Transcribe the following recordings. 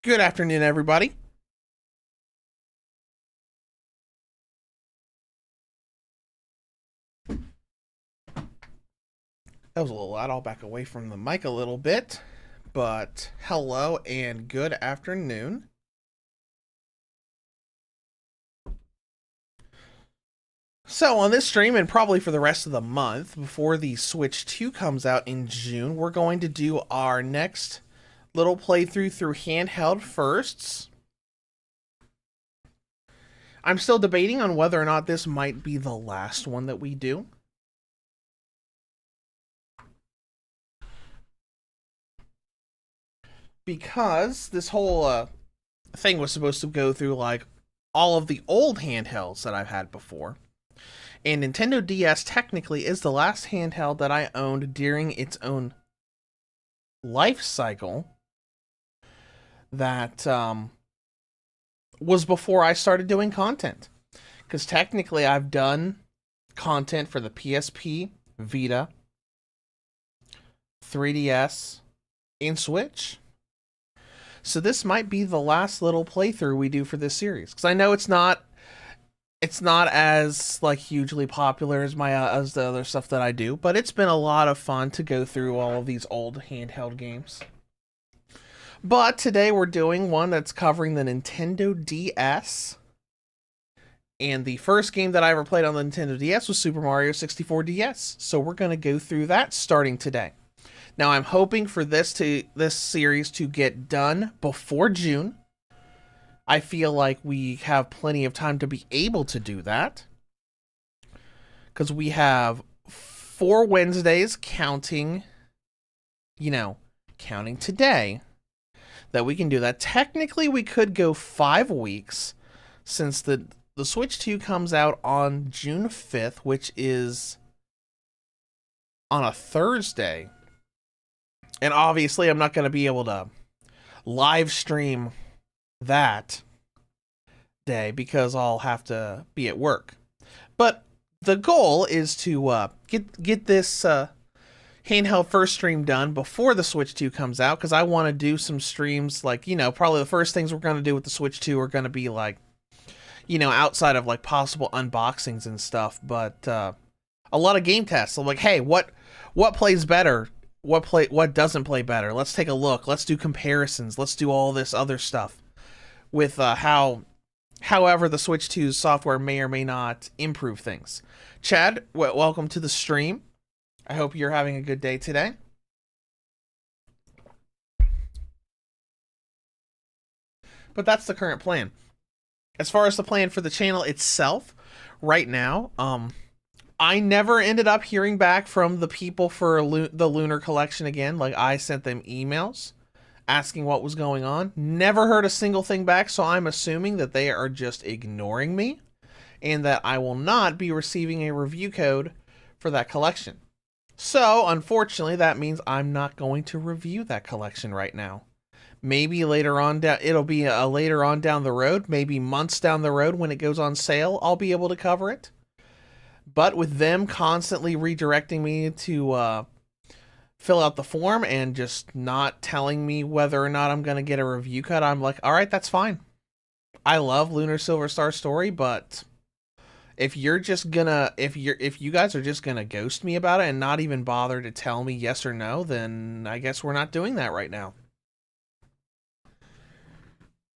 Good afternoon, everybody. That was a little loud. I'll back away from the mic a little bit. But hello and good afternoon. So, on this stream, and probably for the rest of the month, before the Switch 2 comes out in June, we're going to do our next little playthrough through Handheld Firsts. I'm still debating on whether or not this might be the last one that we do. Because this whole thing was supposed to go through, like, all of the old handhelds that I've had before. And Nintendo DS technically is the last handheld that I owned during its own life cycle that was before I started doing content. Because technically I've done content for the PSP, Vita, 3DS, and Switch. So this might be the last little playthrough we do for this series. Because I know it's not as like hugely popular as as the other stuff that I do, but it's been a lot of fun to go through all of these old handheld games. But today we're doing one that's covering the Nintendo DS. And the first game that I ever played on the Nintendo DS was Super Mario 64 DS. So we're going to go through that starting today. Now I'm hoping for this series to get done before June. I feel like we have plenty of time to be able to do that. Because we have 4 Wednesdays counting today that we can do that. Technically, we could go 5 weeks since the Switch 2 comes out on June 5th, which is on a Thursday. And obviously, I'm not going to be able to live stream that day because I'll have to be at work. But the goal is to get this Handheld First stream done before the Switch 2 comes out, because I want to do some streams, like, probably the first things we're going to do with the Switch 2 are going to be like, outside of like possible unboxings and stuff, but a lot of game tests. So like, hey, what plays better? What doesn't play better? Let's take a look. Let's do comparisons. Let's do all this other stuff with however the Switch 2's software may or may not improve things. Chad, welcome to the stream. I hope you're having a good day today. But that's the current plan. As far as the plan for the channel itself, right now, I never ended up hearing back from the people for the Lunar Collection again. Like, I sent them emails asking what was going on. Never heard a single thing back, so I'm assuming that they are just ignoring me and that I will not be receiving a review code for that collection. So, unfortunately, that means I'm not going to review that collection right now. Maybe later on, it'll be later on down the road, maybe months down the road when it goes on sale, I'll be able to cover it. But with them constantly redirecting me to fill out the form and just not telling me whether or not I'm going to get a review cut, I'm like, all right, that's fine. I love Lunar Silver Star Story, but if you guys are just gonna ghost me about it and not even bother to tell me yes or no, then I guess we're not doing that right now.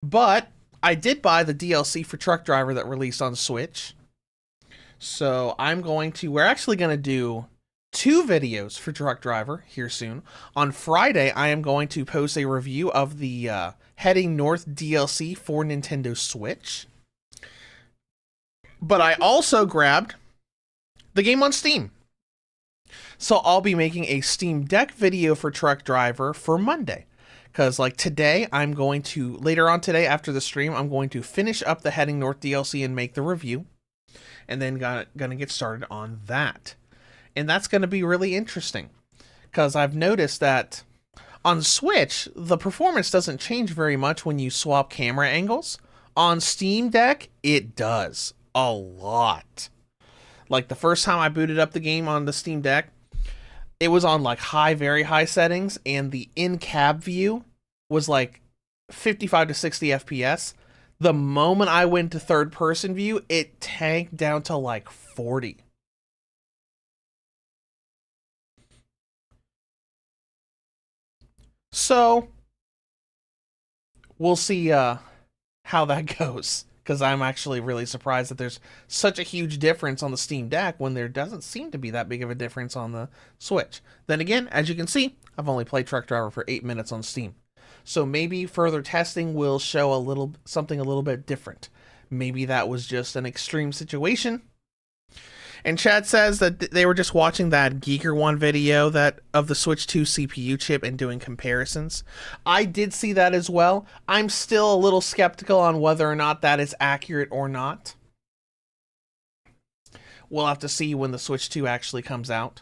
But I did buy the DLC for Truck Driver that released on Switch. So we're actually going to do 2 videos for Truck Driver here soon. On Friday, I am going to post a review of the Heading North DLC for Nintendo Switch. But I also grabbed the game on Steam. So I'll be making a Steam Deck video for Truck Driver for Monday. Because, like, today, later on today after the stream, I'm going to finish up the Heading North DLC and make the review. And then gonna get started on that. And that's going to be really interesting. Because I've noticed that on Switch, the performance doesn't change very much when you swap camera angles. On Steam Deck, it does. A lot. Like, the first time I booted up the game on the Steam Deck, it was on like very high settings, and the in-cab view was like 55 to 60 FPS. The moment I went to third person view, it tanked down to like 40. So we'll see how that goes, because I'm actually really surprised that there's such a huge difference on the Steam Deck when there doesn't seem to be that big of a difference on the Switch. Then again, as you can see, I've only played Truck Driver for 8 minutes on Steam. So maybe further testing will show something a little bit different. Maybe that was just an extreme situation. And Chad says that they were just watching that Geeker One video of the Switch 2 CPU chip and doing comparisons. I did see that as well. I'm still a little skeptical on whether or not that is accurate or not. We'll have to see when the Switch 2 actually comes out.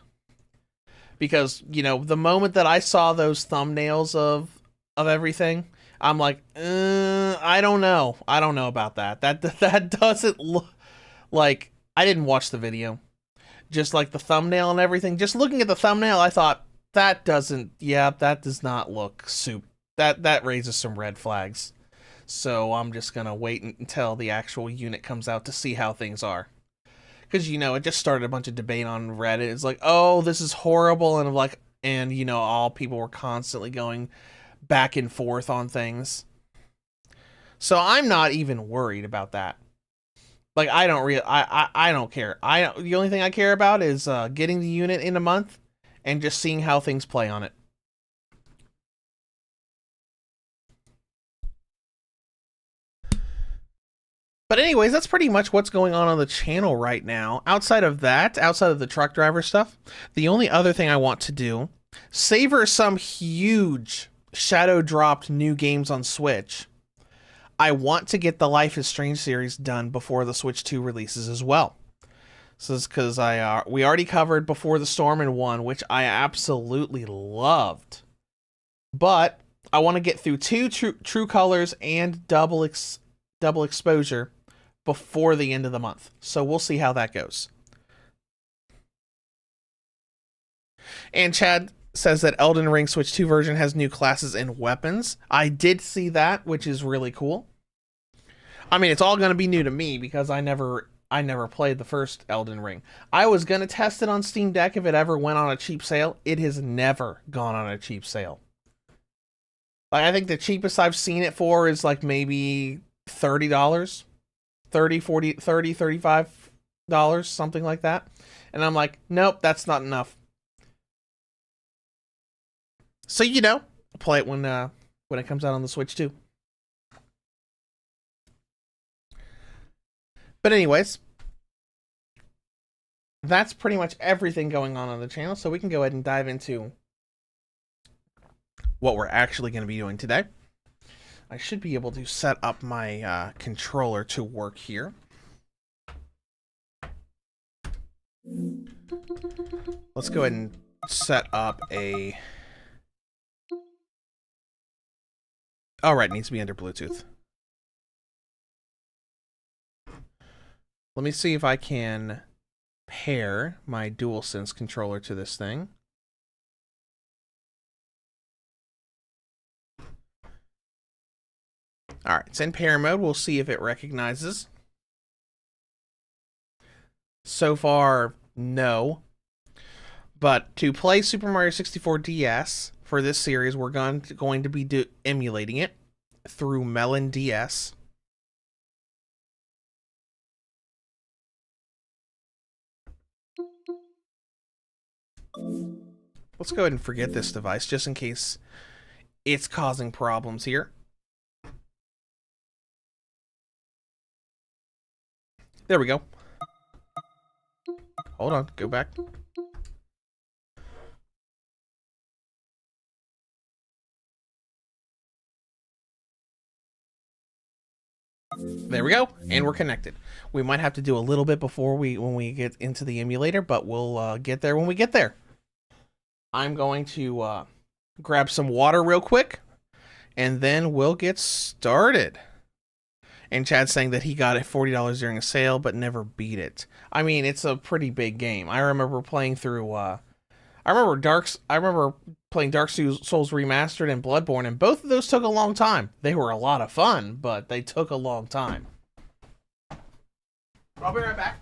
Because, you know, the moment that I saw those thumbnails of everything, I'm like, I don't know. I don't know about that. That doesn't look like... I didn't watch the video. Just like the thumbnail and everything. Just looking at the thumbnail, I thought, that does not look soup. That raises some red flags. So I'm just going to wait until the actual unit comes out to see how things are. Because, you know, it just started a bunch of debate on Reddit. It's like, oh, this is horrible. And you know, all people were constantly going back and forth on things. So I'm not even worried about that. Like, I don't care. The only thing I care about is getting the unit in a month and just seeing how things play on it. But anyways, that's pretty much what's going on the channel right now. Outside of the Truck Driver stuff, the only other thing I want to do, savor some huge shadow dropped new games on Switch. I want to get the Life is Strange series done before the Switch 2 releases as well. So this is because we already covered Before the Storm in 1, which I absolutely loved. But I want to get through 2 True Colors and Double Exposure before the end of the month. So we'll see how that goes. And Chad says that Elden Ring Switch 2 version has new classes and weapons. I did see that, which is really cool. I mean, it's all going to be new to me because I never played the first Elden Ring. I was going to test it on Steam Deck if it ever went on a cheap sale. It has never gone on a cheap sale. Like, I think the cheapest I've seen it for is like maybe $30, $30, $40, $30, $35, something like that. And I'm like, nope, that's not enough. So, you know, play it when it comes out on the Switch too. But anyways, that's pretty much everything going on the channel. So we can go ahead and dive into what we're actually going to be doing today. I should be able to set up my controller to work here. Let's go ahead and set up a... Oh, right, it needs to be under Bluetooth. Let me see if I can pair my DualSense controller to this thing. Alright, it's in pair mode. We'll see if it recognizes. So far, no. But to play Super Mario 64 DS for this series, we're going to be emulating it through Melon DS. Let's go ahead and forget this device just in case it's causing problems here. There we go. Hold on, go back. There we go, and we're connected. We might have to do a little bit before when we get into the emulator, but we'll get there when we get there. I'm going to grab some water real quick, and then we'll get started. And Chad's saying that he got it $40 during a sale, but never beat it. I mean, it's a pretty big game. I remember playing through, I remember playing Dark Souls Remastered and Bloodborne, and both of those took a long time. They were a lot of fun, but they took a long time. I'll be right back.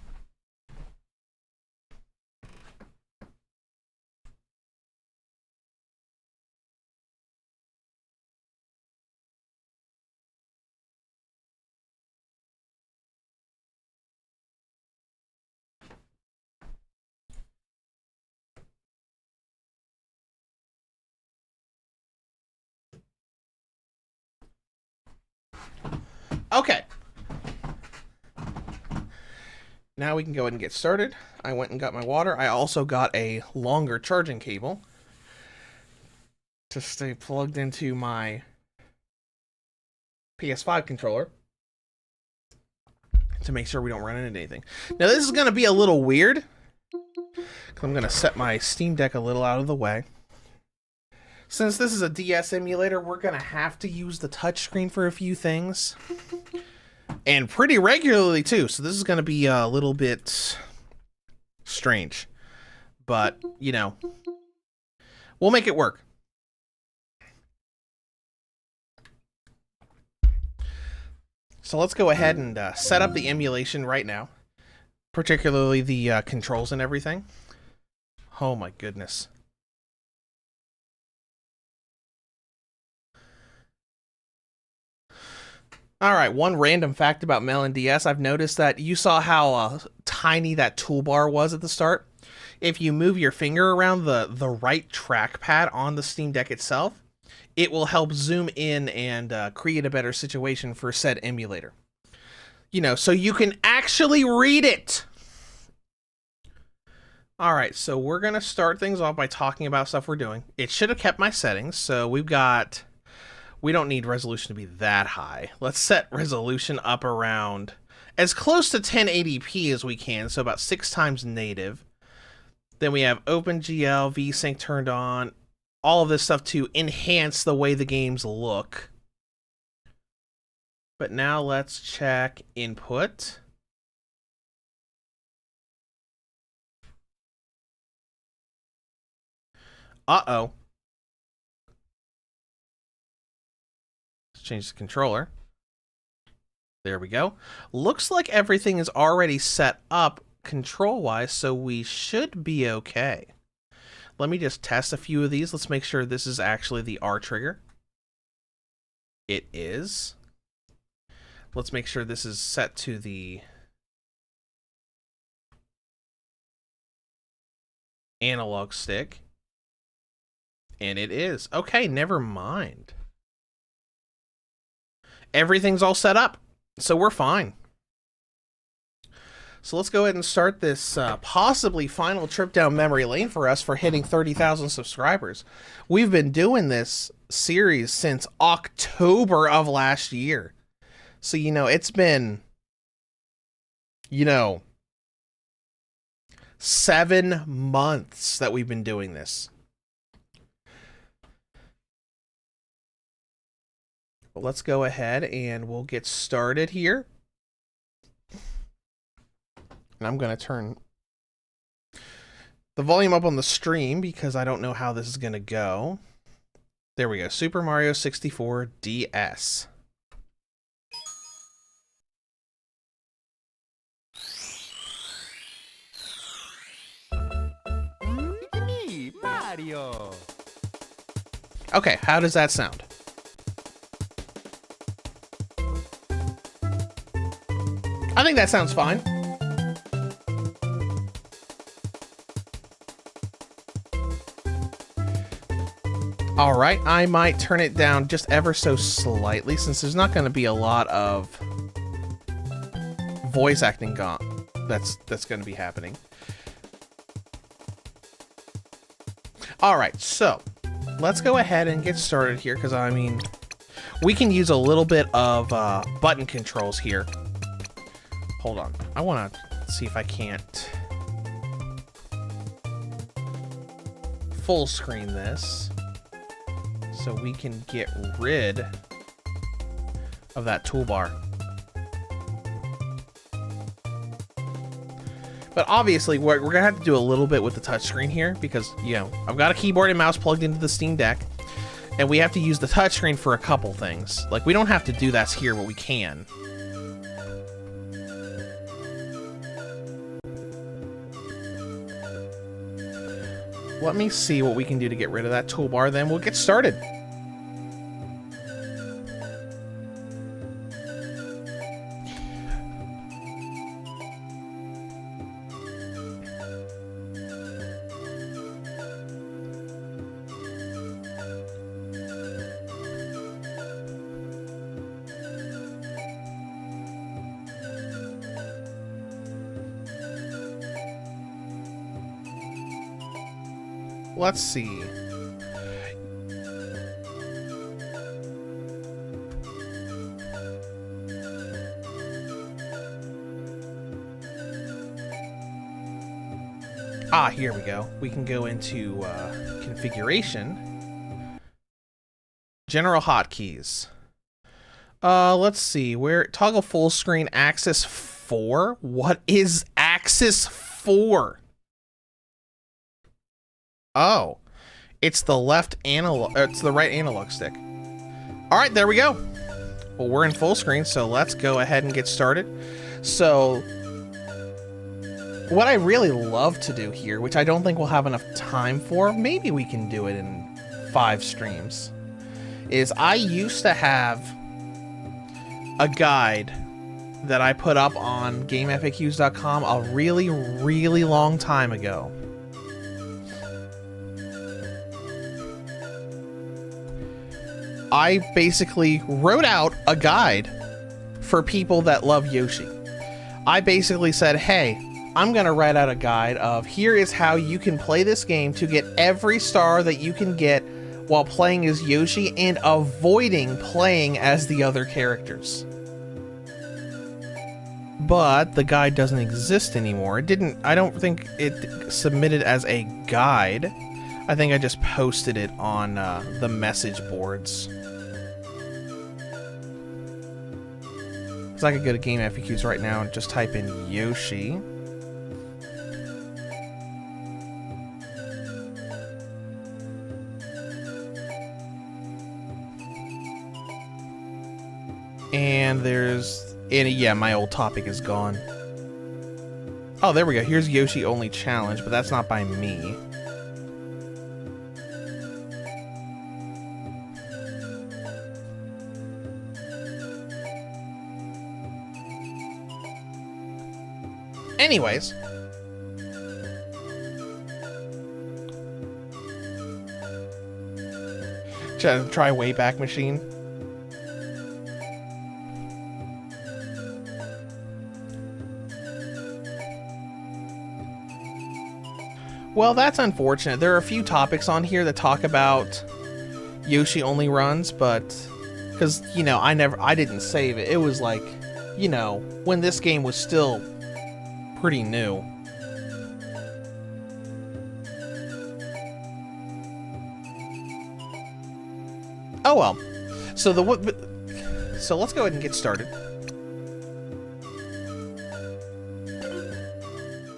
Okay. Now we can go ahead and get started. I went and got my water. I also got a longer charging cable to stay plugged into my PS5 controller to make sure we don't run into anything. Now this is going to be a little weird. I'm going to set my Steam Deck a little out of the way. Since this is a DS emulator, we're going to have to use the touchscreen for a few things. And pretty regularly, too. So this is going to be a little bit strange. But, you know, we'll make it work. So let's go ahead and set up the emulation right now. Particularly the controls and everything. Oh my goodness. Alright, one random fact about Melon DS. I've noticed that you saw how tiny that toolbar was at the start. If you move your finger around the right trackpad on the Steam Deck itself, it will help zoom in and create a better situation for said emulator. You know, so you can actually read it! Alright, so we're going to start things off by talking about stuff we're doing. It should have kept my settings, so we've got... We don't need resolution to be that high. Let's set resolution up around as close to 1080p as we can, so about 6 times native. Then we have OpenGL, VSync turned on, all of this stuff to enhance the way the games look. But now let's check input. Uh-oh. Change the controller. There we go. Looks like everything is already set up control-wise, so we should be okay. Let me just test a few of these. Let's make sure this is actually the R trigger. It is. Let's make sure this is set to the analog stick. And it is. Okay, never mind. Everything's all set up, so we're fine. So let's go ahead and start this possibly final trip down memory lane for us for hitting 30,000 subscribers. We've been doing this series since October of last year. So, you know, it's been, 7 months that we've been doing this. Let's go ahead and we'll get started here. And I'm going to turn the volume up on the stream because I don't know how this is going to go. There we go. Super Mario 64 DS. Me, Mario. Okay, how does that sound? I think that sounds fine. All right, I might turn it down just ever so slightly since there's not going to be a lot of voice acting that's going to be happening. All right, so let's go ahead and get started here because, I mean, we can use a little bit of button controls here. Hold on. I want to see if I can't full screen this so we can get rid of that toolbar. But obviously, we're going to have to do a little bit with the touchscreen here because, you know, I've got a keyboard and mouse plugged into the Steam Deck, and we have to use the touchscreen for a couple things. Like, we don't have to do that here, but we can. Let me see what we can do to get rid of that toolbar, then we'll get started. Let's see. Ah, here we go. We can go into configuration. General hotkeys. Let's see. Where toggle full screen axis 4? What is axis 4? Oh, it's the left analog. It's the right analog stick. All right, there we go. Well, we're in full screen, so let's go ahead and get started. So, what I really love to do here, which I don't think we'll have enough time for, maybe we can do it in 5 streams, is I used to have a guide that I put up on GameFAQs.com a really, really long time ago. I basically wrote out a guide for people that love Yoshi. I basically said, hey, I'm going to write out a guide of here is how you can play this game to get every star that you can get while playing as Yoshi and avoiding playing as the other characters. But the guide doesn't exist anymore. I don't think it submitted as a guide. I think I just posted it on the message boards. So I could go to Game FAQs right now and just type in Yoshi. And yeah, my old topic is gone. Oh, there we go. Here's Yoshi only challenge, but that's not by me. Anyways, try Wayback Machine. Well, that's unfortunate. There are a few topics on here that talk about Yoshi only runs, but because, you know, I didn't save it. It was like, you know, when this game was still pretty new. Oh well. So let's go ahead and get started.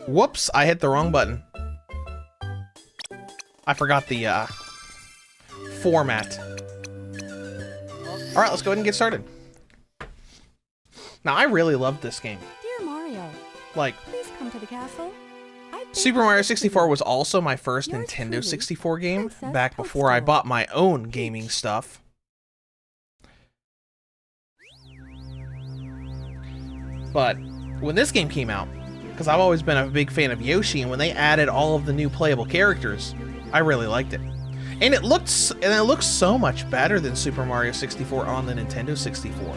Whoops, I hit the wrong button. I forgot the format. All right, let's go ahead and get started. Now, I really loved this game. Dear Mario, like, please come to the castle. Super Mario 64 was also my first Nintendo 64 game, back before I bought my own gaming stuff. But when this game came out, because I've always been a big fan of Yoshi, and when they added all of the new playable characters, I really liked it. And it looks so much better than Super Mario 64 on the Nintendo 64.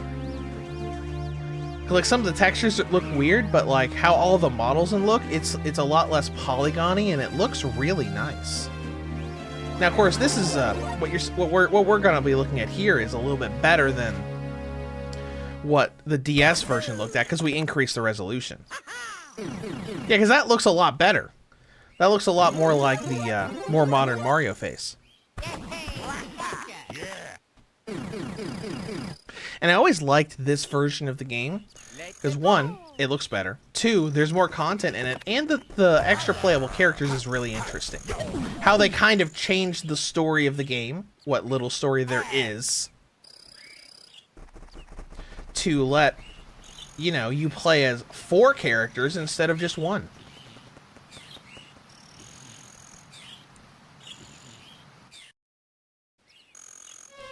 Like, some of the textures look weird, but like how all the models look, it's a lot less polygony, and it looks really nice. Now, of course, this is what we're gonna be looking at here is a little bit better than what the DS version looked at, because we increased the resolution. Yeah, because that looks a lot better. That looks a lot more like the more modern Mario face. And I always liked this version of the game because, one, it looks better. Two, there's more content in it, and the extra playable characters is really interesting. How they kind of changed the story of the game, what little story there is, to let, you know, you play as 4 characters instead of just 1.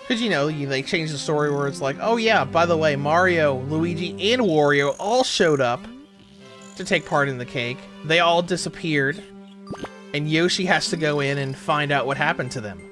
Because, you know, they changed the story where it's like, oh yeah, by the way, Mario, Luigi, and Wario all showed up to take part in the cake. They all disappeared, and Yoshi has to go in and find out what happened to them.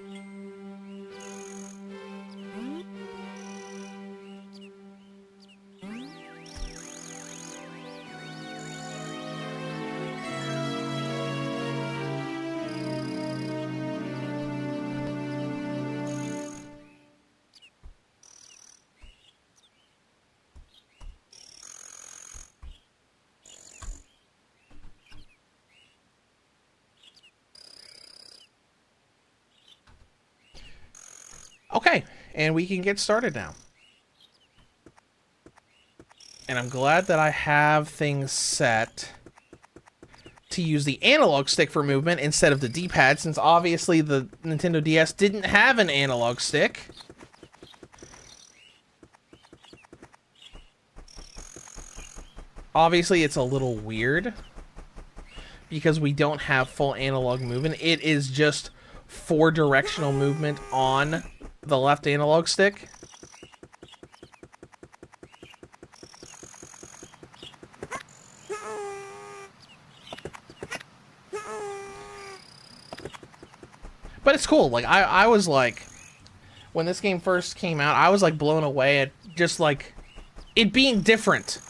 Okay, and we can get started now. And I'm glad that I have things set to use the analog stick for movement instead of the D-pad, since obviously the Nintendo DS didn't have an analog stick. Obviously, it's a little weird because we don't have full analog movement. It is just 4-directional movement on the left analog stick. But it's cool. Like, I was like, when this game first came out, I was like blown away at just like it being different.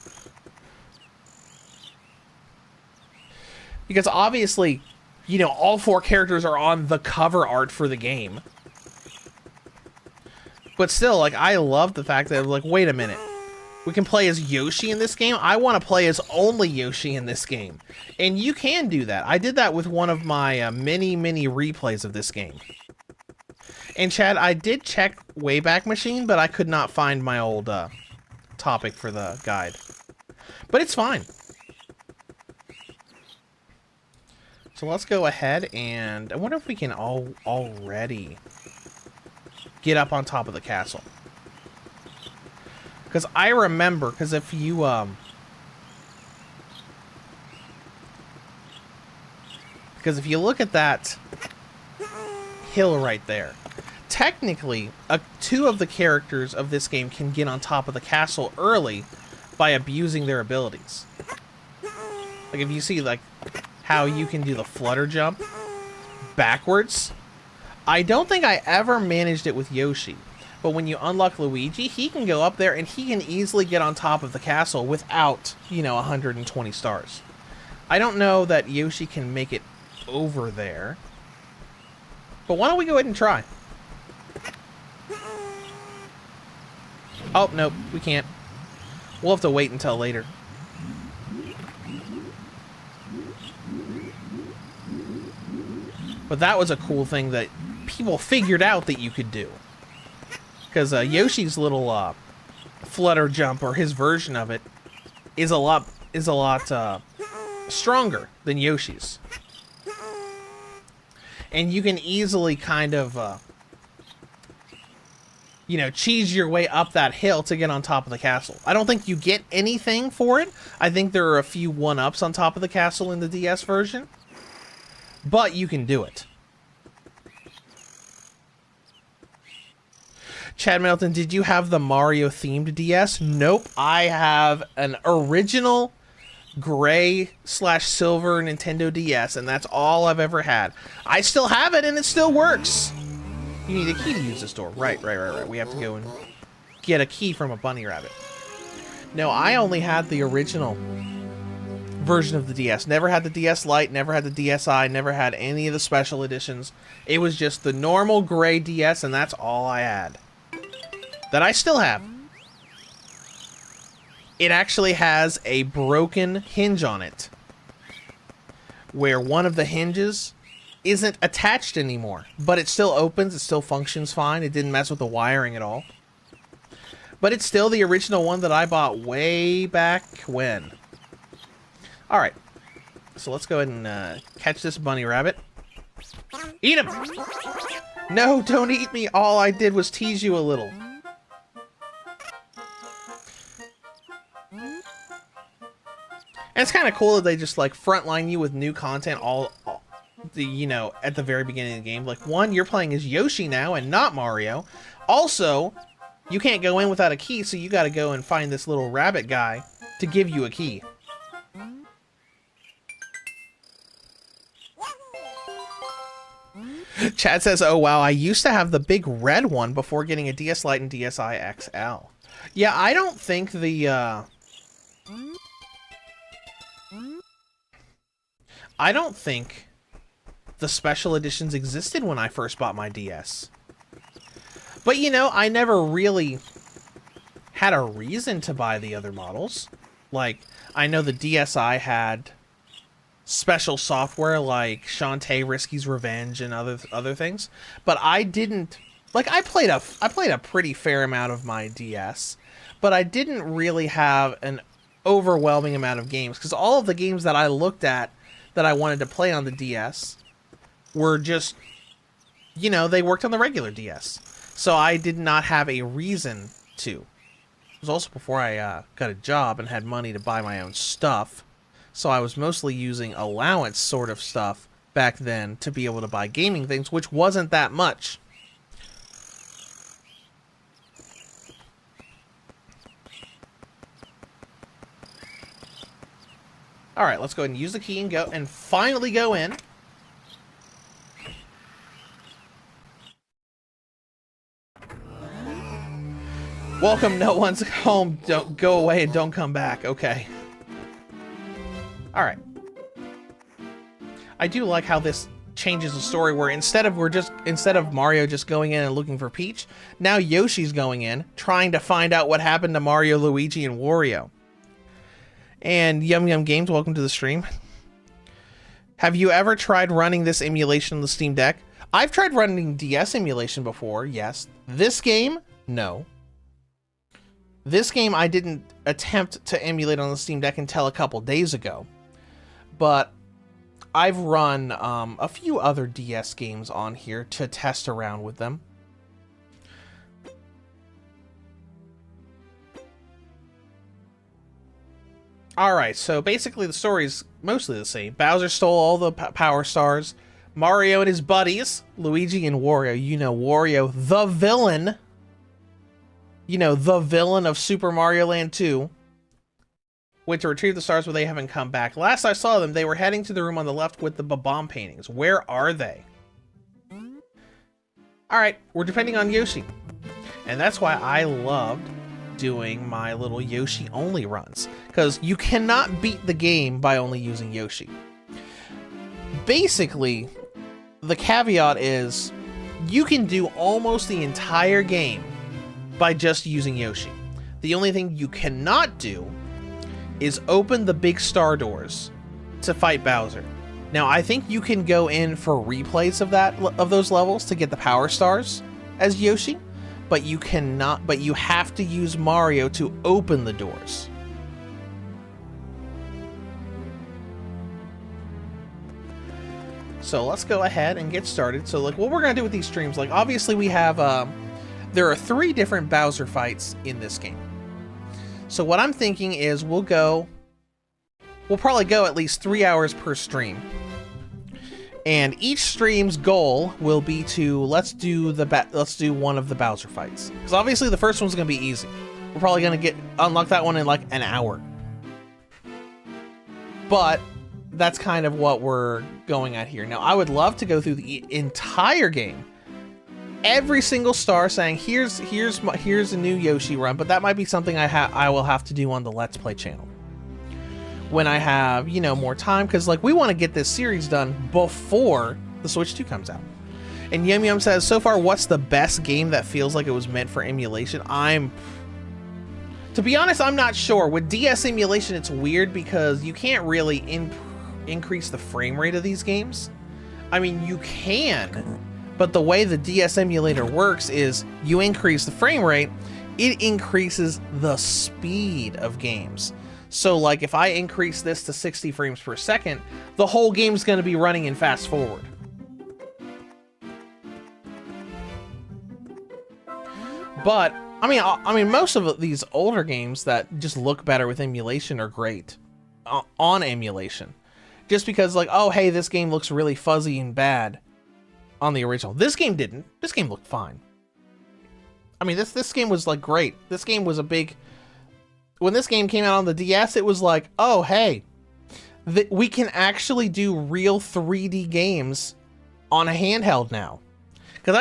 Because obviously, you know, all 4 characters are on the cover art for the game. But still, like, I love the fact that, like, wait a minute. We can play as Yoshi in this game? I want to play as only Yoshi in this game. And you can do that. I did that with one of my many replays of this game. And Chad, I did check Wayback Machine, but I could not find my old topic for the guide. But it's fine. So let's go ahead and I wonder if we can already get up on top of the castle. Because I remember, because if you look at that hill right there, technically 2 of the characters of this game can get on top of the castle early by abusing their abilities. Like if you see like how you can do the flutter jump backwards. I don't think I ever managed it with Yoshi, but when you unlock Luigi, he can go up there and he can easily get on top of the castle without, you know, 120 stars. I don't know that Yoshi can make it over there, but why don't we go ahead and try? Oh, nope, we can't. We'll have to wait until later. But that was a cool thing that people figured out that you could do. Because Yoshi's little flutter jump, or his version of it, is a lot stronger than Yoshi's. And you can easily kind of, you know, cheese your way up that hill to get on top of the castle. I don't think you get anything for it. I think there are a few 1-ups on top of the castle in the DS version. But you can do it. Chad Middleton, did you have the Mario-themed DS? Nope. I have an original gray/silver Nintendo DS, and that's all I've ever had. I still have it, and it still works. You need a key to use this door. Right. We have to go and get a key from a bunny rabbit. No, I only had the original version of the DS. Never had the DS Lite, never had the DSi, never had any of the special editions. It was just the normal gray DS, and that's all I had. That I still have. It actually has a broken hinge on it, where one of the hinges isn't attached anymore, but it still opens, it still functions fine. It didn't mess with the wiring at all. But it's still the original one that I bought way back when. Alright. So let's go ahead and catch this bunny rabbit. Eat him! No, don't eat me! All I did was tease you a little. And it's kind of cool that they just, like, frontline you with new content you know, at the very beginning of the game. Like, one, you're playing as Yoshi now and not Mario. Also, you can't go in without a key, so you gotta go and find this little rabbit guy to give you a key. Chad says, oh wow, I used to have the big red one before getting a DS Lite and DSi XL. Yeah, I don't think the, I don't think the special editions existed when I first bought my DS. But, you know, I never really had a reason to buy the other models. Like, I know the DSi had special software like Shantae Risky's Revenge and other things, but I didn't, like, I played a pretty fair amount of my DS, but I didn't really have an overwhelming amount of games, because all of the games that I looked at that I wanted to play on the DS were just, you know, they worked on the regular DS. So I did not have a reason to. It was also before I got a job and had money to buy my own stuff. So I was mostly using allowance sort of stuff back then to be able to buy gaming things, which wasn't that much. Alright, let's go ahead and use the key and go and finally go in. Welcome, no one's home. Don't go away and don't come back. Okay. Alright. I do like how this changes the story where instead of Mario just going in and looking for Peach, now Yoshi's going in, trying to find out what happened to Mario, Luigi, and Wario. And Yum Yum Games, welcome to the stream. Have you ever tried running this emulation on the Steam Deck? I've tried running DS emulation before, yes. This game, no. This game I didn't attempt to emulate on the Steam Deck until a couple days ago. But I've run a few other DS games on here to test around with them. Alright, so basically the story's mostly the same. Bowser stole all the power stars. Mario and his buddies, Luigi and Wario, you know Wario, the villain. You know, the villain of Super Mario Land 2. Went to retrieve the stars, but they haven't come back. Last I saw them, they were heading to the room on the left with the Bob-omb paintings. Where are they? Alright, we're depending on Yoshi. And that's why I loved doing my little Yoshi only runs, because you cannot beat the game by only using Yoshi. Basically, the caveat is you can do almost the entire game by just using Yoshi. The only thing you cannot do is open the big star doors to fight Bowser. Now, I think you can go in for replays of those levels to get the power stars as Yoshi, but you cannot, but you have to use Mario to open the doors. So let's go ahead and get started. So like what we're gonna do with these streams, like obviously we have, there are 3 different Bowser fights in this game. So what I'm thinking is we'll probably go at least 3 hours per stream. And each stream's goal will be to let's do one of the Bowser fights, because obviously the first one's gonna be easy. We're probably gonna unlock that one in like an hour. But that's kind of what we're going at here. Now, I would love to go through the entire game, every single star, saying here's a new Yoshi run, but that might be something I will have to do on the Let's Play channel when I have, you know, more time, because like we want to get this series done before the Switch 2 comes out. And Yum Yum says, so far, what's the best game that feels like it was meant for emulation? To be honest, I'm not sure. With DS emulation, it's weird because you can't really increase the frame rate of these games. I mean, you can, but the way the DS emulator works is you increase the frame rate. it increases the speed of games. So like if I increase this to 60 frames per second, the whole game's going to be running in fast forward. But I mean most of these older games that just look better with emulation are great on emulation. Just because like, oh hey, this game looks really fuzzy and bad on the original. This game didn't. This game looked fine. I mean, this game was like great. This game was a big... When this game came out on the DS, it was like, oh hey, we can actually do real 3D games on a handheld now. Because that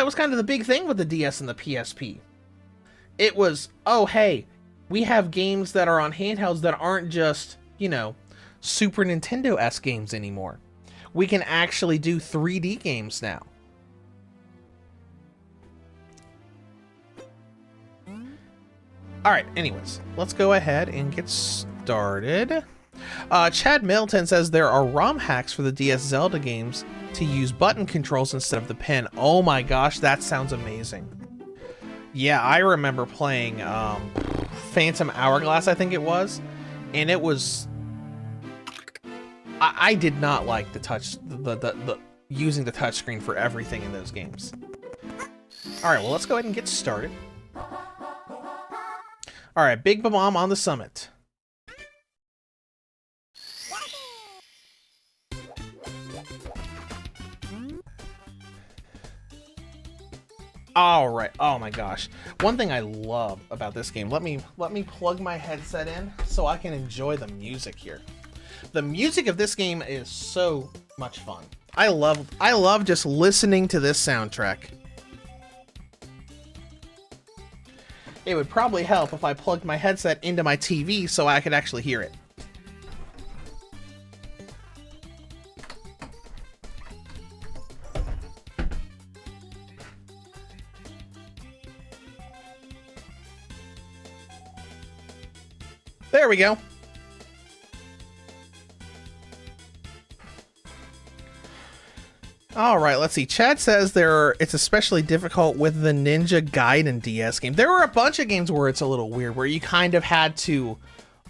was kind of the big thing with the DS and the PSP. It was, oh hey, we have games that are on handhelds that aren't just, you know, Super Nintendo-esque games anymore. We can actually do 3D games now. Alright, anyways, let's go ahead and get started. Chad Middleton says there are ROM hacks for the DS Zelda games to use button controls instead of the pen. Oh my gosh, that sounds amazing. Yeah, I remember playing Phantom Hourglass, I think it was, and it was... I did not like the using the touchscreen for everything in those games. Alright, well let's go ahead and get started. Alright, Big Bomb on the summit. Alright, oh my gosh. One thing I love about this game, let me plug my headset in so I can enjoy the music here. The music of this game is so much fun. I love just listening to this soundtrack. It would probably help if I plugged my headset into my TV so I could actually hear it. There we go. All right, let's see. Chad says it's especially difficult with the Ninja Gaiden DS game. There were a bunch of games where it's a little weird, where you kind of had to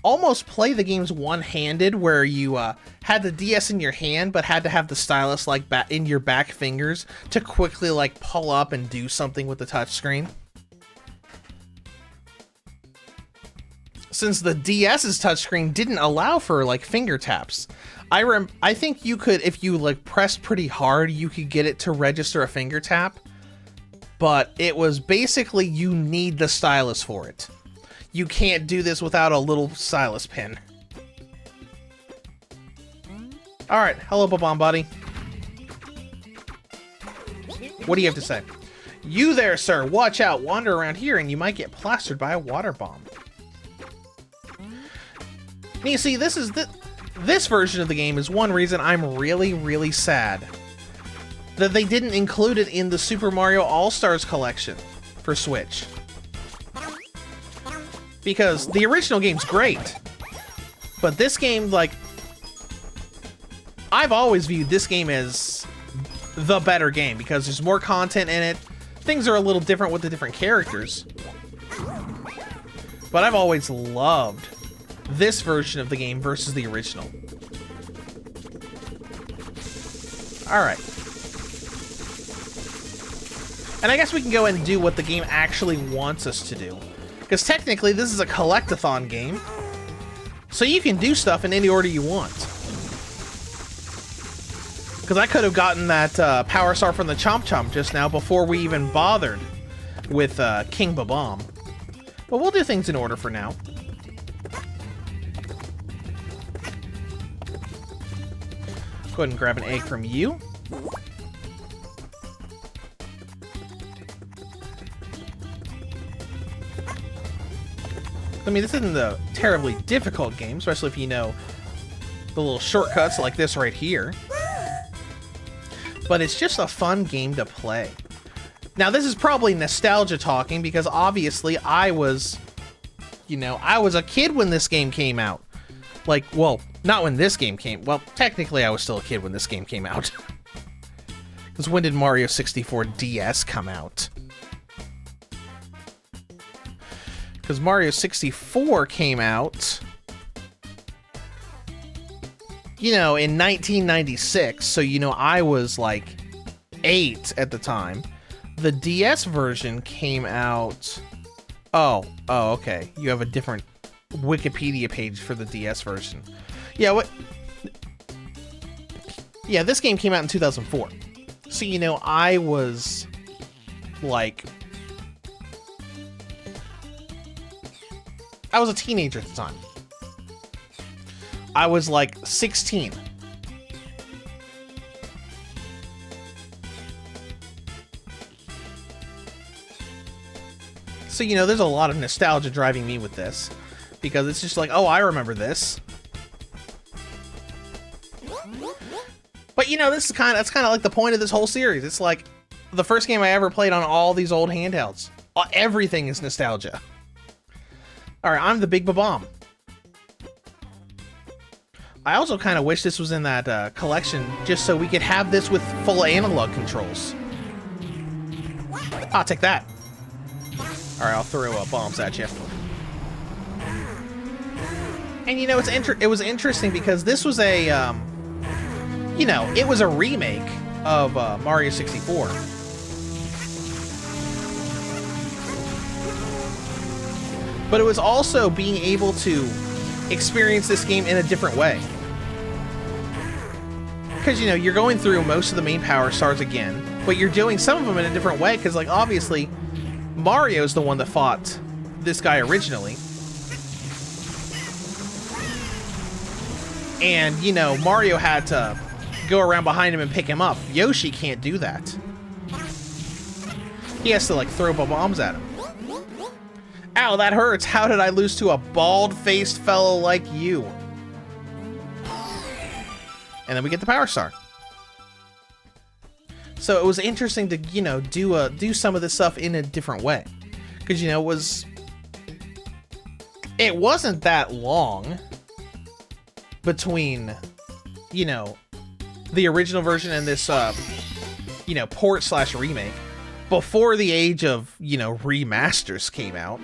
almost play the games one-handed, where you had the DS in your hand, but had to have the stylus like in your back fingers to quickly like pull up and do something with the touchscreen. Since the DS's touchscreen didn't allow for like finger taps. I think you could, if you like pressed pretty hard, you could get it to register a finger tap, but it was basically you need the stylus for it. You can't do this without a little stylus pin. All right, hello, Babam buddy. What do you have to say? You there, sir. Watch out. Wander around here and you might get plastered by a water bomb. And you see, this version of the game is one reason I'm really, really sad that they didn't include it in the Super Mario All-Stars collection for Switch. Because the original game's great, but this game, like, I've always viewed this game as the better game because there's more content in it. Things are a little different with the different characters. But I've always loved this version of the game versus the original. Alright. And I guess we can go and do what the game actually wants us to do. Because technically this is a collect-a-thon game. So you can do stuff in any order you want. Because I could have gotten that Power Star from the Chomp Chomp just now before we even bothered with King Babam. But we'll do things in order for now. Go ahead and grab an egg from you. I mean, this isn't a terribly difficult game, especially if you know the little shortcuts like this right here. But it's just a fun game to play. Now, this is probably nostalgia talking because obviously I was a kid when this game came out. Like, well, not when this game came... Well, technically I was still a kid when this game came out. Because when did Mario 64 DS come out? Because Mario 64 came out, you know, in 1996. So, you know, I was like 8 at the time. The DS version came out... Oh, okay. You have a different Wikipedia page for the DS version. Yeah, what... Yeah, this game came out in 2004. So, you know, I was like... I was a teenager at the time. I was like 16. So, you know, there's a lot of nostalgia driving me with this. Because it's just like, oh, I remember this. But, you know, that's kind of like the point of this whole series. It's like the first game I ever played on all these old handhelds. Everything is nostalgia. Alright, I'm the Big Ba-Bomb. I also kind of wish this was in that collection, just so we could have this with full analog controls. Ah, take that. Alright, I'll throw bombs at you. And you know, it was interesting because this was a, you know, it was a remake of Mario 64. But it was also being able to experience this game in a different way. Because, you know, you're going through most of the main power stars again, but you're doing some of them in a different way, because, like, obviously, Mario's the one that fought this guy originally. And, you know, Mario had to go around behind him and pick him up. Yoshi can't do that. He has to, like, throw bombs at him. Ow, that hurts. How did I lose to a bald-faced fellow like you? And then we get the Power Star. So it was interesting to, you know, do some of this stuff in a different way. Because, you know, it wasn't that long between, you know, the original version and this, you know, port/remake. Before the age of, you know, remasters came out.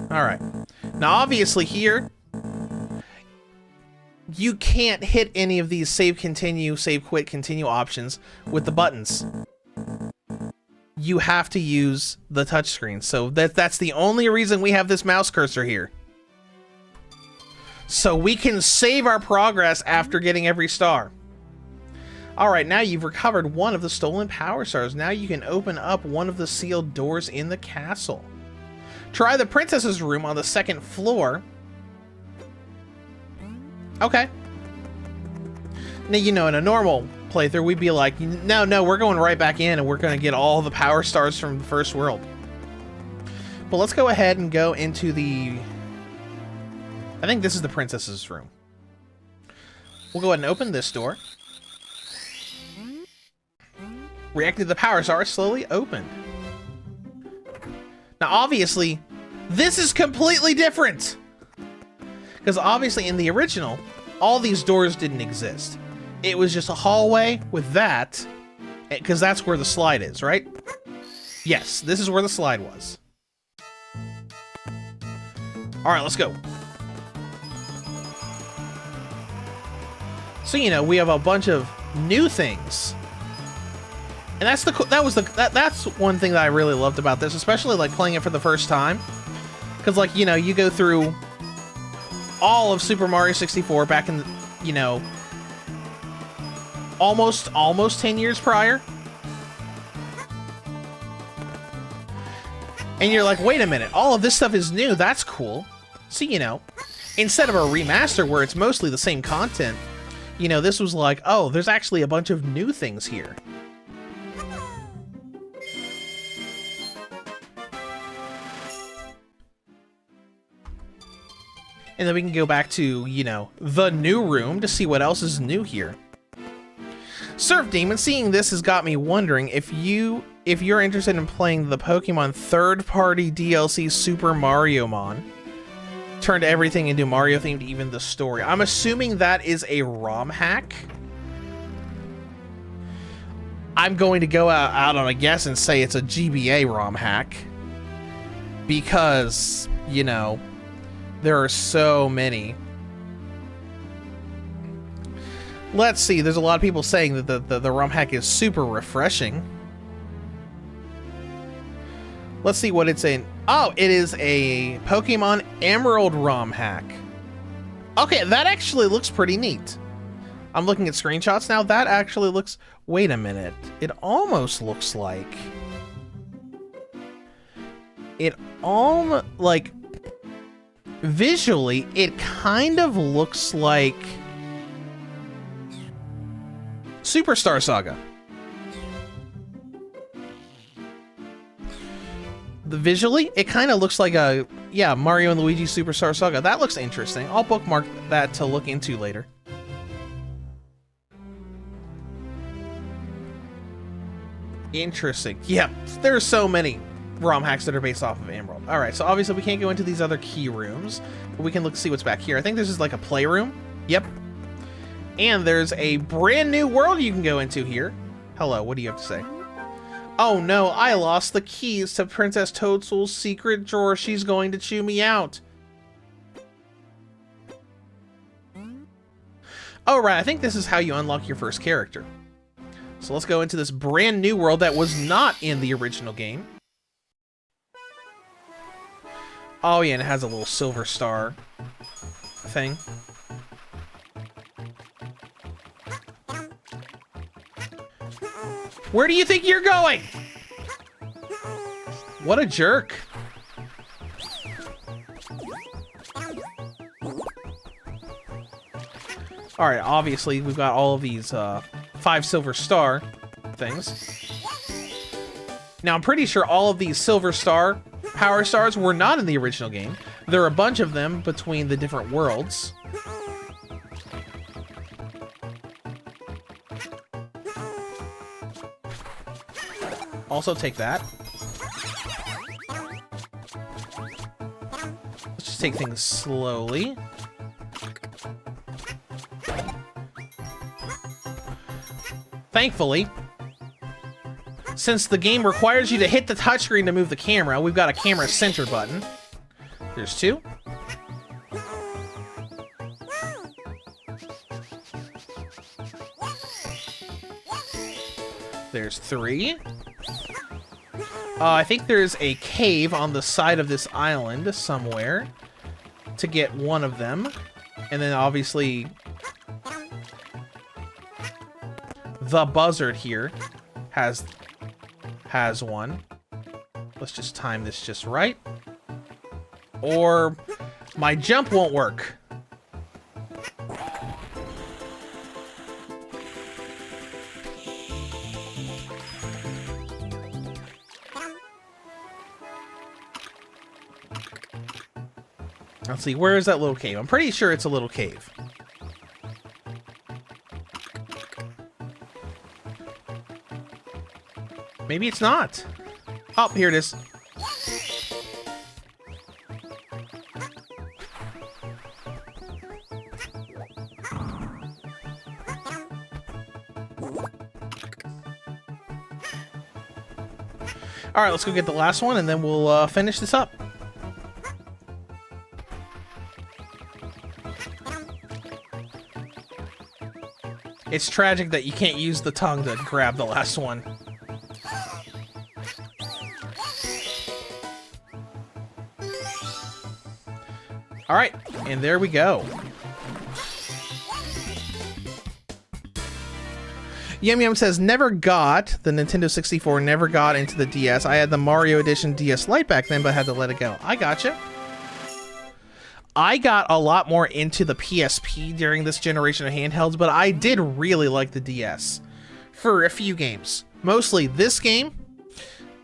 Alright. Now, obviously here, you can't hit any of these save continue, save quit, continue options with the buttons. You have to use the touchscreen. So that's the only reason we have this mouse cursor here. So we can save our progress after getting every star. Alright, now you've recovered one of the stolen power stars. Now you can open up one of the sealed doors in the castle. Try the princess's room on the second floor. Okay. Now, you know, in a normal playthrough, we'd be like, no, we're going right back in and we're going to get all the power stars from the first world. But let's go ahead and go into the... I think this is the princess's room. We'll go ahead and open this door. Reacted to the power star, slowly opened. Now, obviously, this is completely different. Because obviously, in the original, all these doors didn't exist. It was just a hallway with that, because that's where the slide is, right? Yes, this is where the slide was. Alright, let's go. So, you know, we have a bunch of new things. And that's one thing that I really loved about this, especially like playing it for the first time. Because, like, you know, you go through all of Super Mario 64 back in, you know, almost 10 years prior. And you're like, wait a minute, all of this stuff is new, that's cool. So, you know, instead of a remaster where it's mostly the same content, you know, this was like, oh, there's actually a bunch of new things here. And then we can go back to, you know, the new room to see what else is new here. Surf Demon, seeing this has got me wondering if you're interested in playing the Pokemon third-party DLC Super Mario Mon. Turned everything into Mario themed, even the story. I'm assuming that is a ROM hack. I'm going to go out on a guess and say it's a GBA ROM hack. Because, you know, there are so many. Let's see, there's a lot of people saying that the ROM hack is super refreshing. Let's see what it's in. Oh, it is a Pokemon Emerald ROM hack. Okay, that actually looks pretty neat. I'm looking at screenshots now. That actually looks... Wait a minute. It almost looks like... like... Visually, it kind of looks like... Superstar Saga. Visually, it kind of looks like a... Yeah, Mario and Luigi Superstar Saga. That looks interesting. I'll bookmark that to look into later. Interesting. Yeah, there's so many ROM hacks that are based off of Emerald. Alright, so obviously we can't go into these other key rooms, but we can look see what's back here. I think this is like a playroom. Yep. And there's a brand new world you can go into here. Hello, what do you have to say? Oh no, I lost the keys to Princess Toadstool's secret drawer. She's going to chew me out. Oh right, I think this is how you unlock your first character. So let's go into this brand new world that was not in the original game. Oh yeah, and it has a little silver star thing. Where do you think you're going? What a jerk. Alright, obviously we've got all of these 5 silver star things. Now I'm pretty sure all of these silver star power stars were not in the original game. There are a bunch of them between the different worlds. Also take that. Let's just take things slowly. Thankfully, since the game requires you to hit the touchscreen to move the camera, we've got a camera center button. There's 2. There's 3. I think there's a cave on the side of this island somewhere to get one of them. And then obviously the buzzard here has one. Let's just time this just right. Or my jump won't work. Let's see, where is that little cave? I'm pretty sure it's a little cave. Maybe it's not. Oh, here it is. All right, let's go get the last one, and then we'll finish this up. It's tragic that you can't use the tongue to grab the last one. All right, and there we go. Yum Yum says, never got the Nintendo 64, never got into the DS. I had the Mario Edition DS Lite back then, but had to let it go. I gotcha. I got a lot more into the PSP during this generation of handhelds, but I did really like the DS for a few games. Mostly this game,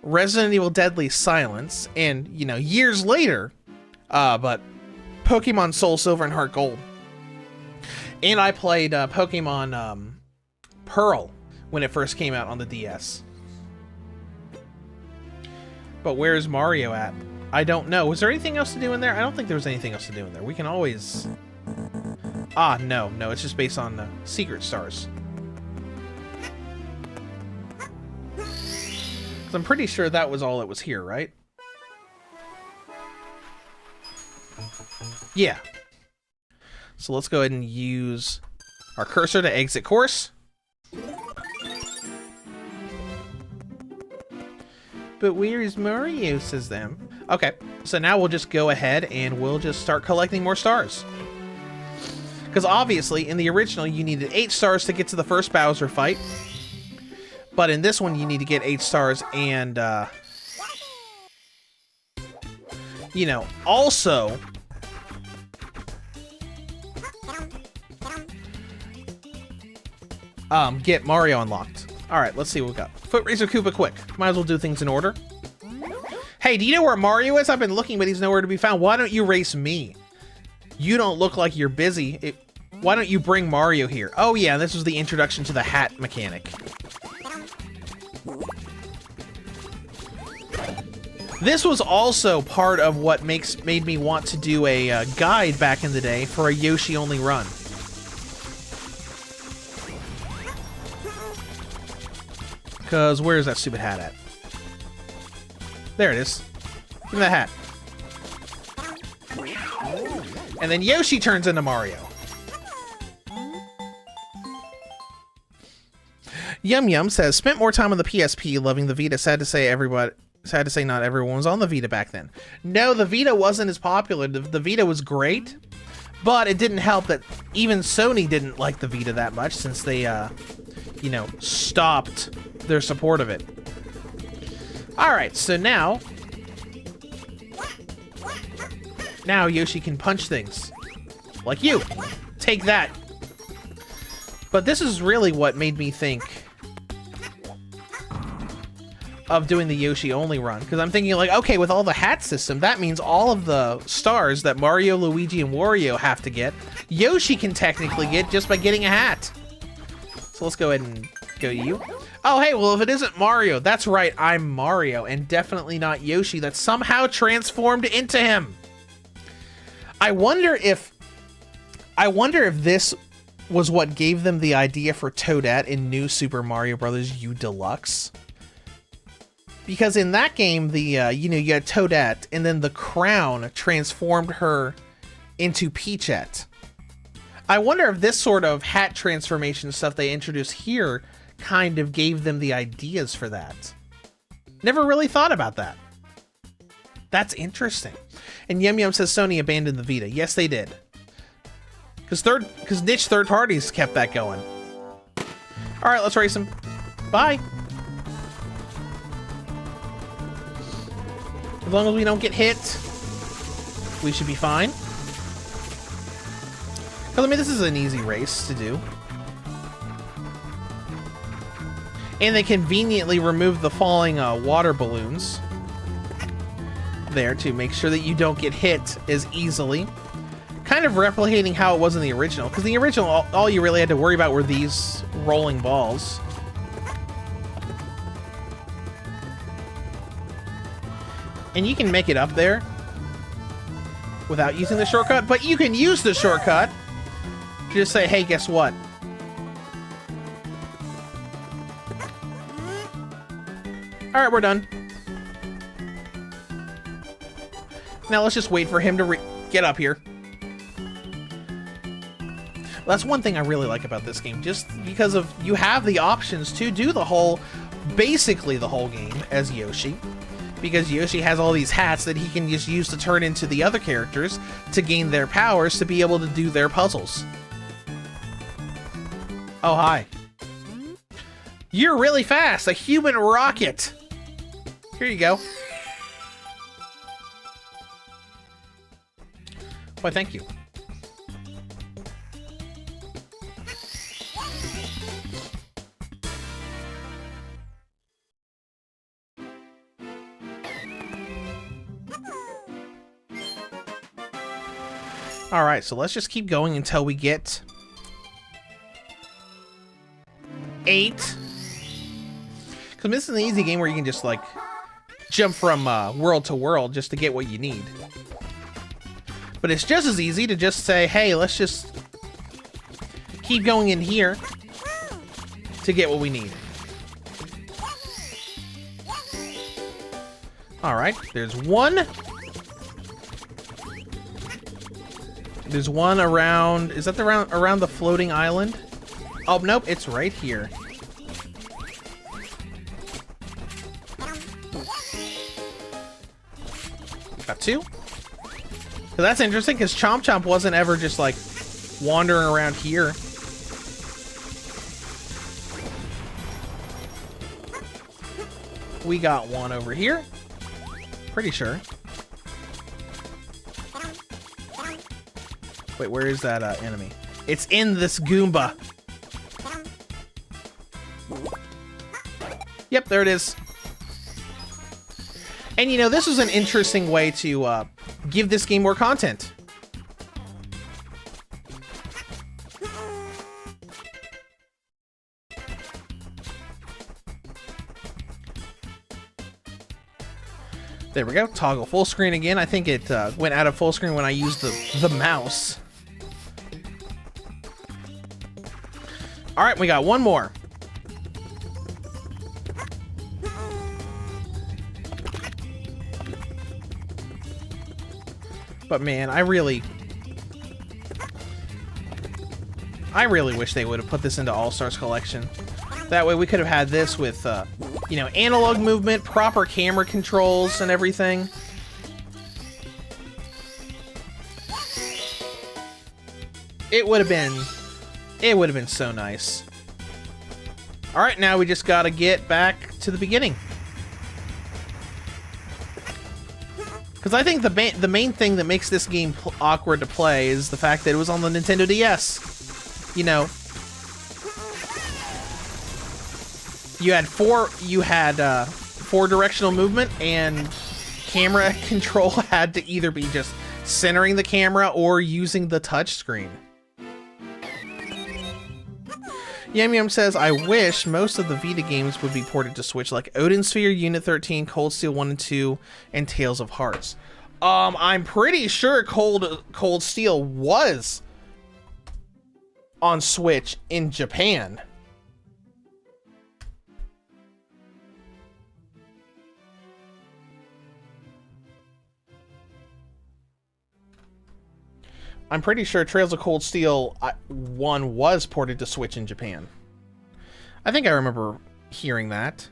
Resident Evil Deadly Silence, and, you know, years later, but Pokemon Soul Silver and Heart Gold. And I played Pokemon Pearl when it first came out on the DS. But where's Mario at? I don't know. Was there anything else to do in there? I don't think there was anything else to do in there. We can always... Ah, no. No, it's just based on the secret stars. 'Cause I'm pretty sure that was all it was here, right? Yeah. So let's go ahead and use our cursor to exit course. But where is Mario, says them. Okay, so now we'll just go ahead and we'll just start collecting more stars. Because obviously, in the original, you needed 8 stars to get to the first Bowser fight. But in this one, you need to get 8 stars and, you know, also... get Mario unlocked. Alright, let's see what we got. Foot Racer Koopa Quick. Might as well do things in order. Hey, do you know where Mario is? I've been looking, but he's nowhere to be found. Why don't you race me? You don't look like you're busy. Why don't you bring Mario here? Oh yeah, this was the introduction to the hat mechanic. This was also part of what made me want to do a guide back in the day for a Yoshi-only run. Because where's that stupid hat at? There it is. Give me that hat. And then Yoshi turns into Mario. Yum Yum says, spent more time on the PSP, loving the Vita. Sad to say not everyone was on the Vita back then. No, the Vita wasn't as popular. The Vita was great, but it didn't help that even Sony didn't like the Vita that much since they, you know, stopped their support of it. Alright, so now Yoshi can punch things. Like you. Take that. But this is really what made me think of doing the Yoshi only run. Because I'm thinking like, okay, with all the hat system, that means all of the stars that Mario, Luigi, and Wario have to get, Yoshi can technically get just by getting a hat. So let's go ahead and go to you. Oh, hey, well, if it isn't Mario, that's right, I'm Mario, and definitely not Yoshi that somehow transformed into him. I wonder if this was what gave them the idea for Toadette in New Super Mario Bros. U Deluxe. Because in that game, the you know, you had Toadette, and then the crown transformed her into Peachette. I wonder if this sort of hat transformation stuff they introduced here kind of gave them the ideas for that. Never really thought about that. That's interesting. And Yum Yum says Sony abandoned the Vita. Yes, they did. Because niche third parties kept that going. All right, let's race them. Bye. As long as we don't get hit, we should be fine. Because, I mean, this is an easy race to do. And they conveniently remove the falling water balloons there to make sure that you don't get hit as easily. Kind of replicating how it was in the original. Because the original, all you really had to worry about were these rolling balls. And you can make it up there without using the shortcut. But you can use the shortcut to just say, hey, guess what? Alright, we're done. Now let's just wait for him to get up here. Well, that's one thing I really like about this game, just because of you have the options to do the whole, basically the whole game as Yoshi. Because Yoshi has all these hats that he can just use to turn into the other characters to gain their powers to be able to do their puzzles. Oh, hi. You're really fast! A human rocket! Here you go. Why, thank you. Alright, so let's just keep going until we get 8. Because this is an easy game where you can just, like, jump from world to world just to get what you need. But it's just as easy to just say, hey, let's just keep going in here to get what we need. Alright, there's one. There's one around... Is that the around the floating island? Oh, nope, it's right here. Got two. So that's interesting, because Chomp Chomp wasn't ever just, like, wandering around here. We got one over here. Pretty sure. Wait, where is that enemy? It's in this Goomba. Yep, there it is. And you know, this was an interesting way to give this game more content. There we go. Toggle full screen again. I think it went out of full screen when I used the mouse. All right, we got one more. But man, I really wish they would have put this into All-Stars Collection. That way we could have had this with, you know, analog movement, proper camera controls, and everything. It would have been so nice. All right, now we just gotta get back to the beginning. Because I think the main thing that makes this game awkward to play is the fact that it was on the Nintendo DS. You know, you had four directional movement, and camera control had to either be just centering the camera or using the touch screen. Yum Yum says, I wish most of the Vita games would be ported to Switch, like Odin Sphere, Unit 13, Cold Steel 1 and 2, and Tales of Hearts. I'm pretty sure Cold Steel was on Switch in Japan. I'm pretty sure Trails of Cold Steel 1 was ported to Switch in Japan. I think I remember hearing that.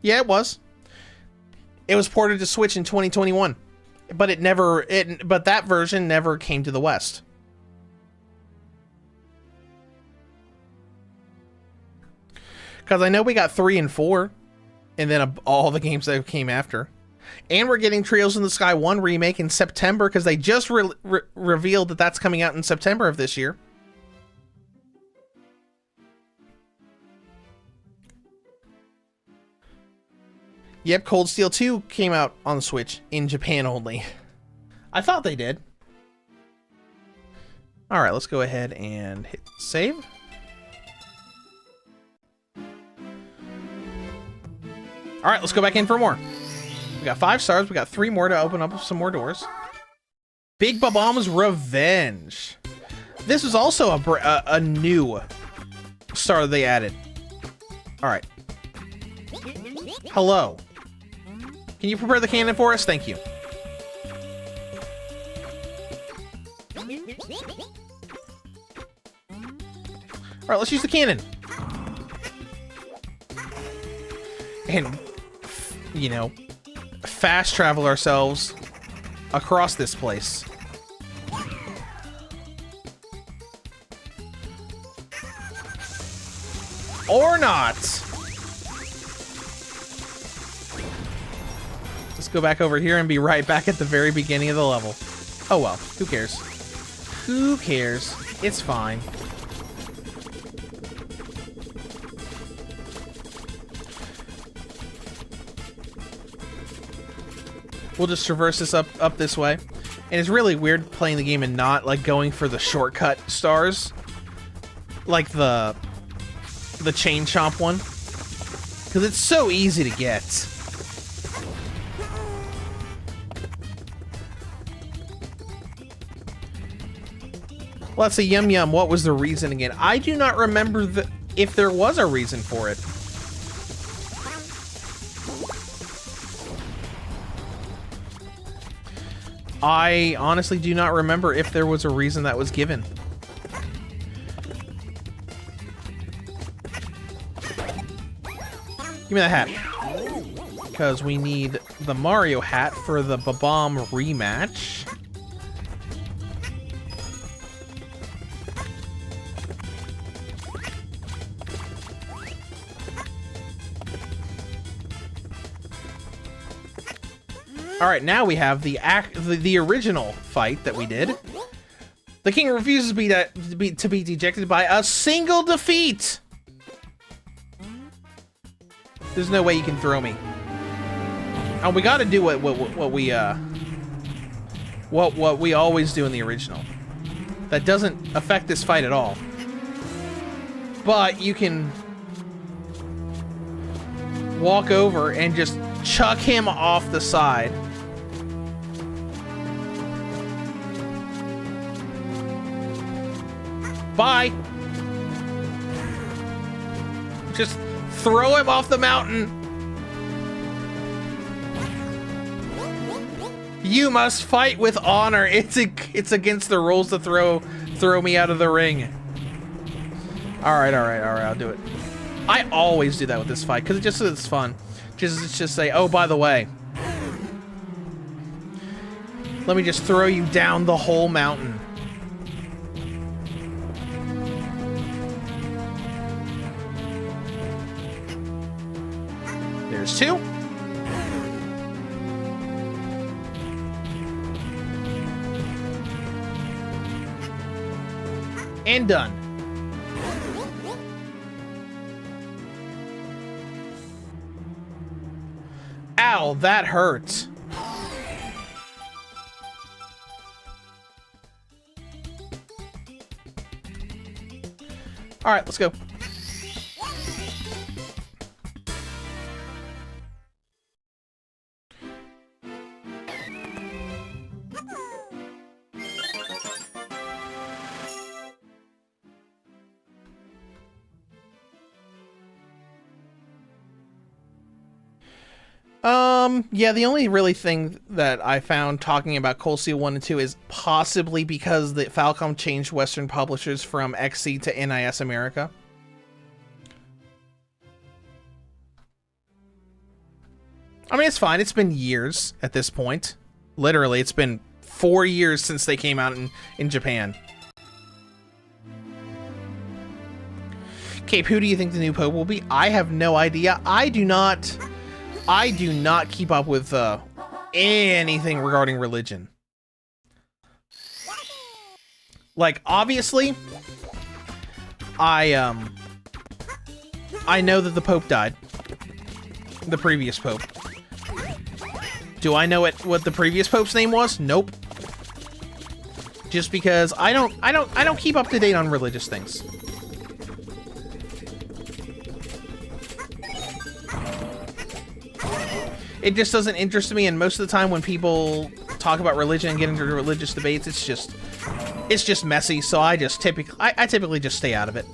Yeah, it was. It was ported to Switch in 2021, but but that version never came to the West. Because I know we got 3 and 4, and then all the games that came after. And we're getting Trails in the Sky 1 remake in September, because they just revealed that that's coming out in September of this year. Yep, Cold Steel 2 came out on the Switch in Japan only. I thought they did. Alright, let's go ahead and hit save. Alright, let's go back in for more. We got 5 stars. We got 3 more to open up some more doors. Big Bob-omb's Revenge. This was also a new star they added. Alright. Hello. Can you prepare the cannon for us? Thank you. Alright, let's use the cannon. And, you know, fast travel ourselves across this place. Or not. Let's go back over here and be right back at the very beginning of the level. Oh well, who cares? Who cares? It's fine. We'll just traverse this up this way. And it's really weird playing the game and not like going for the shortcut stars. Like the Chain Chomp one. Because it's so easy to get. Let's see, Yum Yum, what was the reason again? I do not remember if there was a reason for it. I honestly do not remember if there was a reason that was given. Give me that hat. Because we need the Mario hat for the Bomb rematch. All right, now we have the original fight that we did. The king refuses to be dejected by a single defeat. There's no way you can throw me. And we got to do what we always do in the original. That doesn't affect this fight at all. But you can walk over and just chuck him off the side. Bye. Just throw him off the mountain. You must fight with honor. It's against the rules to throw me out of the ring. All right, I'll do it. I always do that with this fight because it's fun. Just say, oh, by the way, let me just throw you down the whole mountain. There's two. And done. Ow, that hurts. All right, let's go. Yeah, the only really thing that I found talking about Cold Steel 1 and 2 is possibly because the Falcom changed Western publishers from XC to NIS America. I mean, it's fine. It's been years at this point. Literally, it's been 4 years since they came out in Japan. Cape, who do you think the new Pope will be? I have no idea. I do not keep up with anything regarding religion. Like, obviously, I know that the Pope died. The previous Pope. Do I know what the previous Pope's name was? Nope. Just because I don't keep up to date on religious things. It just doesn't interest me, and most of the time when people talk about religion and get into religious debates, it's just messy, so I typically just stay out of it.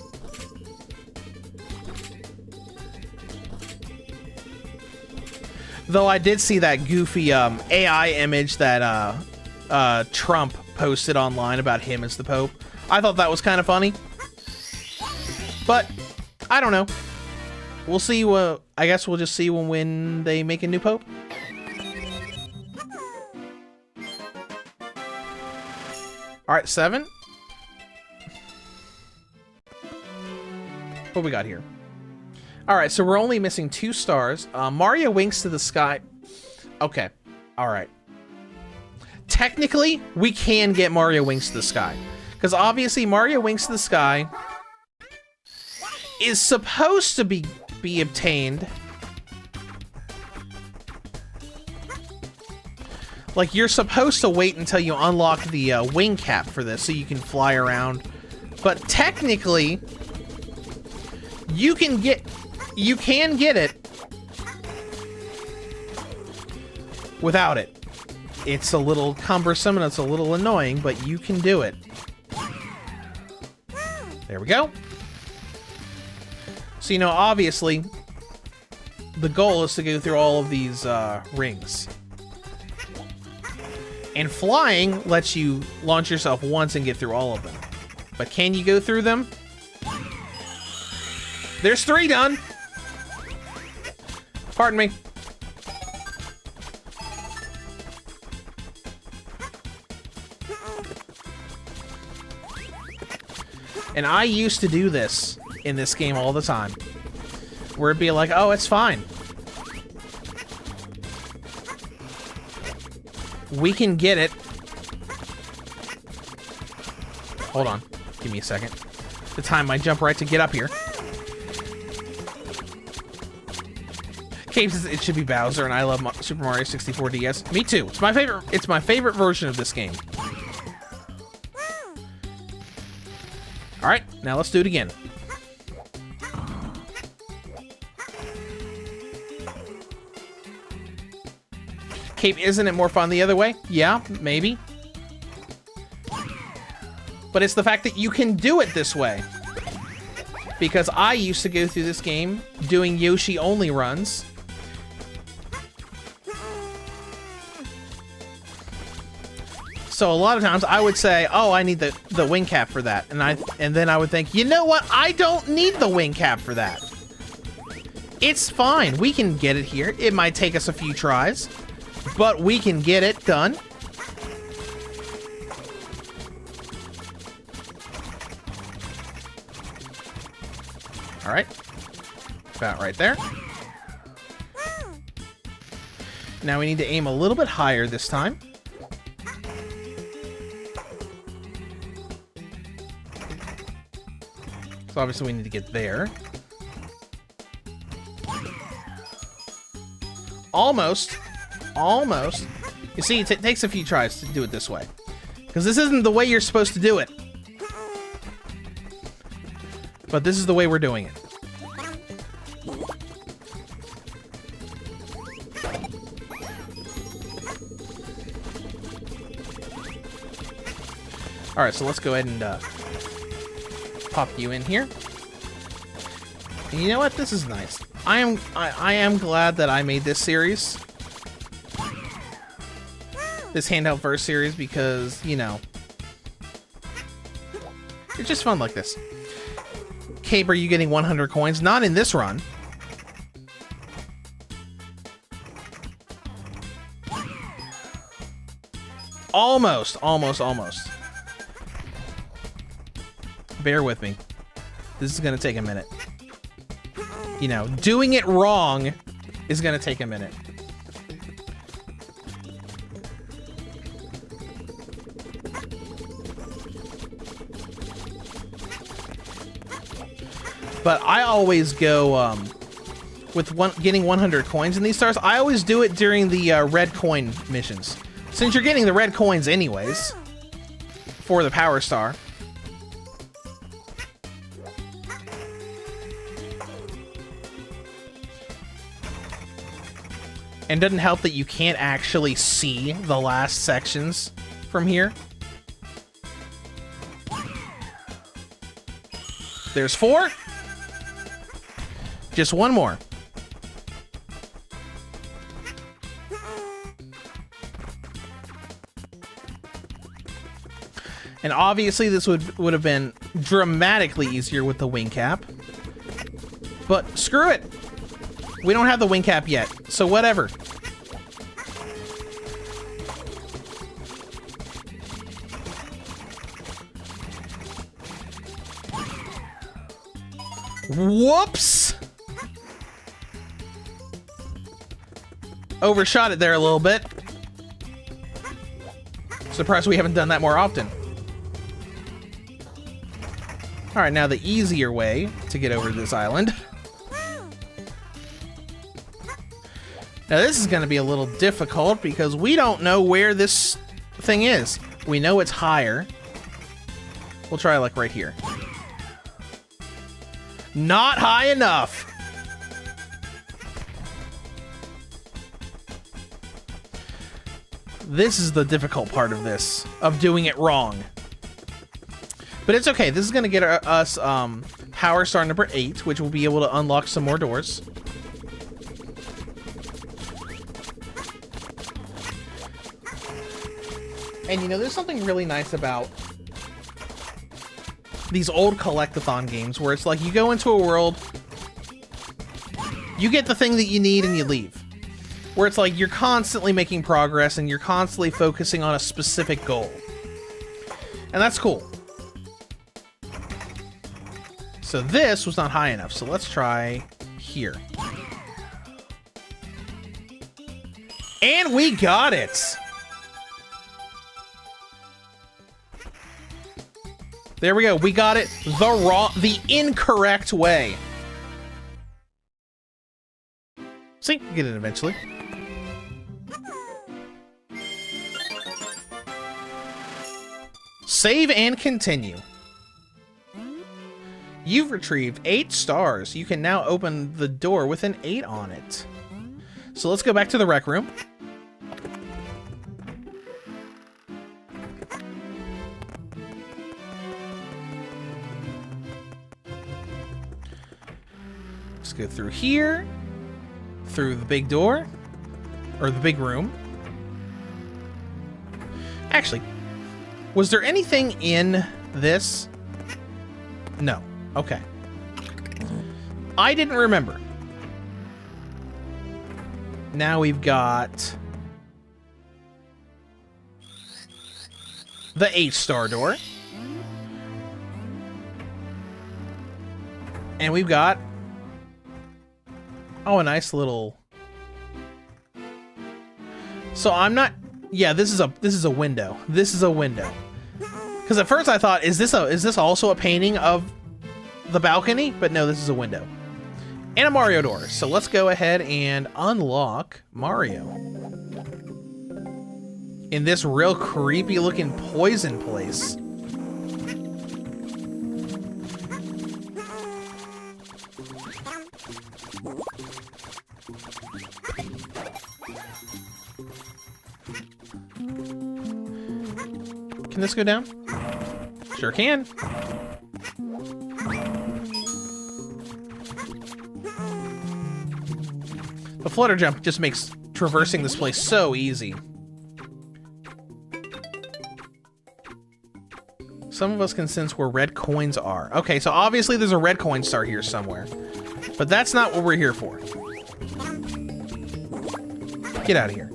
Though I did see that goofy AI image that Trump posted online about him as the Pope. I thought that was kind of funny. But I don't know. We'll see. I guess we'll just see when they make a new Pope. All right, 7. What we got here? All right, so we're only missing 2 stars. Mario winks to the sky. Okay. All right. Technically, we can get Mario winks to the sky, because obviously Mario winks to the sky is supposed to be obtained. Like, you're supposed to wait until you unlock the wing cap for this so you can fly around. But technically, you can get it without it. It's a little cumbersome and it's a little annoying, but you can do it. There we go. So, you know, obviously, the goal is to go through all of these rings. And flying lets you launch yourself once and get through all of them. But can you go through them? There's 3 done. Pardon me. And I used to do this in this game all the time. Where it'd be like, oh, it's fine. We can get it. Hold on. Give me a second. The time my jump right to get up here. Cave says it should be Bowser, and I love Super Mario 64 DS. Me too. It's my favorite. It's my favorite version of this game. All right, now let's do it again. Cape, isn't it more fun the other way? Yeah, maybe. But it's the fact that you can do it this way. Because I used to go through this game doing Yoshi only runs. So a lot of times I would say, oh, I need the wing cap for that. And then I would think, you know what? I don't need the wing cap for that. It's fine. We can get it here. It might take us a few tries, but we can get it done. All right. About right there. Now we need to aim a little bit higher this time. So obviously we need to get there. Almost. Almost. You see, it takes a few tries to do it this way. Because this isn't the way you're supposed to do it. But this is the way we're doing it. Alright, so let's go ahead and pop you in here. And you know what? This is nice. I am glad that I made this series. This Handheld Firsts Series, because, you know, it's just fun like this. Cape, are you getting 100 coins? Not in this run. Almost, almost, almost. Bear with me. This is gonna take a minute. You know, doing it wrong is gonna take a minute. But I always go with getting 100 coins in these stars. I always do it during the red coin missions. Since you're getting the red coins anyways for the power star. And doesn't help that you can't actually see the last sections from here. There's 4. Just one more. And obviously this would have been dramatically easier with the wing cap. But screw it. We don't have the wing cap yet, so whatever. Whoops! Overshot it there a little bit. Surprised we haven't done that more often. Alright, now the easier way to get over this island. Now this is going to be a little difficult because we don't know where this thing is. We know it's higher. We'll try like right here. Not high enough. This is the difficult part of this, of doing it wrong. But it's okay. This is going to get us Power Star number 8, which will be able to unlock some more doors. And you know, there's something really nice about these old collectathon games where it's like you go into a world, you get the thing that you need and you leave. Where it's like you're constantly making progress and you're constantly focusing on a specific goal. And that's cool. So this was not high enough, so let's try here. And we got it! There we go. We got it the incorrect way. See, get it eventually. Save and continue. You've retrieved 8 stars. You can now open the door with an 8 on it. So let's go back to the rec room. Let's go through here, through the big door, or the big room. Actually, was there anything in this? No. Okay. I didn't remember. Now we've got the 8-star door. And we've got, oh, a nice little. So I'm not, yeah, this is a window. This is a window. Cuz at first I thought, is this also a painting of the balcony? But no, this is a window. And a Mario door. So let's go ahead and unlock Mario. In this real creepy looking poison place. Can this go down? Sure can. The flutter jump just makes traversing this place so easy. Some of us can sense where red coins are. Okay, so obviously there's a red coin star here somewhere. But that's not what we're here for. Get out of here.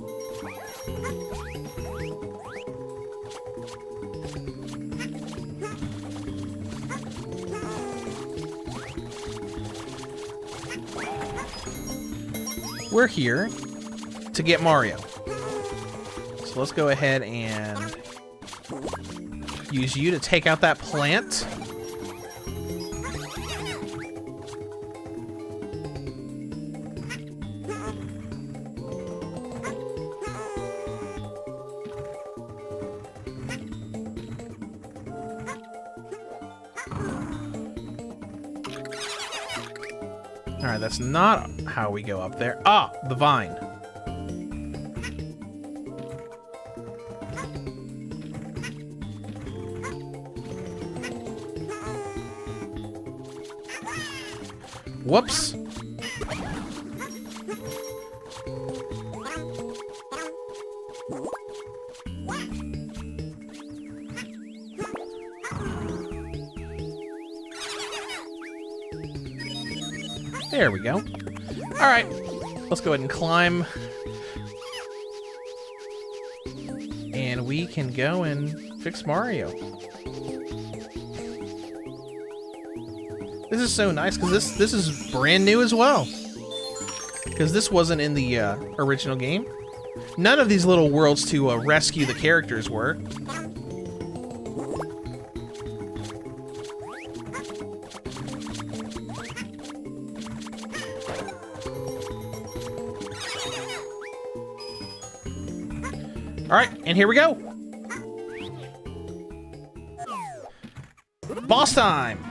We're here to get Mario. So let's go ahead and use you to take out that plant. Alright, that's not how we go up there. Ah, the vine. Whoops. There we go. All right, let's go ahead and climb. And we can go and fix Mario. This is so nice because this is brand new as well. Because this wasn't in the original game. None of these little worlds to rescue the characters were. All right, and here we go. Boss time.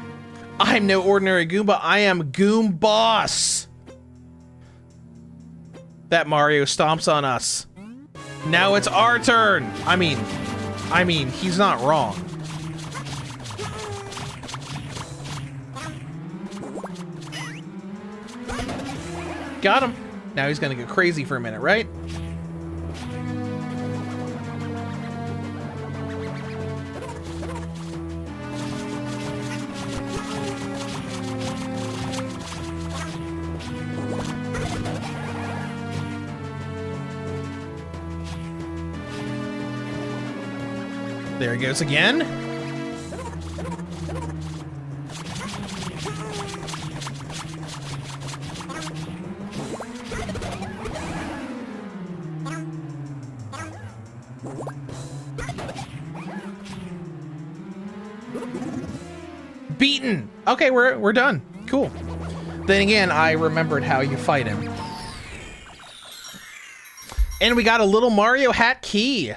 I'm no ordinary Goomba. I am Goom Boss. That Mario stomps on us. Now it's our turn. I mean, he's not wrong. Got him. Now he's gonna go crazy for a minute, right? There he goes again. Beaten. Okay, we're done. Cool. Then again, I remembered how you fight him. And we got a little Mario hat key.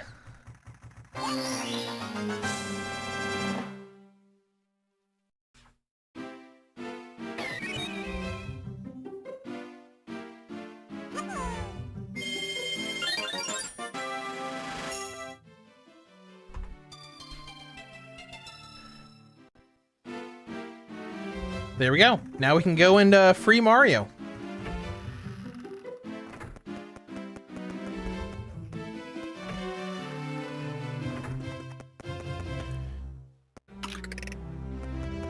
There we go. Now we can go into free Mario.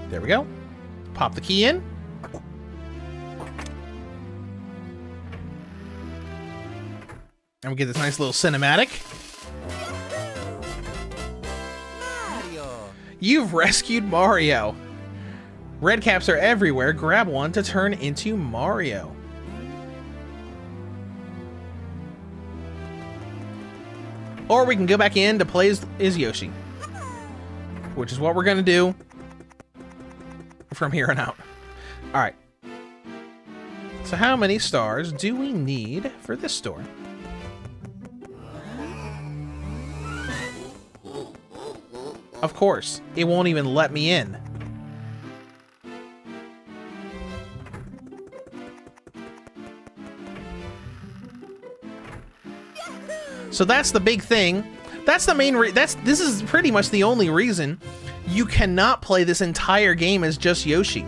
There we go. Pop the key in. And we get this nice little cinematic. Mario. You've rescued Mario. Red caps are everywhere. Grab one to turn into Mario. Or we can go back in to play as Yoshi. Which is what we're going to do from here on out. Alright. So how many stars do we need for this store? Of course, it won't even let me in. So that's the big thing. That's the main this is pretty much the only reason you cannot play this entire game as just Yoshi.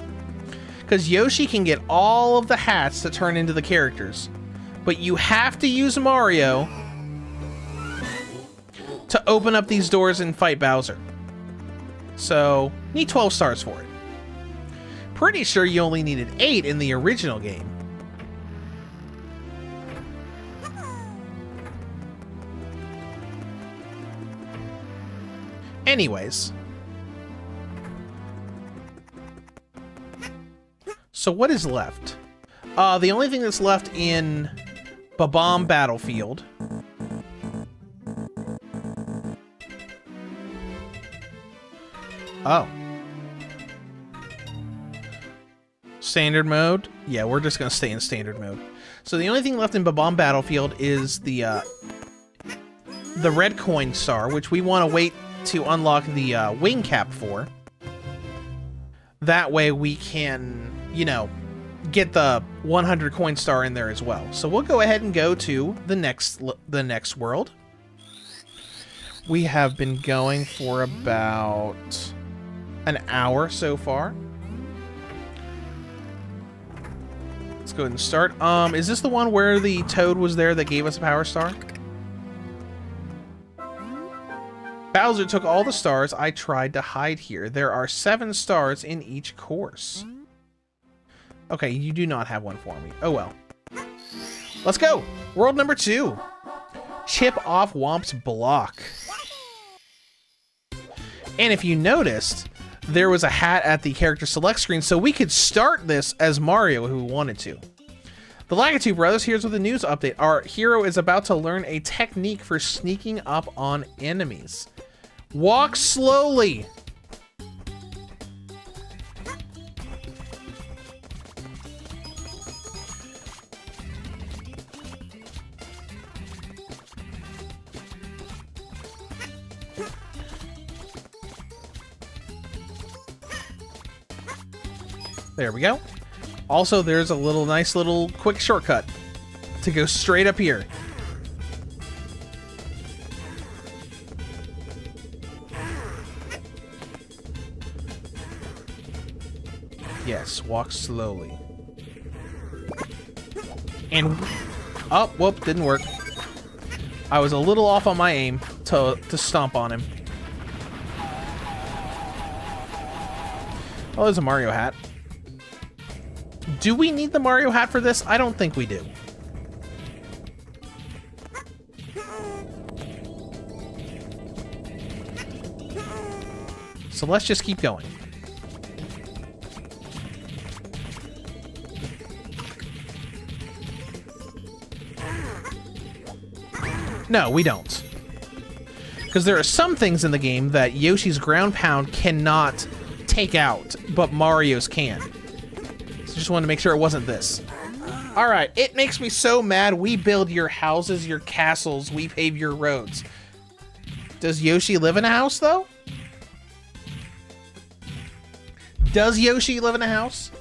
Because Yoshi can get all of the hats to turn into the characters. But you have to use Mario to open up these doors and fight Bowser. So, need 12 stars for it. Pretty sure you only needed 8 in the original game. Anyways. So what is left? The only thing that's left in Babam Battlefield Oh. Standard mode? Yeah, we're just gonna stay in standard mode. So the only thing left in Babam Battlefield is the red coin star, which we want to wait to unlock the wing cap for. That way we can, you know, get the 100 coin star in there as well. So we'll go ahead and go to the next world. We have been going for about an hour so far. Let's go ahead and start. Is this the one where the toad was there that gave us a power star? Bowser took all the stars I tried to hide here. There are 7 stars in each course. Okay, you do not have one for me. Oh well. Let's go! World number 2. Chip off Womp's block. And if you noticed, there was a hat at the character select screen, so we could start this as Mario if we wanted to. The Lakitu brothers, here's with a news update. Our hero is about to learn a technique for sneaking up on enemies. Walk slowly. There we go. Also, there's a nice little quick shortcut to go straight up here. Yes, walk slowly. And oh, whoop, didn't work. I was a little off on my aim to stomp on him. Oh, there's a Mario hat. Do we need the Mario hat for this? I don't think we do. So let's just keep going. No, we don't. Because there are some things in the game that Yoshi's ground pound cannot take out, but Mario's can. So just wanted to make sure it wasn't this. Alright, it makes me so mad. We build your houses, your castles, we pave your roads. Does Yoshi live in a house, though? Does Yoshi live in a house?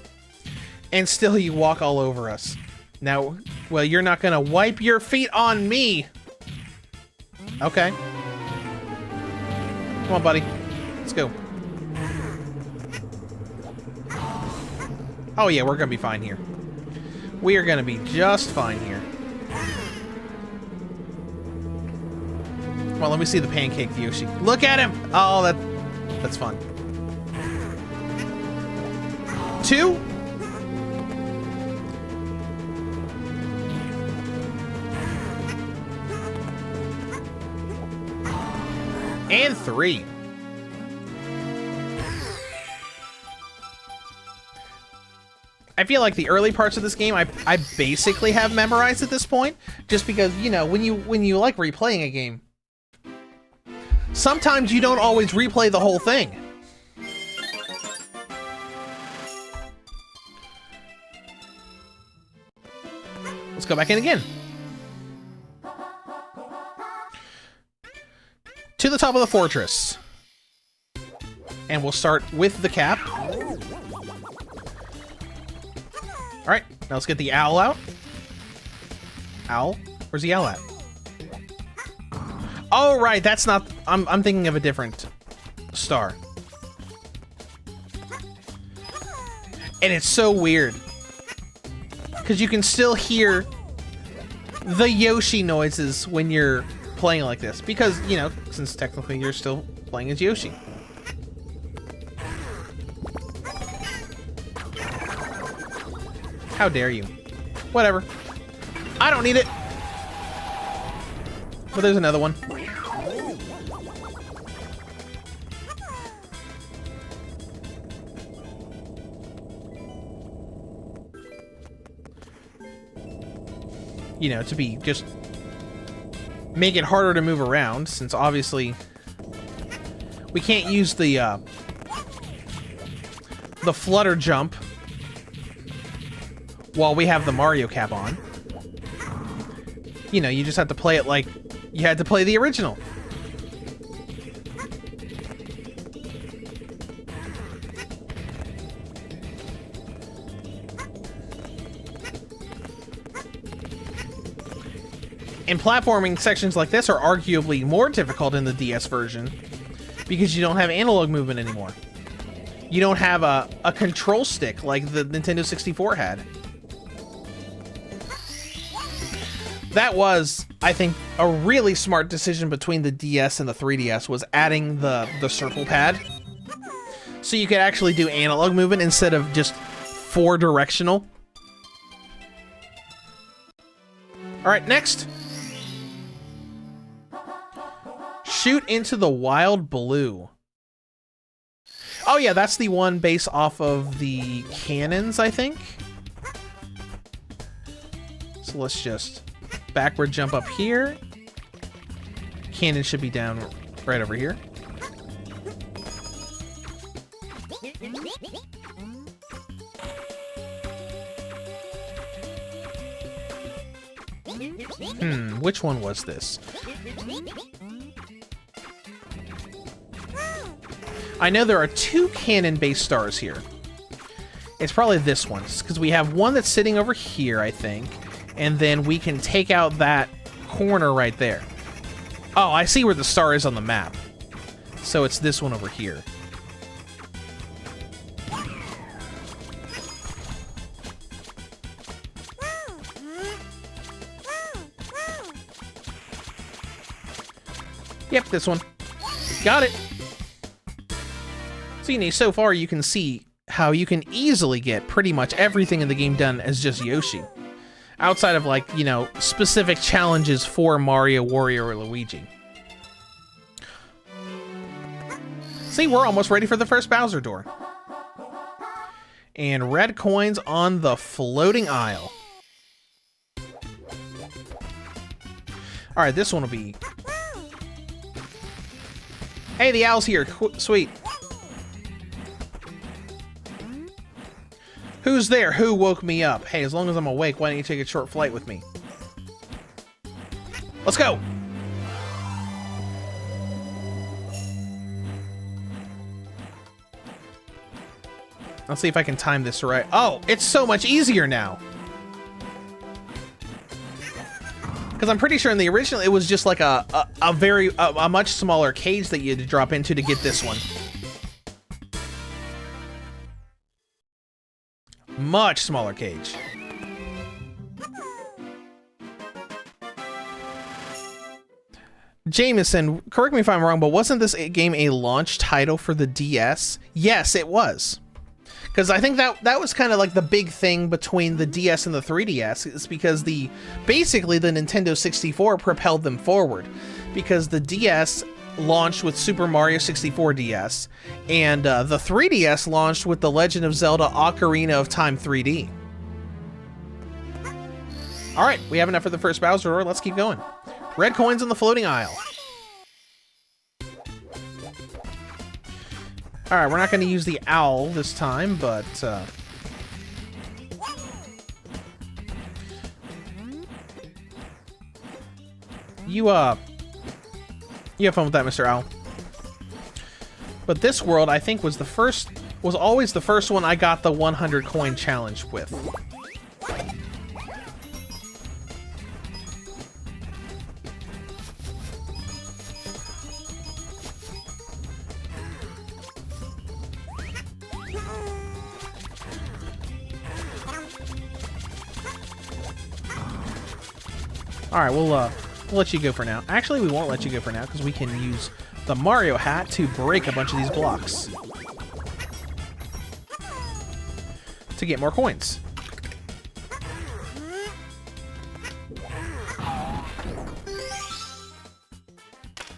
And still you walk all over us. Now, well, you're not gonna wipe your feet on me. Okay. Come on, buddy. Let's go. Oh, yeah, we're gonna be fine here. We are gonna be just fine here. Come on, let me see the pancake, Yoshi. Look at him! Oh, that's fun. 2. And 3. I feel like the early parts of this game I basically have memorized at this point, just because, you know, when you like replaying a game, sometimes you don't always replay the whole thing. Let's go back in again. To the top of the fortress. And we'll start with the cap. Alright, now let's get the owl out. Owl? Where's the owl at? Oh, right, that's not... I'm thinking of a different star. And it's so weird. Because you can still hear the Yoshi noises when you're playing like this. Because, you know, since technically you're still playing as Yoshi. How dare you? Whatever. I don't need it. But there's another one. You know, to be just make it harder to move around, since obviously we can't use the flutter jump while we have the Mario cap on. You know, you just have to play it like you had to play the original. And platforming sections like this are arguably more difficult in the DS version because you don't have analog movement anymore. You don't have a control stick like the Nintendo 64 had. That was, I think, a really smart decision between the DS and the 3DS was adding the circle pad. So you could actually do analog movement instead of just 4-directional. Alright, next. Shoot into the wild blue. Oh yeah, that's the one based off of the cannons, I think. So let's just backward jump up here. Cannon should be down right over here. Which one was this? I know there are 2 cannon-based stars here. It's probably this one, because we have one that's sitting over here, I think, and then we can take out that corner right there. Oh, I see where the star is on the map. So it's this one over here. Yep, this one. Got it. So far you can see how you can easily get pretty much everything in the game done as just Yoshi. Outside of, like, you know, specific challenges for Mario, Wario, or Luigi. See, we're almost ready for the first Bowser door. And red coins on the floating aisle. Alright, this one will be... Hey, the owl's here. Sweet. Who's there? Who woke me up? Hey, as long as I'm awake, why don't you take a short flight with me? Let's go! I'll see if I can time this right. Oh, it's so much easier now. Because I'm pretty sure in the original it was just like a much smaller cage that you had to drop into to get this one. Much smaller cage. Jameson, correct me if I'm wrong, but wasn't this game a launch title for the DS? Yes, it was. Because I think that was kind of like the big thing between the DS and the 3DS, is because basically the Nintendo 64 propelled them forward. Because the DS launched with Super Mario 64 DS, and the 3DS launched with The Legend of Zelda Ocarina of Time 3D. Alright, we have enough for the first Bowser door, let's keep going. Red coins on the floating aisle. Alright, we're not going to use the owl this time, but... You have fun with that, Mr. Owl. But this world, I think, was always the first one I got the 100 coin challenge with. Alright, we'll let you go for now. Actually, we won't let you go for now, because we can use the Mario hat to break a bunch of these blocks. To get more coins.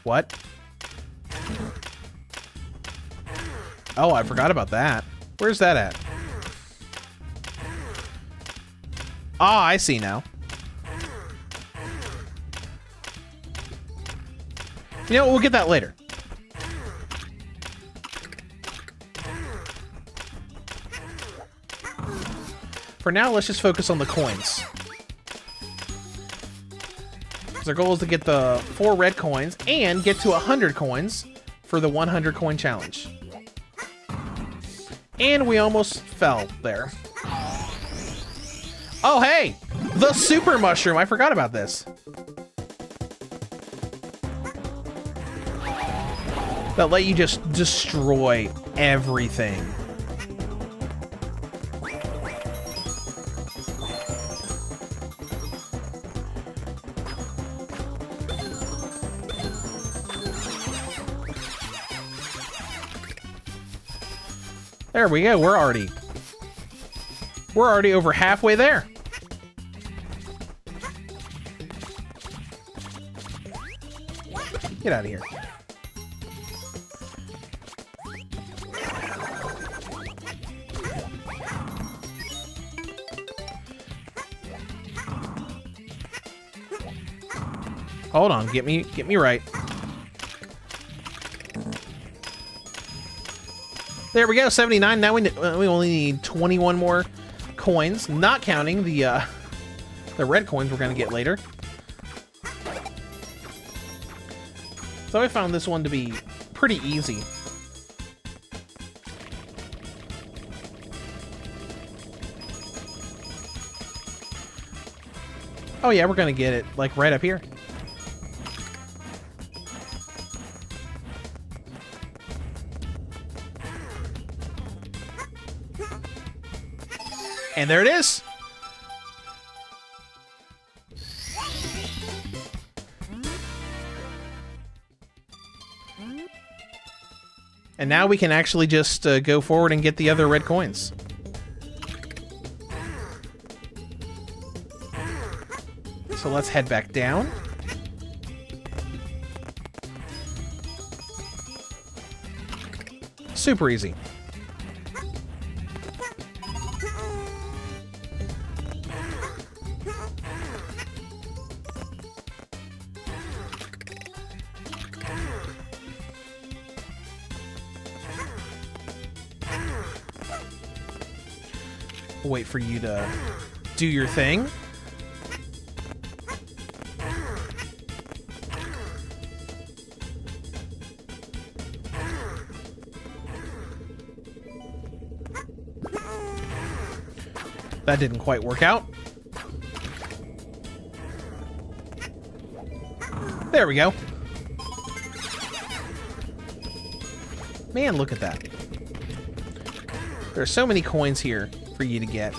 What? Oh, I forgot about that. Where's that at? Ah, I see now. You know what, we'll get that later. For now, let's just focus on the coins. Because our goal is to get the 4 red coins and get to 100 coins for the 100 coin challenge. And we almost fell there. Oh, hey! The super mushroom! I forgot about this. That let you just destroy everything. There we go. We're already over halfway there. Get out of here. Hold on, get me right. There we go, 79. Now we only need 21 more coins, not counting the red coins we're gonna get later. So I found this one to be pretty easy. Oh yeah, we're gonna get it like right up here. And there it is. And now we can actually just go forward and get the other red coins. So let's head back down. Super easy. Wait for you to do your thing. That didn't quite work out. There we go. Man, look at that. There are so many coins here for you to get.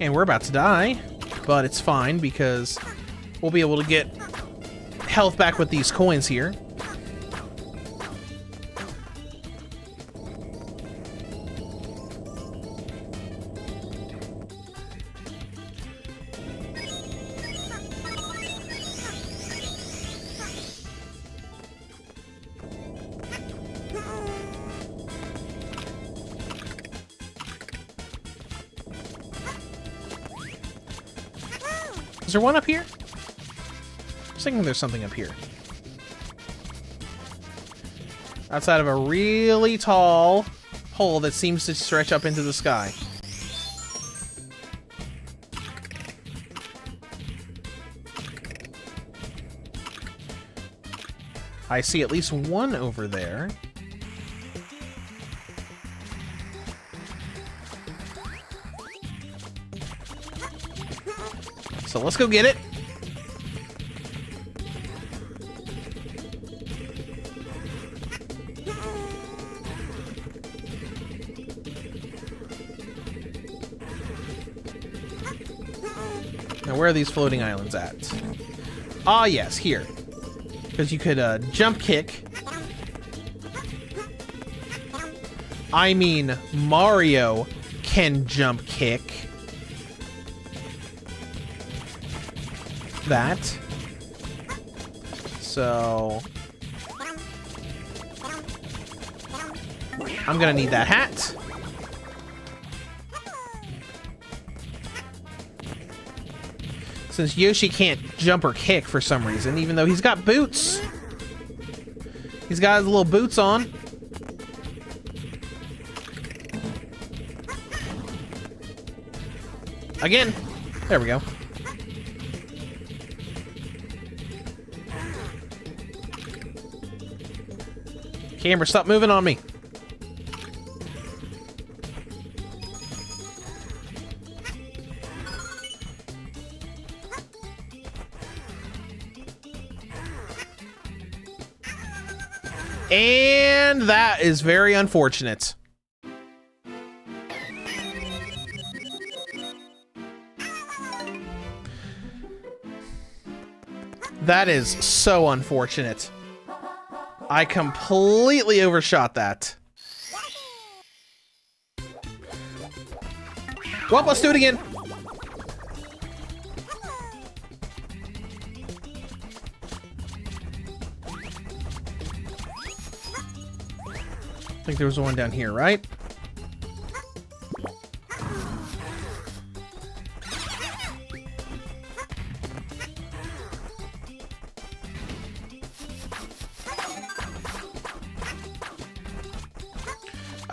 And we're about to die, but it's fine because we'll be able to get health back with these coins here. Is there one up here? I was thinking there's something up here. Outside of a really tall hole that seems to stretch up into the sky. I see at least one over there. So let's go get it. Now, where are these floating islands at? Ah, yes, here. Because you could jump kick. I mean, Mario can jump kick. That. So I'm gonna need that hat. Since Yoshi can't jump or kick for some reason, even though he's got boots. He's got his little boots on. Again. There we go. Camera, stop moving on me. And that is very unfortunate. That is so unfortunate. I completely overshot that. Well, let's do it again. I think there was one down here, right?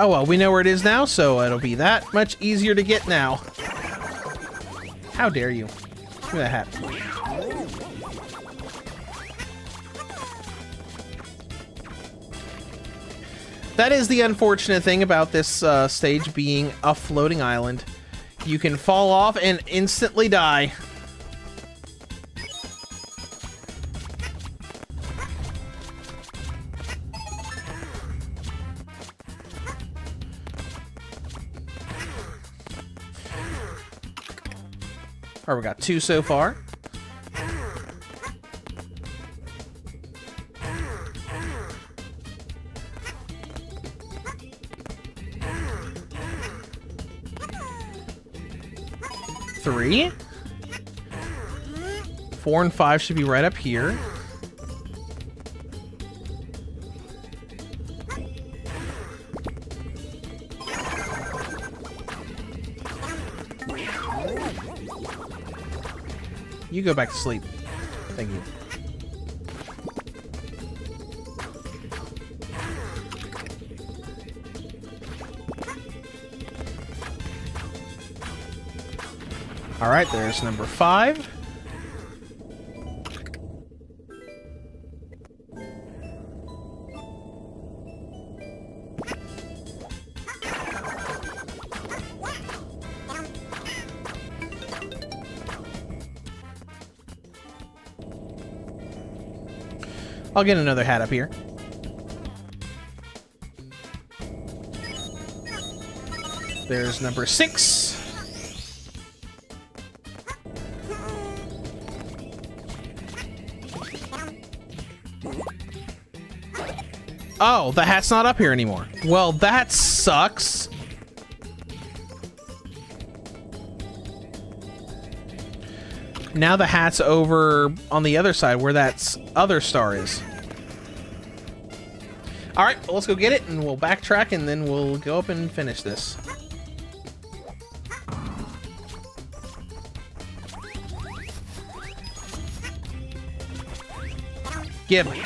Oh well, we know where it is now, so it'll be that much easier to get now. How dare you? Give me that hat. That is the unfortunate thing about this stage being a floating island. You can fall off and instantly die. All right, we got 2 so far. 3. 4 and 5 should be right up here. You go back to sleep. Thank you. All right, there's number 5. I'll get another hat up here. There's number 6. Oh, the hat's not up here anymore. Well, that sucks. Now the hat's over on the other side where that other star is. All right, well, let's go get it, and we'll backtrack, and then we'll go up and finish this. Give me.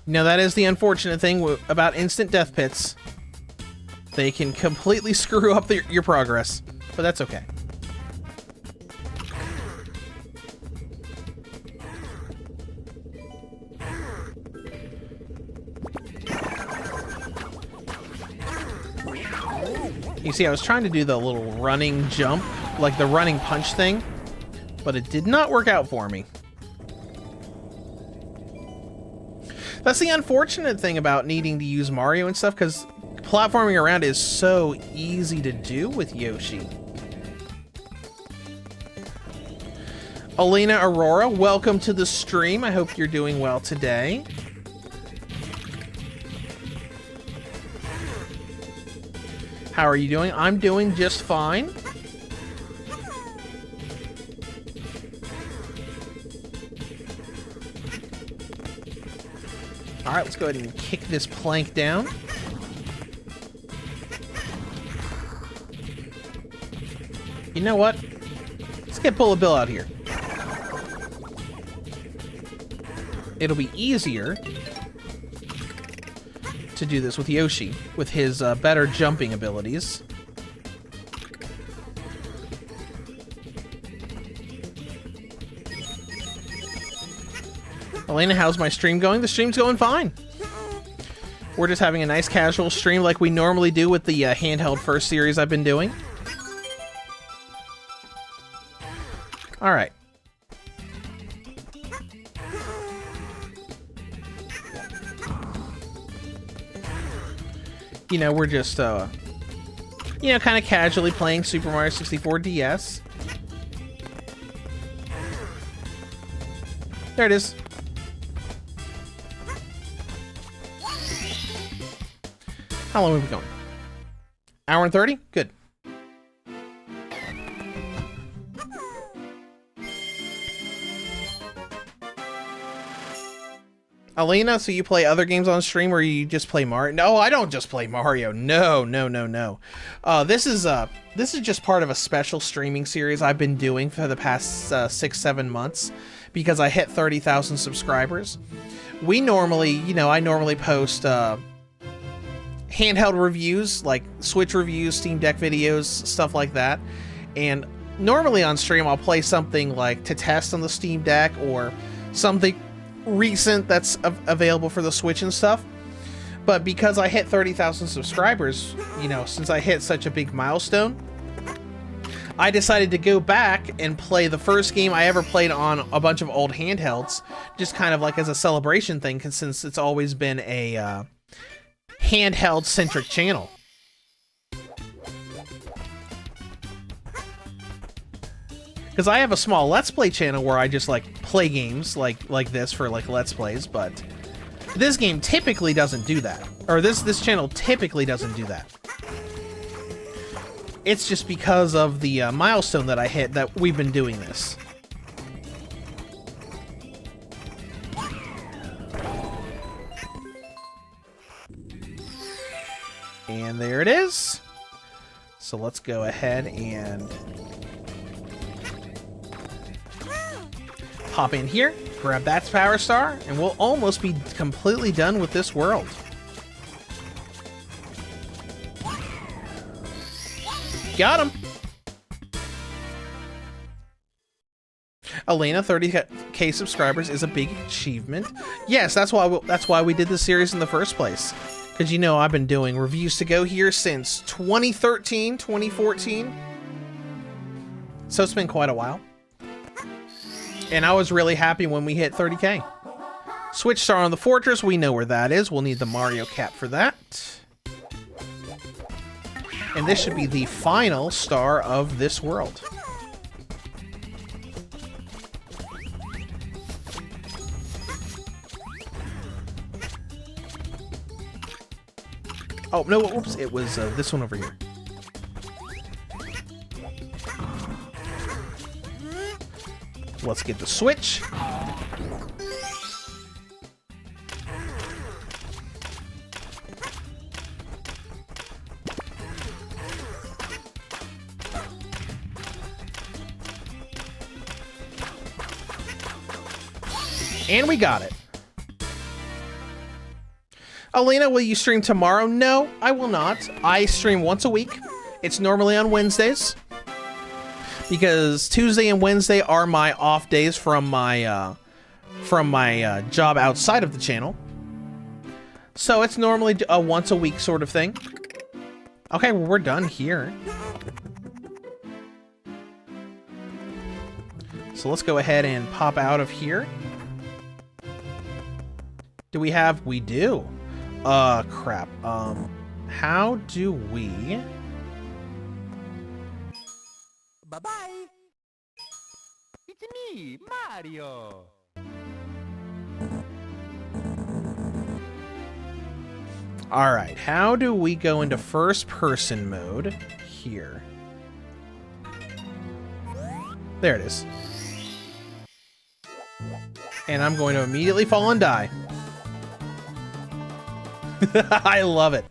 Now, that is the unfortunate thing about instant death pits. They can completely screw up your progress, but that's okay. You see, I was trying to do the little running jump, like the running punch thing, but it did not work out for me. That's the unfortunate thing about needing to use Mario and stuff, because platforming around is so easy to do with Yoshi. Alina Aurora, welcome to the stream. I hope you're doing well today. How are you doing? I'm doing just fine. All right, let's go ahead and kick this plank down. You know what? Let's get Bullet Bill out here. It'll be easier to do this with Yoshi, with his better jumping abilities. Elena, how's my stream going? The stream's going fine. We're just having a nice casual stream like we normally do with the Handheld Firsts Series I've been doing. All right. You know, we're just, you know, kind of casually playing Super Mario 64 DS. There it is. How long have we been going? Hour and 30? Good. Alina, so you play other games on stream or you just play Mario? No, I don't just play Mario. No, no, no, no. This is just part of a special streaming series I've been doing for the past 6-7 months because I hit 30,000 subscribers. We normally, you know, I normally post handheld reviews, like Switch reviews, Steam Deck videos, stuff like that. And normally on stream, I'll play something like to test on the Steam Deck or something recent that's available for the Switch and stuff. But because I hit 30,000 subscribers, you know, since I hit such a big milestone, I decided to go back and play the first game I ever played on a bunch of old handhelds, just kind of like as a celebration thing, because since it's always been a handheld-centric channel. Because I have a small Let's Play channel where I just like play games like this for like Let's Plays, but this game typically doesn't do that. Or this channel typically doesn't do that. It's just because of the milestone that I hit that we've been doing this. And there it is. So let's go ahead and hop in here, grab that Power Star, and we'll almost be completely done with this world. Got him! Elena, 30k subscribers is a big achievement. Yes, that's why we did this series in the first place. Because, you know, I've been doing reviews to go here since 2013, 2014. So it's been quite a while. And I was really happy when we hit 30k. Switch star on the fortress, we know where that is. We'll need the Mario cap for that. And this should be the final star of this world. Oh, no, whoops, it was this one over here. Let's get the switch. And we got it. Elena, will you stream tomorrow? No, I will not. I stream once a week. It's normally on Wednesdays. Because Tuesday and Wednesday are my off days from my job outside of the channel. So it's normally a once a week sort of thing. Okay, well, we're done here. So let's go ahead and pop out of here. Do we have? We do. Crap. How do we? Bye-bye. It's me, Mario. All right. How do we go into first-person mode here? There it is. And I'm going to immediately fall and die. I love it.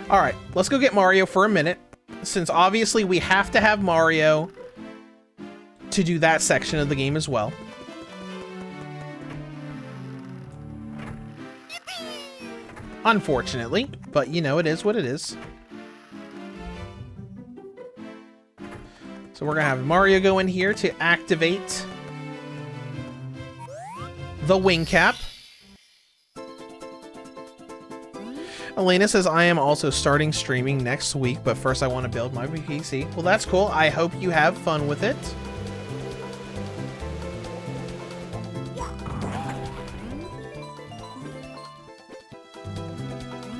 All right, let's go get Mario for a minute, since obviously we have to have Mario to do that section of the game as well. Unfortunately, but you know, it is what it is. So we're gonna have Mario go in here to activate the wing cap. Elena says, I am also starting streaming next week, but first I want to build my PC. Well, that's cool. I hope you have fun with it.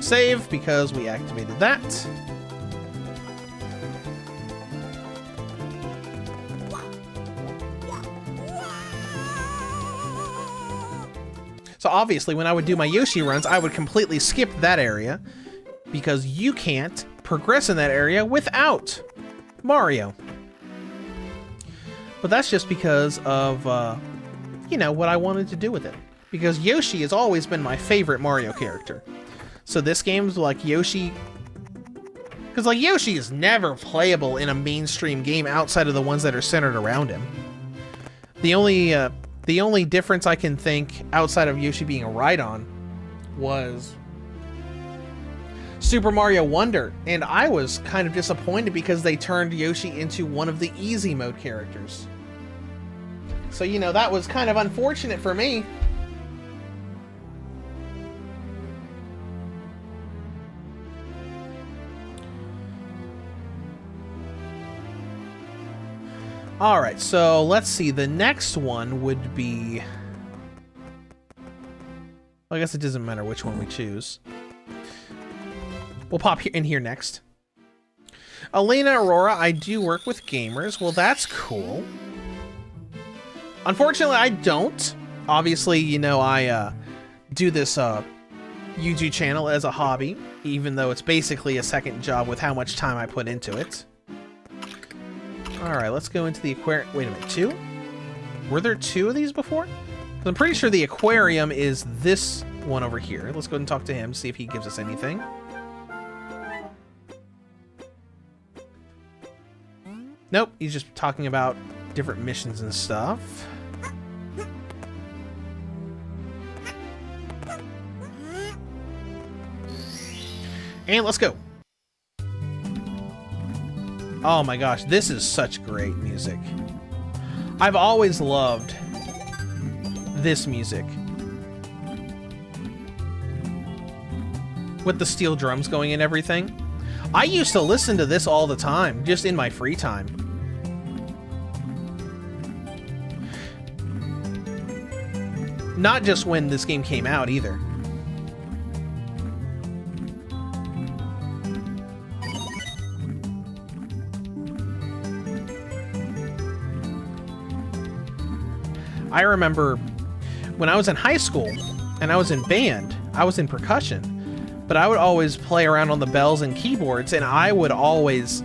Save, because we activated that. So obviously, when I would do my Yoshi runs, I would completely skip that area because you can't progress in that area without Mario. But that's just because of, you know, what I wanted to do with it. Because Yoshi has always been my favorite Mario character. So this game's like Yoshi... Because, like, Yoshi is never playable in a mainstream game outside of the ones that are centered around him. The only difference I can think outside of Yoshi being a ride-on was Super Mario Wonder, and I was kind of disappointed because they turned Yoshi into one of the easy mode characters. So, you know, that was kind of unfortunate for me. Alright, so let's see. The next one would be... Well, I guess it doesn't matter which one we choose. We'll pop in here next. Elena Aurora, I do work with gamers. Well, that's cool. Unfortunately, I don't. Obviously, you know, I do this YouTube channel as a hobby, even though it's basically a second job with how much time I put into it. Alright, let's go into the aquarium. Wait a minute, 2? Were there 2 of these before? 'Cause I'm pretty sure the aquarium is this one over here. Let's go ahead and talk to him, see if he gives us anything. Nope, he's just talking about different missions and stuff. And let's go. Oh my gosh, this is such great music. I've always loved this music. With the steel drums going and everything. I used to listen to this all the time, just in my free time. Not just when this game came out either. I remember when I was in high school and I was in band, I was in percussion, but I would always play around on the bells and keyboards, and I would always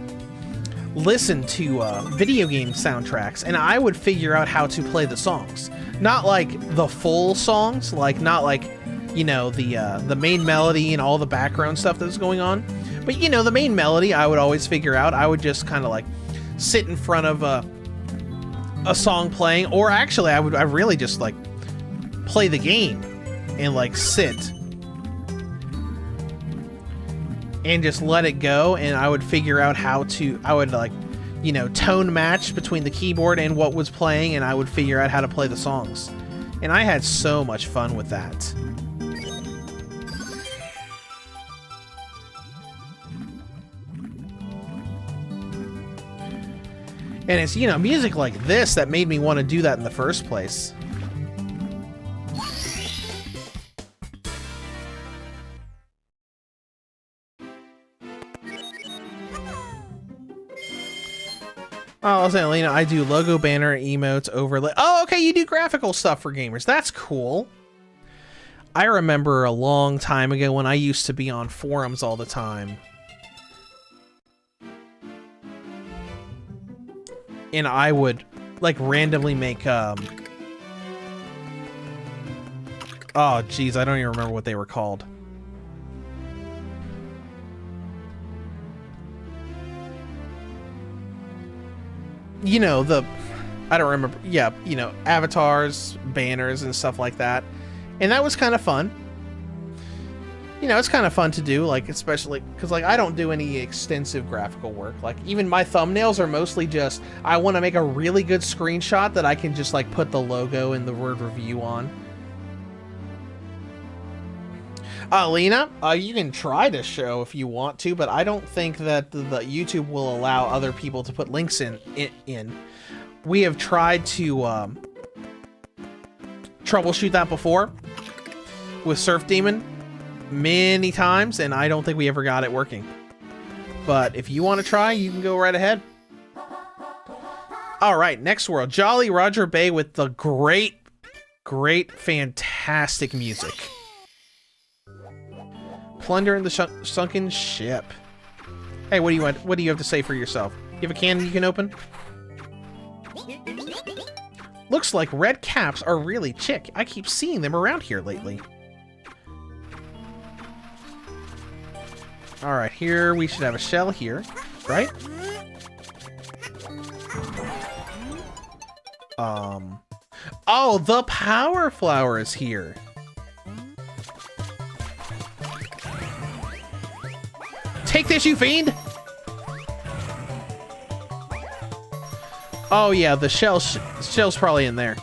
listen to video game soundtracks, and I would figure out how to play the songs. Not like the full songs, like not like, you know, the main melody and all the background stuff that was going on, but you know, the main melody I would always figure out. I would just kind of like sit in front of a song playing, or actually I really just like play the game and like sit and just let it go, and I would figure out how to, I would like, you know, tone match between the keyboard and what was playing, and I would figure out how to play the songs. And I had so much fun with that. And it's, you know, music like this that made me want to do that in the first place. Oh, I was saying, Lena, I do logo, banner, emotes, overlay. Oh, okay, you do graphical stuff for gamers. That's cool. I remember a long time ago when I used to be on forums all the time. And I would, like, randomly make, oh, geez, I don't even remember what they were called. You know, I don't remember, yeah, you know, avatars, banners, and stuff like that. And that was kind of fun. You know, it's kind of fun to do, like, especially because, like, I don't do any extensive graphical work. Like, even my thumbnails are mostly just, I want to make a really good screenshot that I can just, like, put the logo and the word review on. Lena, you can try to show if you want to, but I don't think that the YouTube will allow other people to put links in. We have tried to troubleshoot that before with Surf Demon many times, and I don't think we ever got it working. But if you want to try, you can go right ahead. All right, next world. Jolly Roger Bay with the great, fantastic music. Plunder in the sunken ship. Hey, what do you want? What do you have to say for yourself? You have a cannon you can open? Looks like red caps are really chic. I keep seeing them around here lately. All right, here we should have a shell here, right? Oh, the power flower is here. Take this, you fiend! Oh yeah, the shell's probably in there.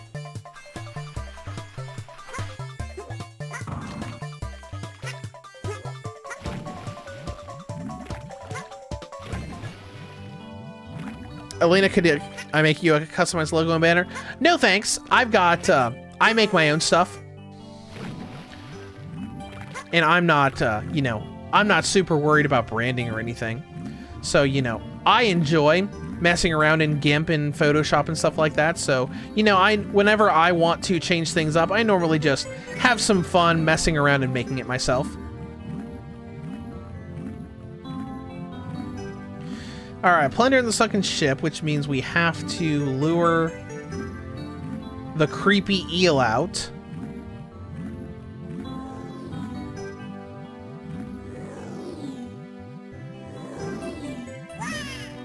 Elena, could I make you a customized logo and banner? No thanks. I've got, I make my own stuff. And I'm not, you know, I'm not super worried about branding or anything. So, you know, I enjoy messing around in GIMP and Photoshop and stuff like that. So, you know, whenever I want to change things up, I normally just have some fun messing around and making it myself. Alright, plunder in the sunken ship, which means we have to lure the creepy eel out.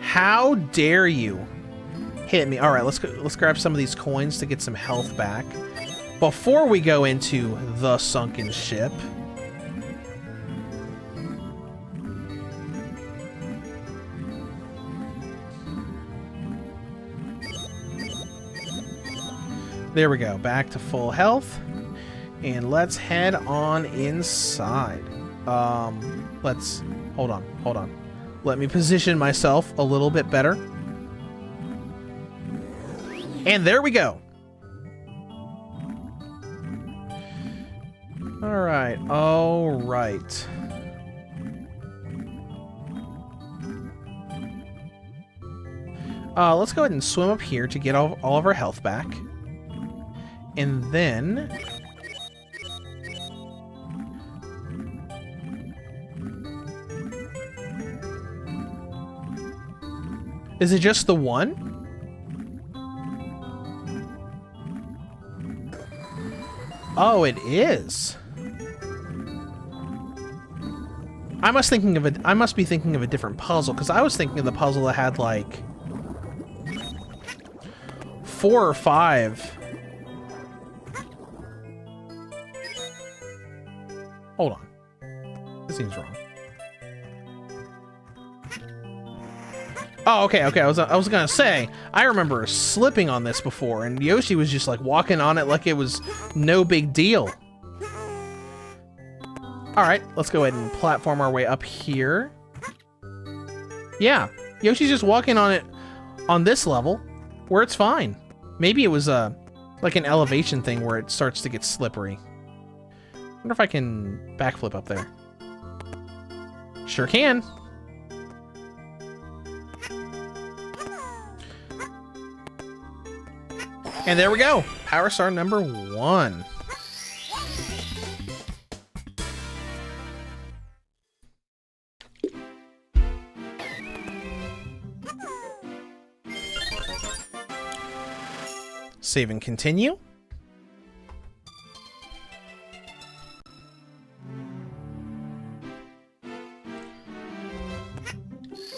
How dare you hit me? All right, let's grab some of these coins to get some health back before we go into the sunken ship. There we go, back to full health, and let's head on inside. Let's hold on. Let me position myself a little bit better. And there we go. All right. Let's go ahead and swim up here to get all of our health back. And then... Is it just the one? Oh, it is. I must be thinking of a different puzzle, because I was thinking of the puzzle that had like 4 or 5. Hold on. This seems wrong. Oh, okay. I was gonna say, I remember slipping on this before, and Yoshi was just like walking on it like it was no big deal. Alright, let's go ahead and platform our way up here. Yeah, Yoshi's just walking on it on this level, where it's fine. Maybe it was like an elevation thing where it starts to get slippery. Wonder if I can backflip up there. Sure can. And there we go. Power Star number 1. Save and continue.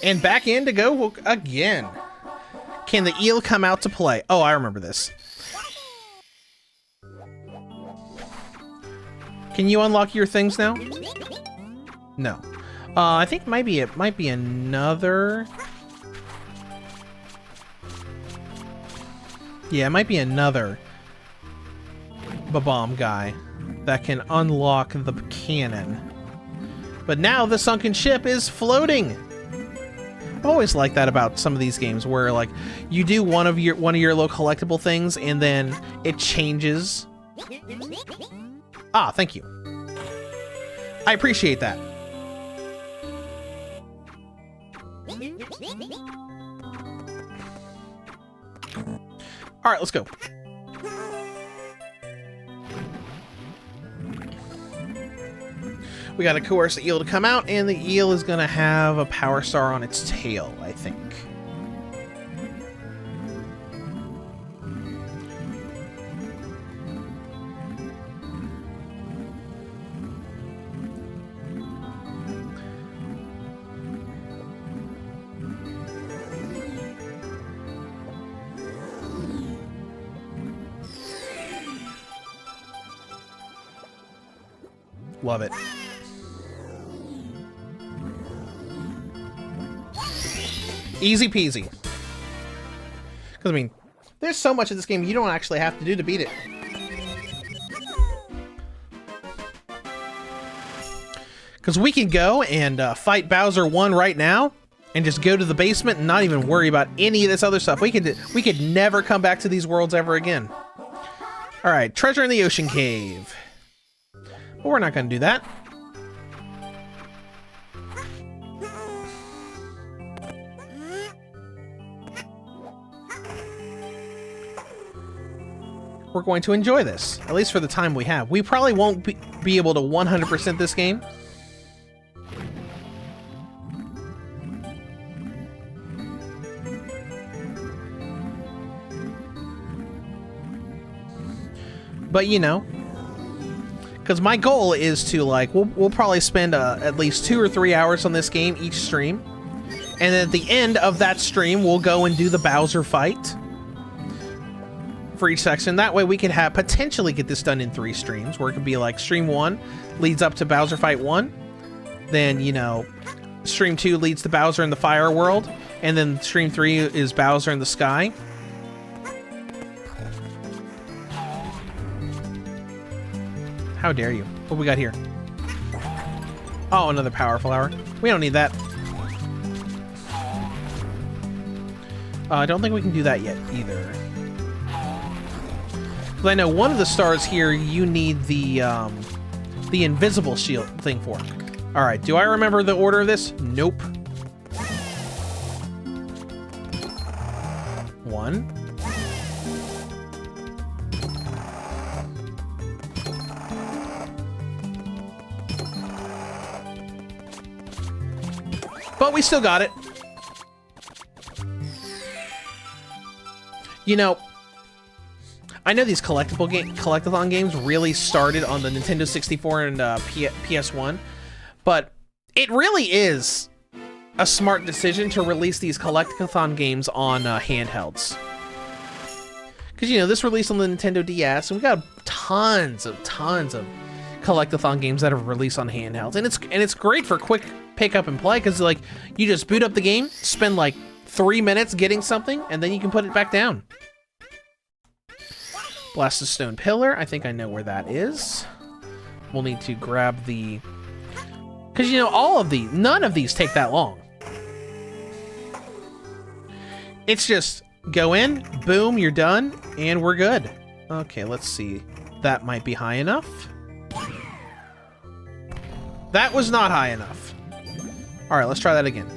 And back in to go again. Can the eel come out to play? Oh, I remember this. Can you unlock your things now? No. I think it might be another... Yeah, it might be another Bomb guy that can unlock the cannon. But now the sunken ship is floating. I've always liked that about some of these games, where like you do one of your little collectible things and then it changes. Ah, thank you. I appreciate that. All right, let's go. We gotta coerce the eel to come out, and the eel is gonna have a power star on its tail, I think. Love it. Easy peasy. Because, I mean, there's so much of this game you don't actually have to do to beat it. Because we can go and fight Bowser 1 right now and just go to the basement and not even worry about any of this other stuff. We could never come back to these worlds ever again. Alright, treasure in the ocean cave. But we're not going to do that. we're going to enjoy this, at least for the time we have. We probably won't be able to 100% this game. But, you know, because my goal is to, like, we'll probably spend at least 2 or 3 hours on this game each stream. And then at the end of that stream, we'll go and do the Bowser fight for each section. That way we could have potentially get this done in 3 streams, where it could be like stream 1 leads up to Bowser Fight 1. Then, you know, stream 2 leads to Bowser in the Fire World. And then stream 3 is Bowser in the Sky. How dare you? What we got here? Oh, another power flower. We don't need that. I don't think we can do that yet, either. But I know one of the stars here you need the invisible shield thing for. Alright, do I remember the order of this? Nope. 1. But we still got it. You know, I know these collectathon games really started on the Nintendo 64 and PS1, but it really is a smart decision to release these collectathon games on handhelds. Because, you know, this released on the Nintendo DS, and we got tons of collectathon games that have released on handhelds, and it's great for quick pick up and play, because like you just boot up the game, spend like 3 minutes getting something, and then you can put it back down. Blasted Stone Pillar, I think I know where that is. We'll need to grab the... Because, you know, none of these take that long. It's just go in, boom, you're done, and we're good. Okay, let's see. That might be high enough. That was not high enough. Alright, let's try that again.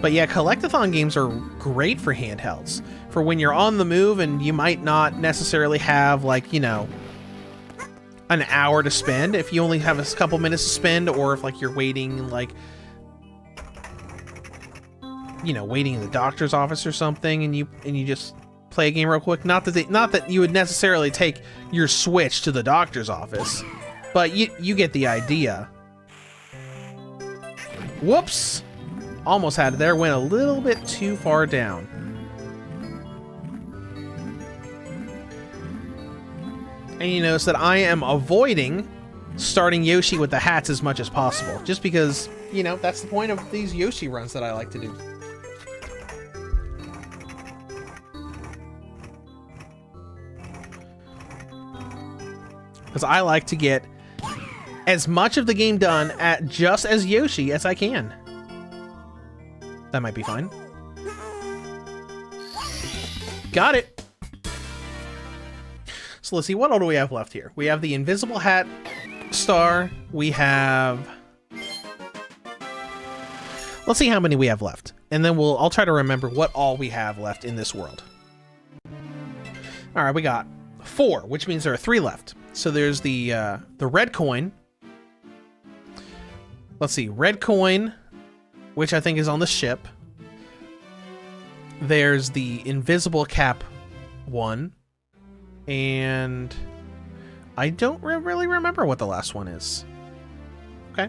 But yeah, collectathon games are great for handhelds. For when you're on the move and you might not necessarily have, like, you know, an hour to spend. If you only have a couple minutes to spend, or if, like, you're waiting, like, you know, waiting in the doctor's office or something, and you just play a game real quick. Not that you would necessarily take your Switch to the doctor's office, but you get the idea. Whoops! Almost had it there. Went a little bit too far down. And you notice that I am avoiding starting Yoshi with the hats as much as possible. Just because, you know, that's the point of these Yoshi runs that I like to do. Because I like to get as much of the game done at just as Yoshi as I can. That might be fine. Got it! So let's see, what all do we have left here? We have the invisible hat star. We have... Let's see how many we have left. And then I'll try to remember what all we have left in this world. Alright, we got 4, which means there are 3 left. So there's the red coin. Let's see, red coin, which I think is on the ship. There's the invisible cap one. And I don't really remember what the last one is. Okay.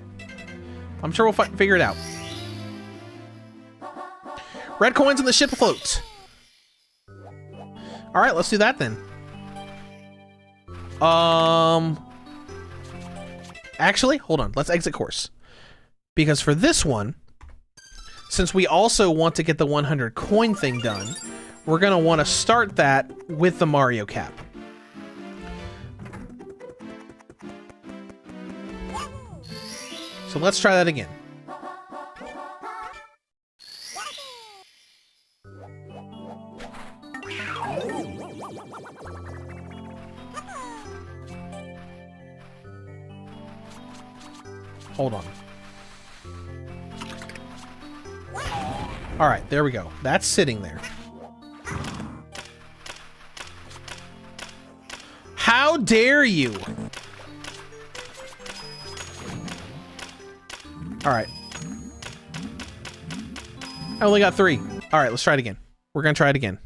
I'm sure we'll figure it out. Red coins on the ship afloat. Alright, let's do that then. Actually, hold on. Let's exit course. Because for this one, since we also want to get the 100 coin thing done, we're going to want to start that with the Mario cap. So let's try that again. Hold on. All right, there we go. That's sitting there. How dare you? Alright. I only got 3. Alright, let's try it again. We're gonna try it again.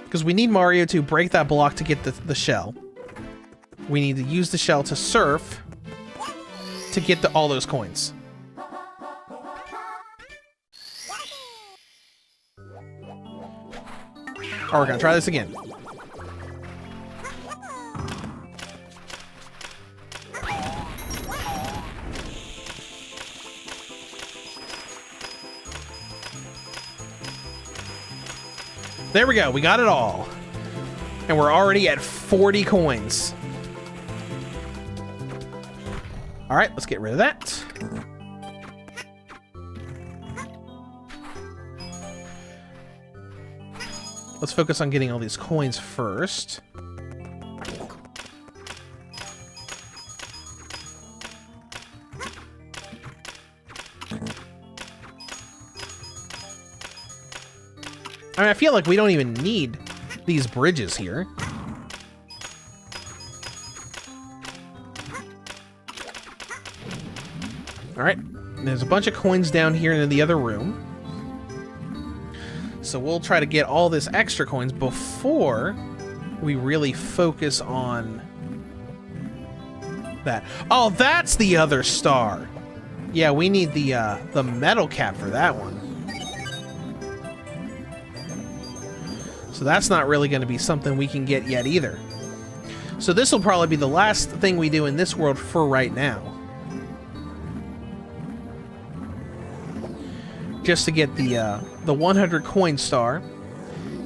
Because we need Mario to break that block to get the shell. We need to use the shell to surf to get all those coins. Alright, we're gonna try this again. There we go, we got it all. And we're already at 40 coins. Alright, let's get rid of that. Let's focus on getting all these coins first. I mean, I feel like we don't even need these bridges here. Alright, there's a bunch of coins down here in the other room. So we'll try to get all this extra coins before we really focus on that. Oh, that's the other star. Yeah, we need the metal cap for that one. So that's not really going to be something we can get yet either. So this will probably be the last thing we do in this world for right now. Just to get the 100 coin star,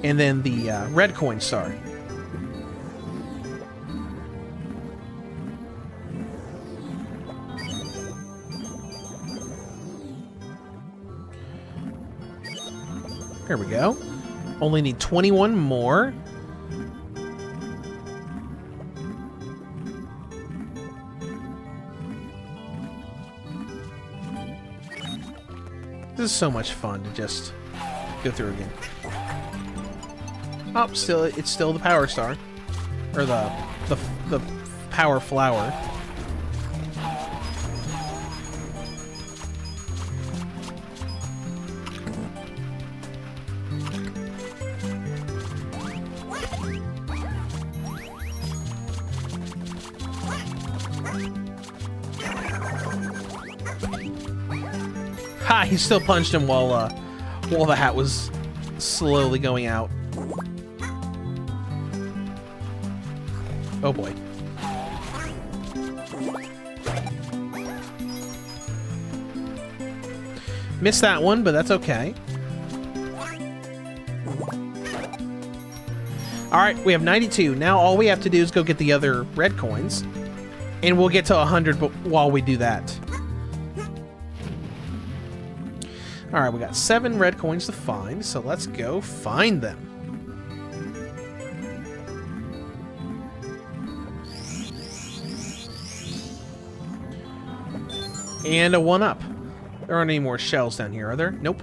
and then the red coin star. There we go. Only need 21 more. This is so much fun to just go through again. Oh, it's still the power star, or the power flower. Ha! He still punched him while the hat was slowly going out. Oh boy. Missed that one, but that's okay. Alright, we have 92. Now all we have to do is go get the other red coins. And we'll get to 100 while we do that. Alright, we got 7 red coins to find, so let's go find them. And a 1-up. There aren't any more shells down here, are there? Nope.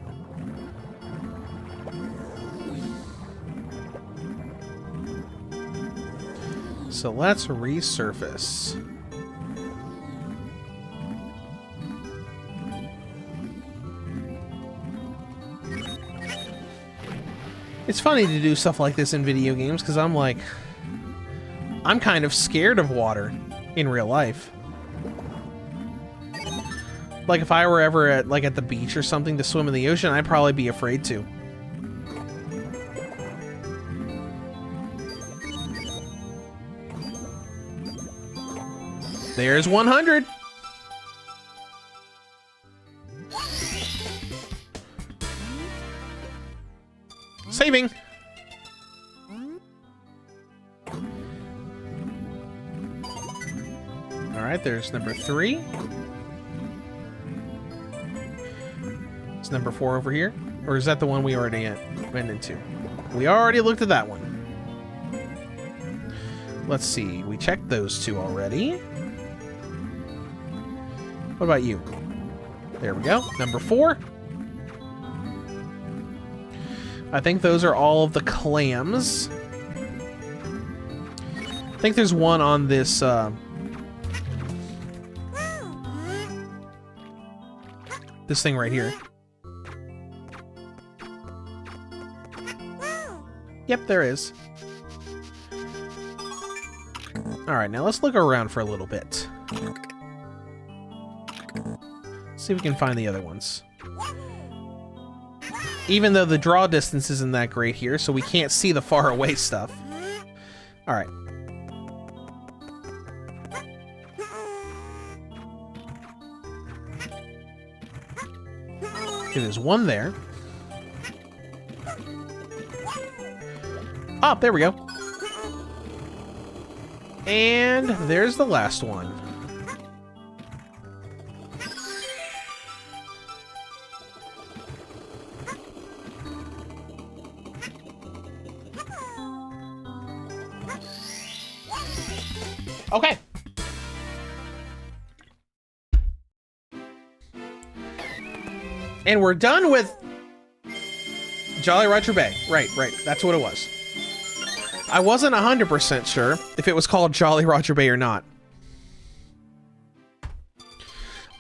So let's resurface. It's funny to do stuff like this in video games, because I'm like... I'm kind of scared of water in real life. Like, if I were ever at the beach or something to swim in the ocean, I'd probably be afraid to. There's 100! Saving! Alright, there's number 3. Is number 4 over here? Or is that the one we already went into? We already looked at that one. Let's see. We checked those 2 already. What about you? There we go. Number 4. I think those are all of the clams. I think there's one on this, this thing right here. Yep, there is. Alright, now let's look around for a little bit. See if we can find the other ones. Even though the draw distance isn't that great here, so we can't see the far away stuff. Alright. Okay, there's one there. Oh, there we go. And there's the last one. Okay. And we're done with Jolly Roger Bay. Right. That's what it was. I wasn't 100% sure if it was called Jolly Roger Bay or not.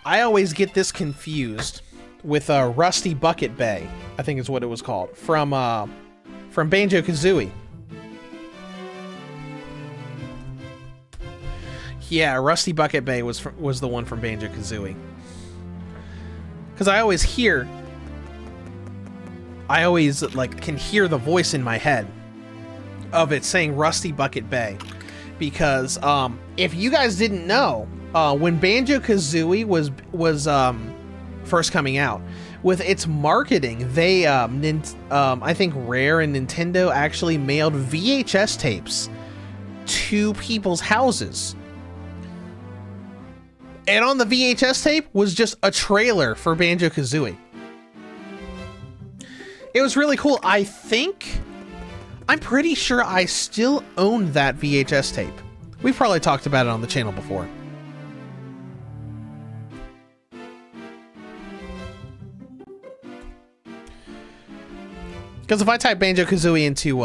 I always get this confused with Rusty Bucket Bay, I think is what it was called, from Banjo-Kazooie. Yeah, Rusty Bucket Bay was the one from Banjo-Kazooie. Because I always like can hear the voice in my head of it saying Rusty Bucket Bay. Because if you guys didn't know, when Banjo-Kazooie was first coming out, with its marketing, they I think Rare and Nintendo actually mailed VHS tapes to people's houses. And on the VHS tape was just a trailer for Banjo-Kazooie. It was really cool. I'm pretty sure I still own that VHS tape. We've probably talked about it on the channel before. Because if I type Banjo-Kazooie into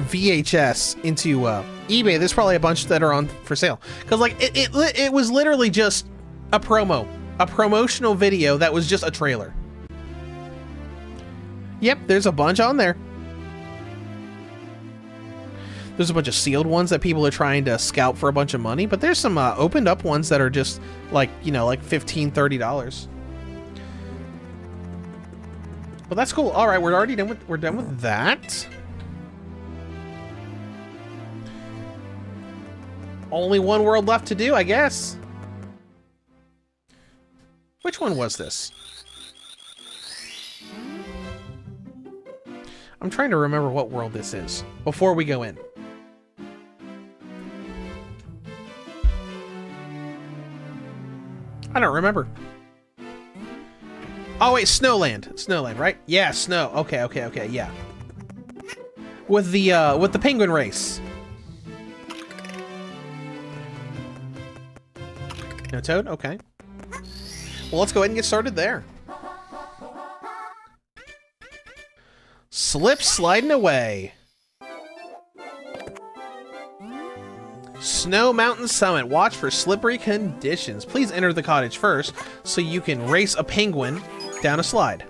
VHS into eBay, there's probably a bunch that are on for sale. Because like it was literally just a promotional video that was just a trailer. Yep, there's a bunch on there. There's a bunch of sealed ones that people are trying to scalp for a bunch of money, but there's some opened up ones that are just like, you know, like $15, $30. Well, that's cool. All right, we're done with that. Only one world left to do, I guess. Which one was this? I'm trying to remember what world this is before we go in. I don't remember. Oh wait, Snowland. Snowland, right? Yeah, snow. Okay, yeah. With the penguin race. No Toad? Okay. Well, let's go ahead and get started there. Slip sliding away. Snow Mountain Summit. Watch for slippery conditions. Please enter the cottage first so you can race a penguin down a slide.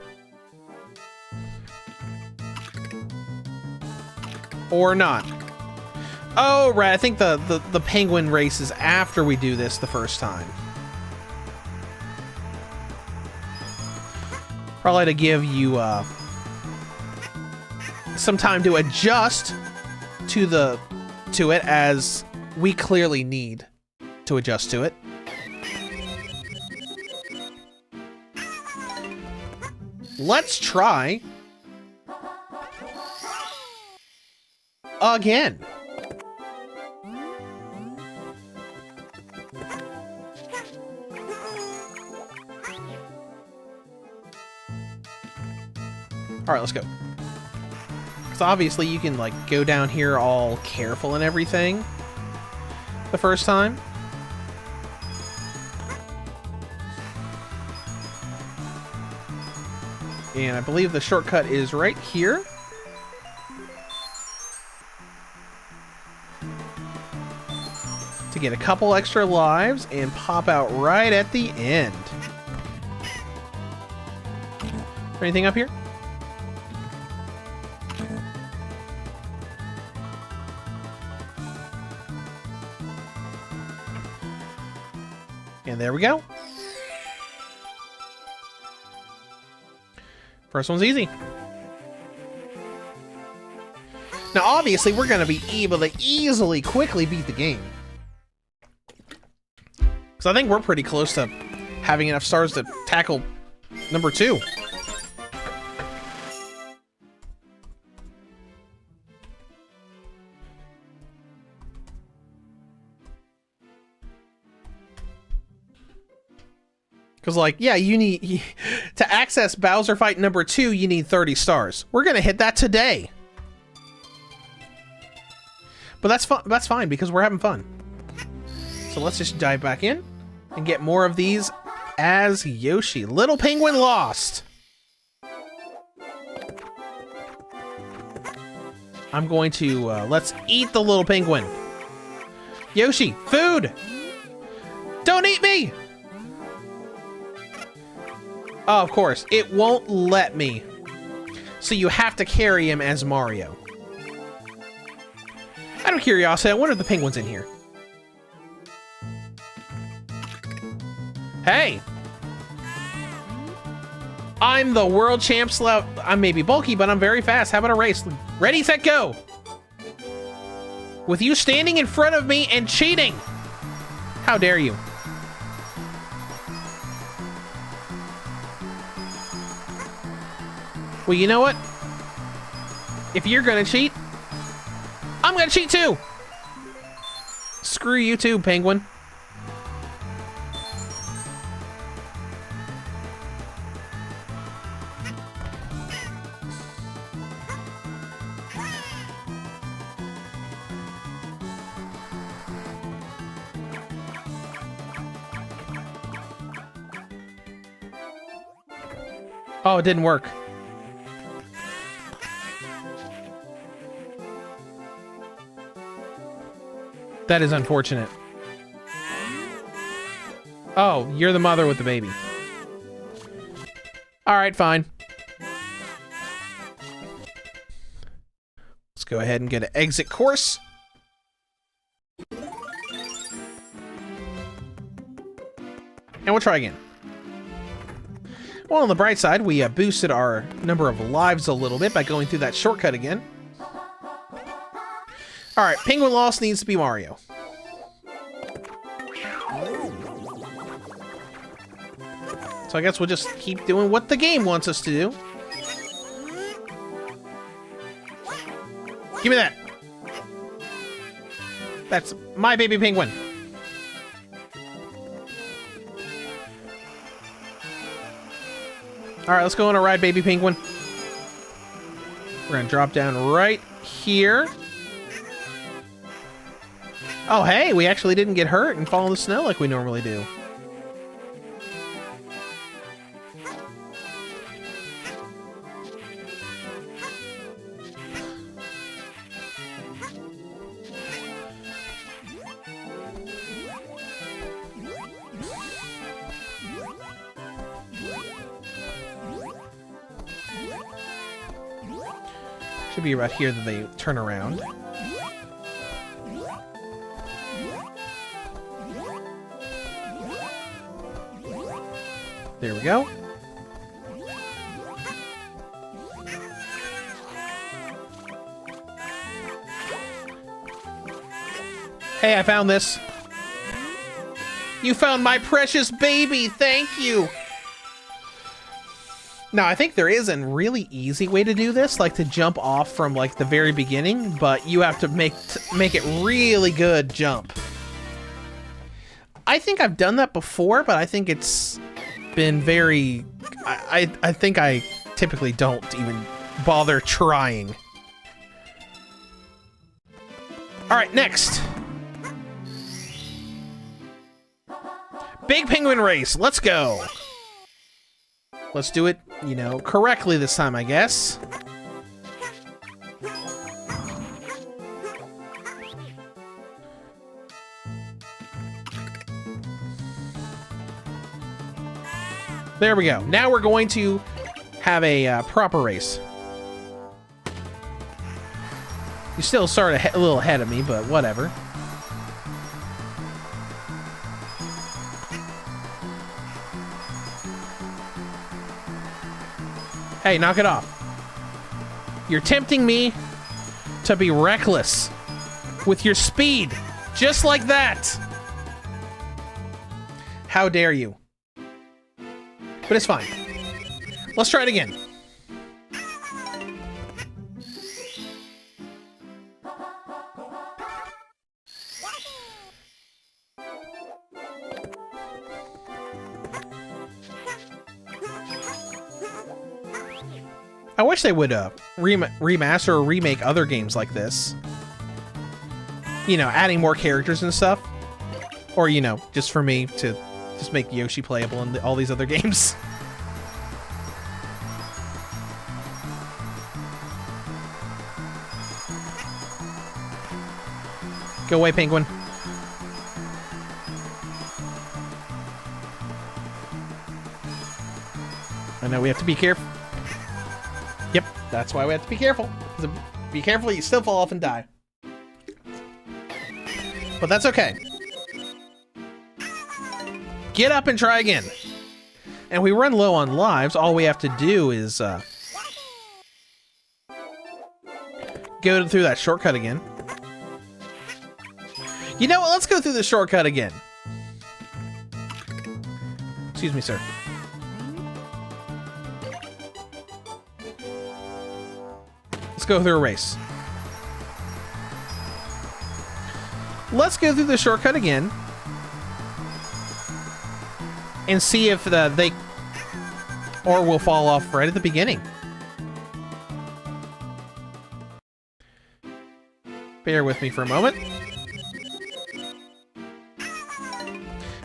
Or not. Oh, right. I think the penguin race is after we do this the first time. Probably to give you some time to adjust to it, as we clearly need to adjust to it. Let's try again. All right, let's go. Because obviously you can like go down here all careful and everything the first time. And I believe the shortcut is right here. To get a couple extra lives and pop out right at the end. Anything up here? And there we go. First one's easy. Now, obviously, we're going to be able to easily, quickly beat the game. Because I think we're pretty close to having enough stars to tackle number 2. Because, like, yeah, you need... to access Bowser Fight number 2, you need 30 stars. We're going to hit that today. But that's fine, because we're having fun. So let's just dive back in and get more of these as Yoshi. Little Penguin lost. I'm going to... let's eat the Little Penguin. Yoshi, food! Don't eat me! Oh, of course. It won't let me. So you have to carry him as Mario. Out of curiosity, I wonder if the penguin's in here. Hey! I'm the world champ slow. I may be bulky, but I'm very fast. How about a race? Ready, set, go! With you standing in front of me and cheating! How dare you? Well, you know what? If you're gonna cheat, I'm gonna cheat too! Screw you too, penguin. Oh, it didn't work. That is unfortunate. Oh, you're the mother with the baby. Alright, fine. Let's go ahead and get an exit course. And we'll try again. Well, on the bright side, we boosted our number of lives a little bit by going through that shortcut again. Alright, Penguin Lost needs to be Mario. So I guess we'll just keep doing what the game wants us to do. Give me that! That's my baby penguin. Alright, let's go on a ride, baby penguin. We're gonna drop down right here. Oh, hey, we actually didn't get hurt and fall in the snow like we normally do. Should be right here that they turn around. There we go. Hey, I found this. You found my precious baby. Thank you. Now, I think there is a really easy way to do this, like to jump off from like the very beginning, but you have to make it really good jump. I think I've done that before, but I think it's been very... I think I typically don't even bother trying. Alright, next. Big Penguin Race, let's go. Let's do it, you know, correctly this time, I guess. There we go. Now we're going to have a proper race. You still start a little ahead of me, but whatever. Hey, knock it off. You're tempting me to be reckless with your speed, just like that. How dare you? But it's fine. Let's try it again. I wish they would remaster or remake other games like this. You know, adding more characters and stuff. Or, you know, just for me to just make Yoshi playable in all these other games. Go away, penguin. I know we have to be careful. Yep, that's why we have to be careful. Be careful, you still fall off and die. But that's okay. Get up and try again. And we run low on lives. All we have to do is go through that shortcut again. You know what? Let's go through the shortcut again. Excuse me, sir. Let's go through a race. Let's go through the shortcut again. And see if they... Or we'll fall off right at the beginning. Bear with me for a moment.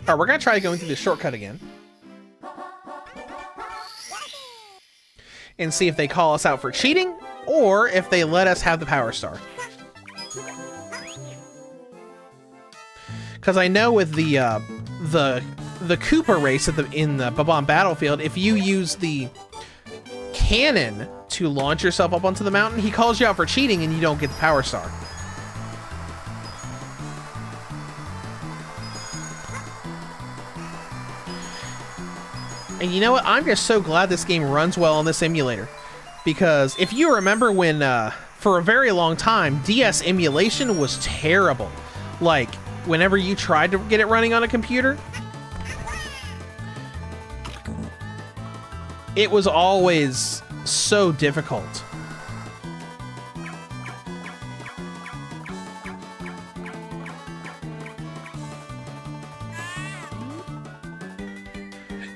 Alright, we're going to try going through the shortcut again. And see if they call us out for cheating, or if they let us have the Power Star. Because I know with the Koopa race in the Bob-omb Battlefield, if you use the cannon to launch yourself up onto the mountain, he calls you out for cheating and you don't get the Power Star. And you know what? I'm just so glad this game runs well on this emulator. Because if you remember when, for a very long time, DS emulation was terrible. Like, whenever you tried to get it running on a computer, it was always so difficult.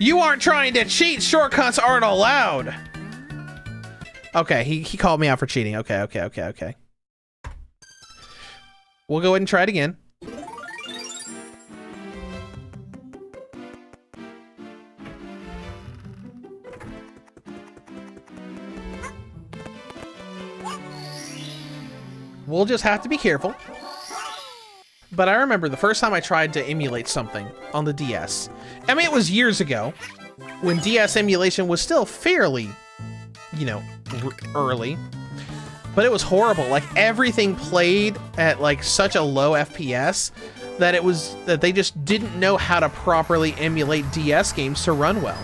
You aren't trying to cheat! Shortcuts aren't allowed! Okay, he called me out for cheating. Okay. We'll go ahead and try it again. We'll just have to be careful. But I remember the first time I tried to emulate something on the DS. I mean, it was years ago, when DS emulation was still fairly, you know, early. But it was horrible. Like, everything played at, like, such a low FPS that they just didn't know how to properly emulate DS games to run well.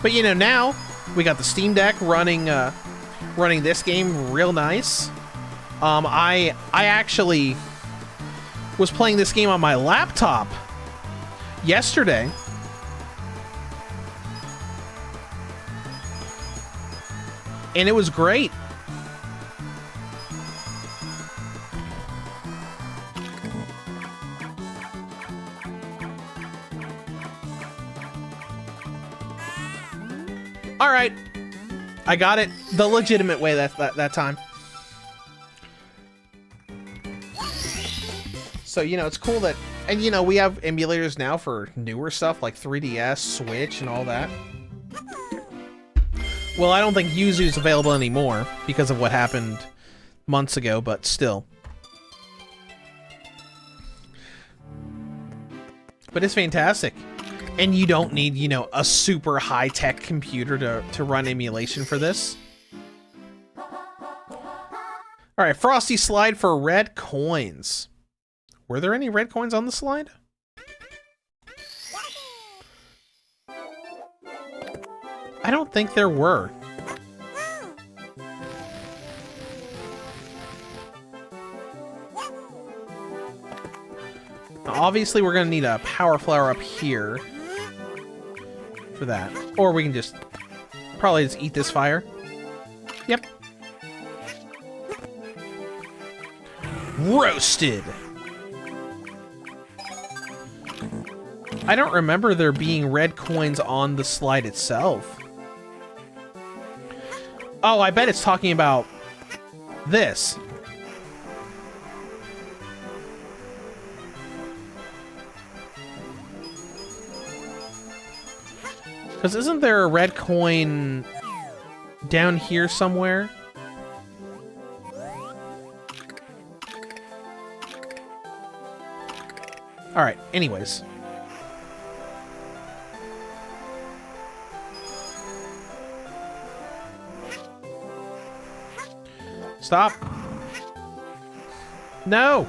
But, you know, now we got the Steam Deck running this game real nice. I actually was playing this game on my laptop yesterday. And it was great. All right. I got it the legitimate way that time. So, you know, it's cool that And you know, we have emulators now for newer stuff like 3DS, Switch, and all that. Well, I don't think Yuzu's available anymore because of what happened months ago, but still. But it's fantastic. And you don't need, you know, a super high-tech computer to run emulation for this. Alright, Frosty slide for red coins. Were there any red coins on the slide? I don't think there were. Obviously, we're going to need a power flower up here for that. Or we can just probably just eat this fire. Yep. Roasted! I don't remember there being red coins on the slide itself. Oh, I bet it's talking about this. Because isn't there a red coin down here somewhere? Alright, anyways. Stop. No!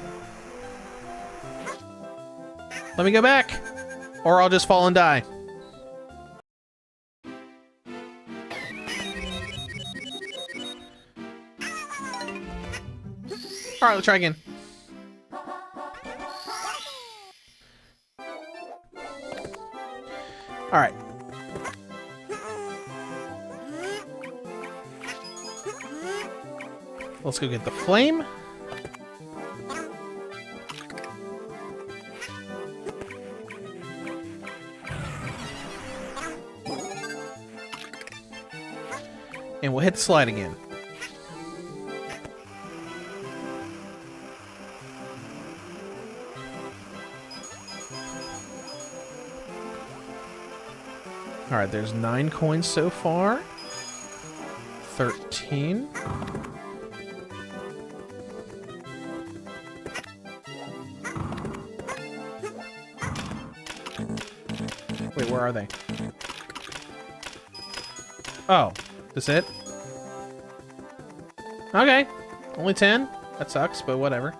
Let me go back! Or I'll just fall and die. Alright, let's try again. Alright. Let's go get the flame. And we'll hit the slide again. Alright, there's 9 coins so far. 13. Wait, where are they? Oh, this it? Okay, only 10? That sucks, but whatever.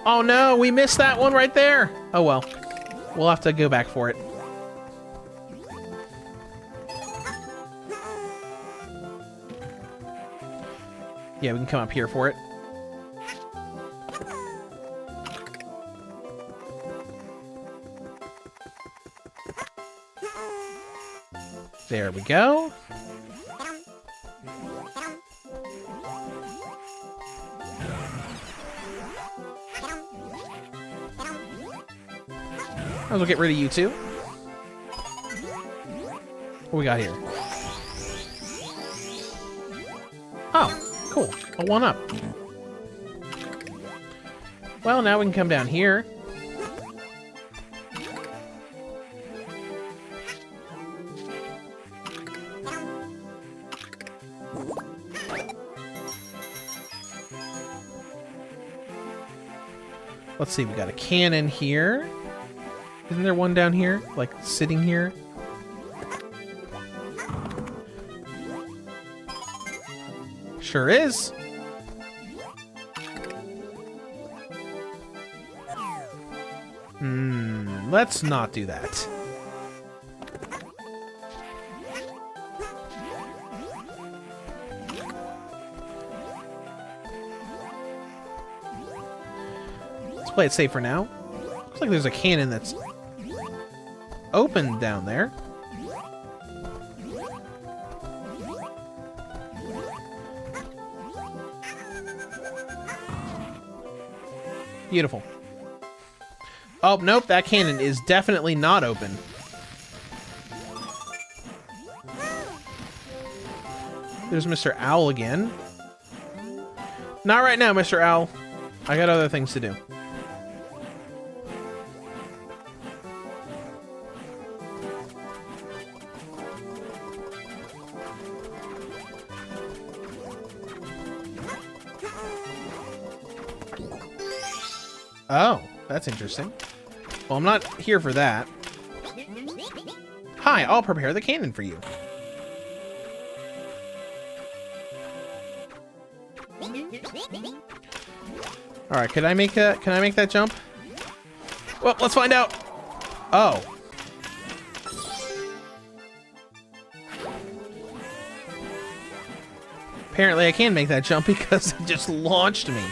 Oh no, we missed that one right there! Oh well. We'll have to go back for it. Yeah, we can come up here for it. There we go. Might as well get rid of you two. What we got here? Oh, cool. A 1-up. Well, now we can come down here. Let's see, we got a cannon here. Isn't there one down here? Like, sitting here? Sure is. Let's not do that. Let's play it safe for now. Looks like there's a cannon that's open down there. Beautiful. Oh, nope, that cannon is definitely not open. There's Mr. Owl again. Not right now, Mr. Owl. I got other things to do. Oh, that's interesting. Well, I'm not here for that. Hi, I'll prepare the cannon for you. All right, can I make that jump? Well, let's find out. Oh. Apparently I can make that jump because it just launched me.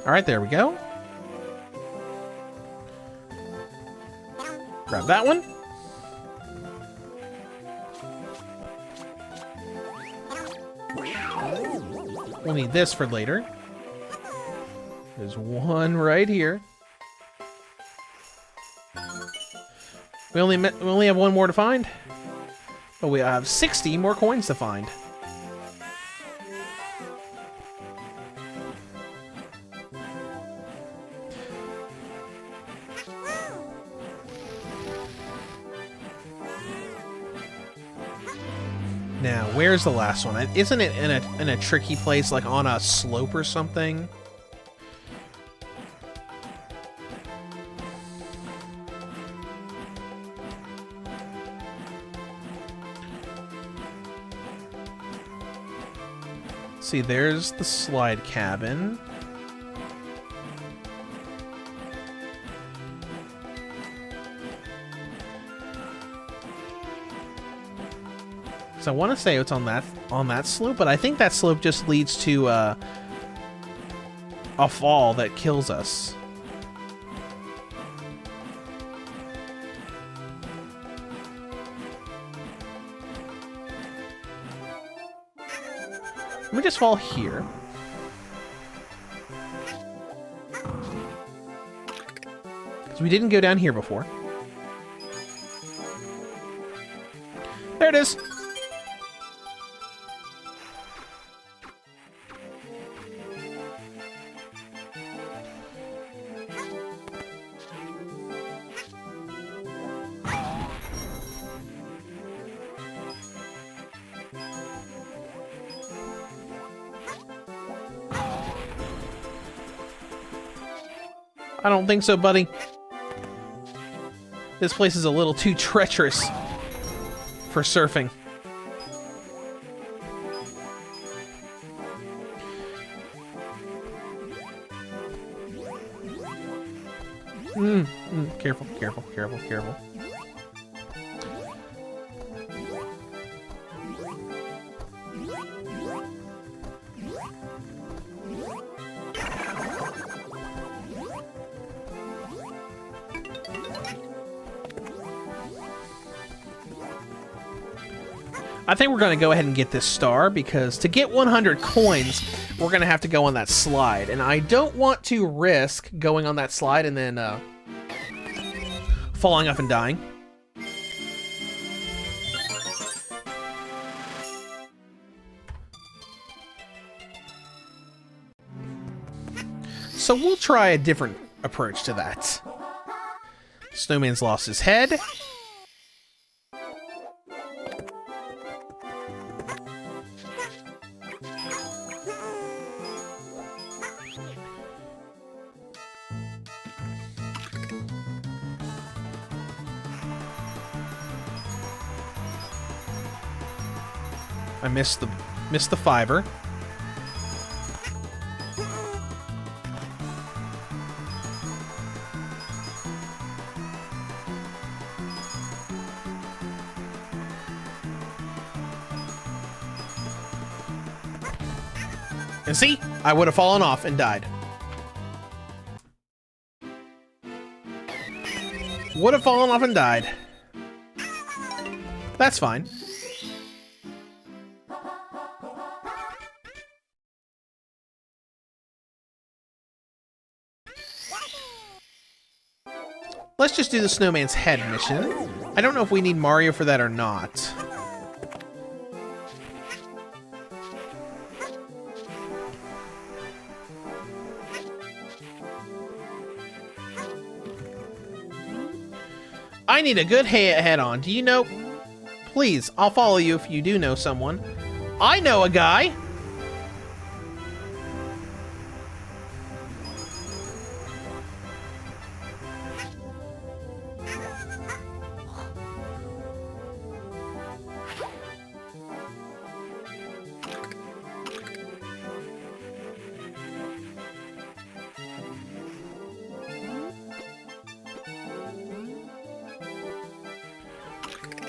All right, there we go. Grab that one. We'll need this for later. There's one right here. We only have one more to find. But we have 60 more coins to find. Now, where's the last one? Isn't it in a tricky place, like on a slope or something? See, there's the slide cabin. So I want to say it's on that slope, but I think that slope just leads to a fall that kills us. Let me just fall here. Because we didn't go down here before. There it is. I don't think so, buddy. This place is a little too treacherous for surfing. Careful, careful, careful, careful. I think we're going to go ahead and get this star, because to get 100 coins, we're going to have to go on that slide. And I don't want to risk going on that slide and then falling off and dying. So we'll try a different approach to that. Snowman's lost his head. I missed the fiber. And see, I would have fallen off and died. Would have fallen off and died. That's fine. let's just do the snowman's head mission. I don't know if we need Mario for that or not. I need a good head on. Do you know? Please, I'll follow you if you do know someone. I know a guy.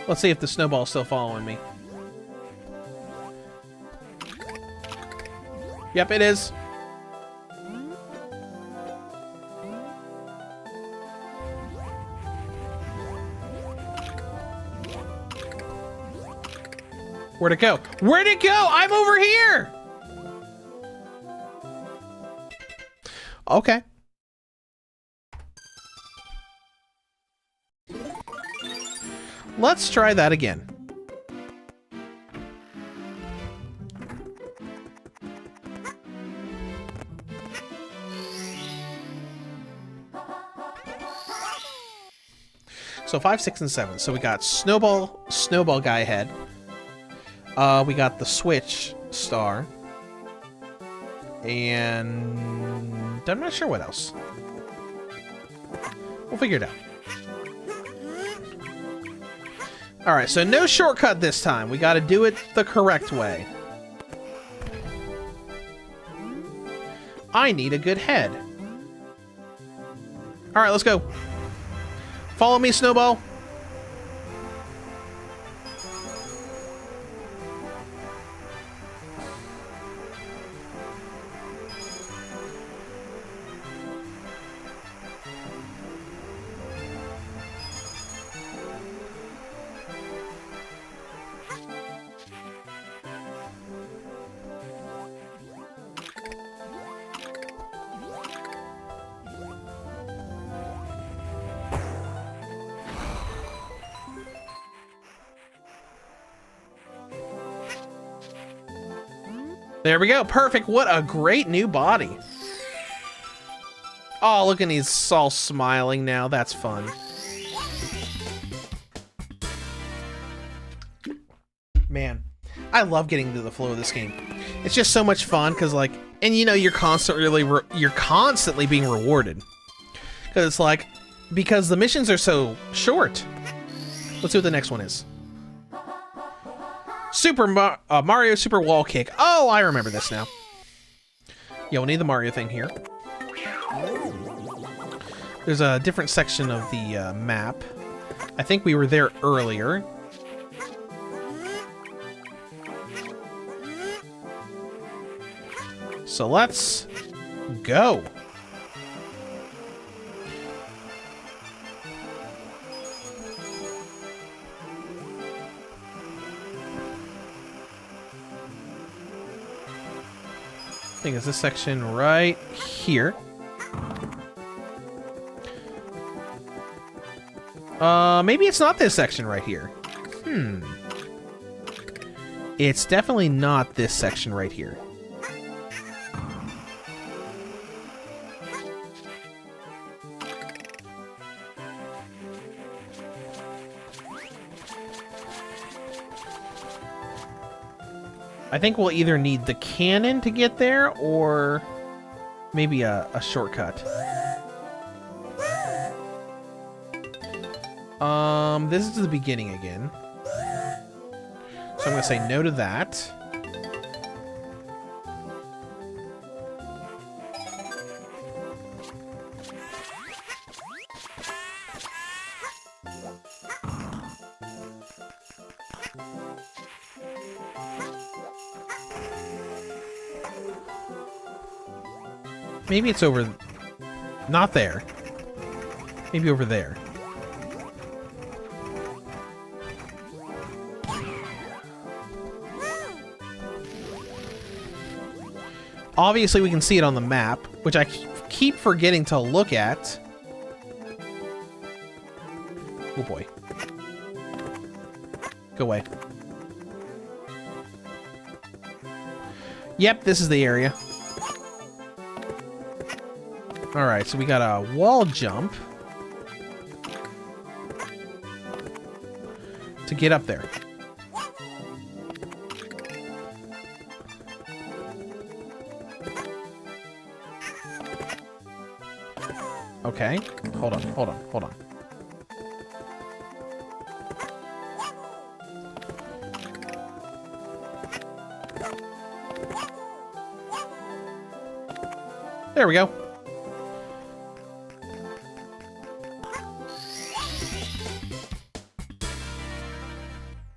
Let's see if the snowball's still following me. Yep, it is. Where'd it go? Where'd it go? I'm over here! Okay. Let's try that again. So 5, 6, and 7. So we got snowball guy head. We got the switch star. And I'm not sure what else. We'll figure it out. Alright, so no shortcut this time. We gotta do it the correct way. I need a good head. Alright, let's go. Follow me, Snowball. There we go. Perfect. What a great new body. Oh, look, and he's all smiling now. That's fun. Man, I love getting into the flow of this game. It's just so much fun because, like, and you know, you're constantly being rewarded. Because it's like, because the missions are so short. Let's see what the next one is. Mario Super Wall Kick. Oh, I remember this now. Yeah, we'll need the Mario thing here. There's a different section of the map. I think we were there earlier. So let's go. I think it's this section right here. Maybe it's not this section right here. It's definitely not this section right here. I think we'll either need the cannon to get there, or maybe a shortcut. This is the beginning again. So I'm gonna say no to that. Maybe it's over... Not there. Maybe over there. Obviously, we can see it on the map, which I keep forgetting to look at. Oh boy. Go away. Yep, this is the area. Alright, so we got a wall jump to get up there. Okay, hold on. There we go.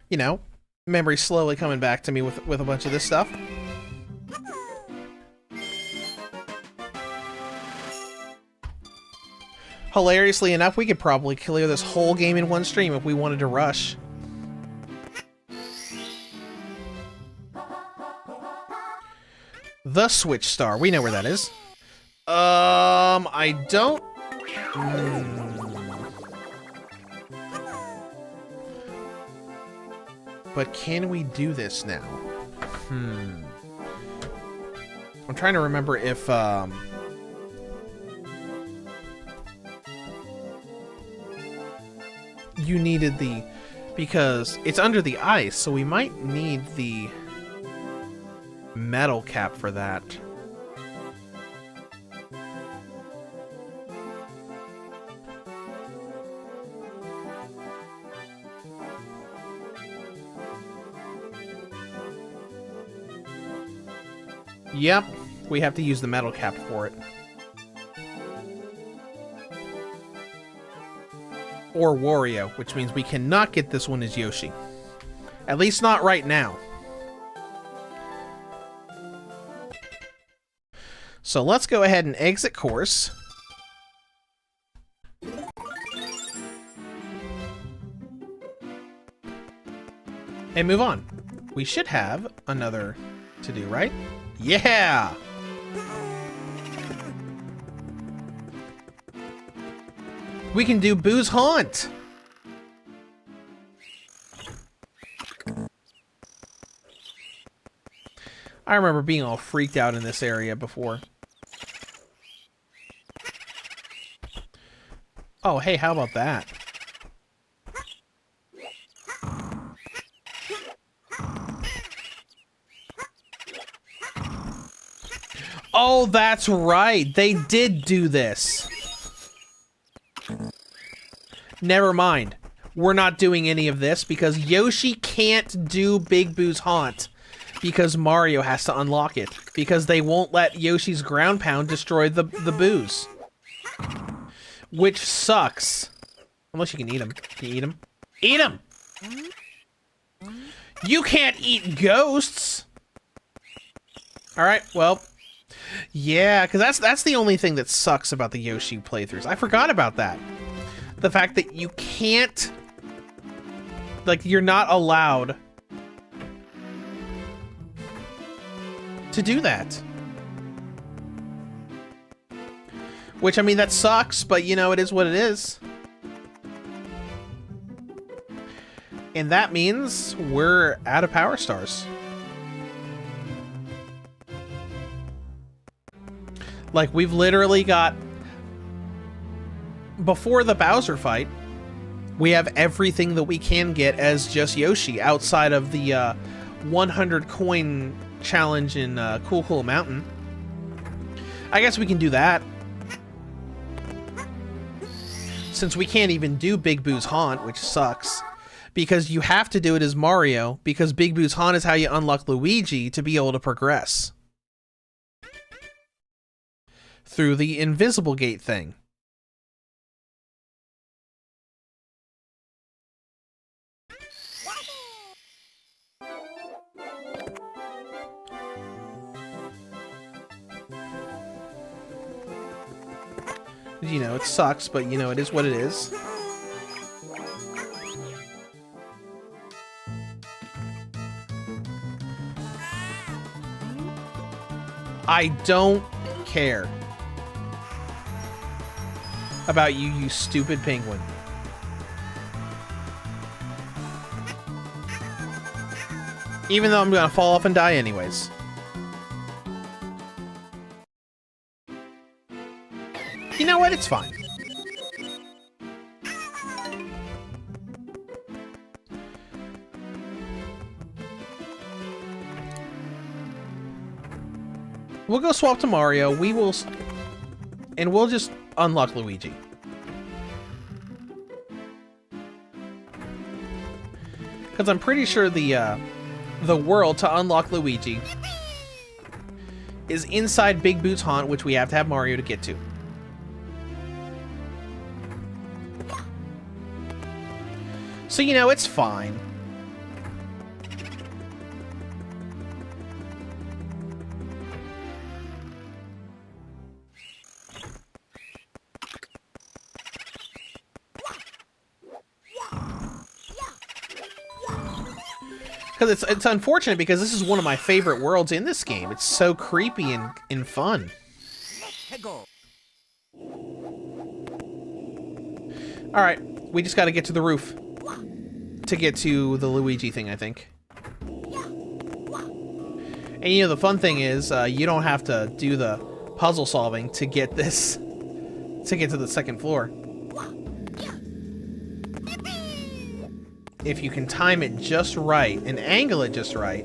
You know, memory slowly coming back to me with a bunch of this stuff. Hilariously enough, we could probably clear this whole game in one stream if we wanted to rush. The Switch Star. We know where that is. I don't... But can we do this now? I'm trying to remember if, you needed the... Because it's under the ice, so we might need the metal cap for that. Yep, we have to use the metal cap for it. Or Wario, which means we cannot get this one as Yoshi. At least not right now. So let's go ahead and exit course. And move on. We should have another to do, right? Yeah! We can do Boo's Haunt! I remember being all freaked out in this area before. Oh, hey, how about that? Oh, that's right! They did do this! Never mind. We're not doing any of this because Yoshi can't do Big Boo's Haunt because Mario has to unlock it because they won't let Yoshi's ground pound destroy the boos. Which sucks. Unless you can eat them. Can you eat them? Eat them! You can't eat ghosts! Alright, well... Yeah, because that's the only thing that sucks about the Yoshi playthroughs. I forgot about that. The fact that you can't... Like, you're not allowed to do that. Which, I mean, that sucks, but, you know, it is what it is. And that means we're out of Power Stars. Like, we've literally got... Before the Bowser fight, we have everything that we can get as just Yoshi outside of the 100 coin challenge in Cool Cool Mountain. I guess we can do that. Since we can't even do Big Boo's Haunt, which sucks. Because you have to do it as Mario, because Big Boo's Haunt is how you unlock Luigi to be able to progress. Through the invisible gate thing. You know, it sucks, but you know, it is what it is. I don't care about you, you stupid penguin. Even though I'm gonna fall off and die anyways. You know what? It's fine. We'll go swap to Mario. We will... And we'll just unlock Luigi. Because I'm pretty sure the world to unlock Luigi is inside Big Boots Haunt, which we have to have Mario to get to. So, you know, it's fine. Because it's unfortunate because this is one of my favorite worlds in this game. It's so creepy and fun. Alright, we just gotta get to the roof to get to the Luigi thing, I think. And you know, the fun thing is, you don't have to do the puzzle solving to get this, to get to the second floor. If you can time it just right and angle it just right,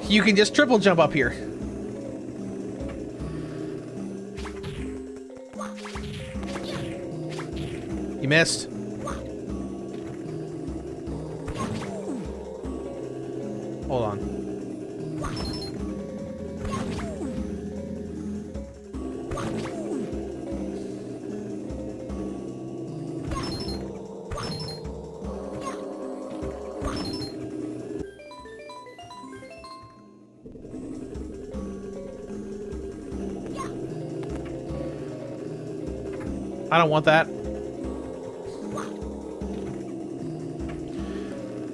you can just triple jump up here. You missed. Hold on. I don't want that.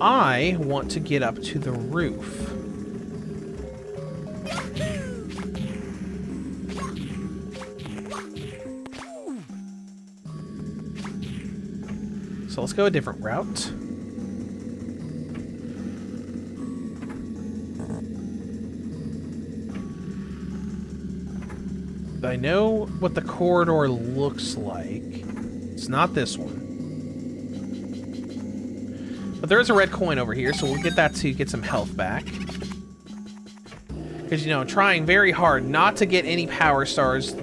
I want to get up to the roof. So let's go a different route. I know what the corridor looks like. It's not this one. But there is a red coin over here, so we'll get that to get some health back. Because, you know, I'm trying very hard not to get any power stars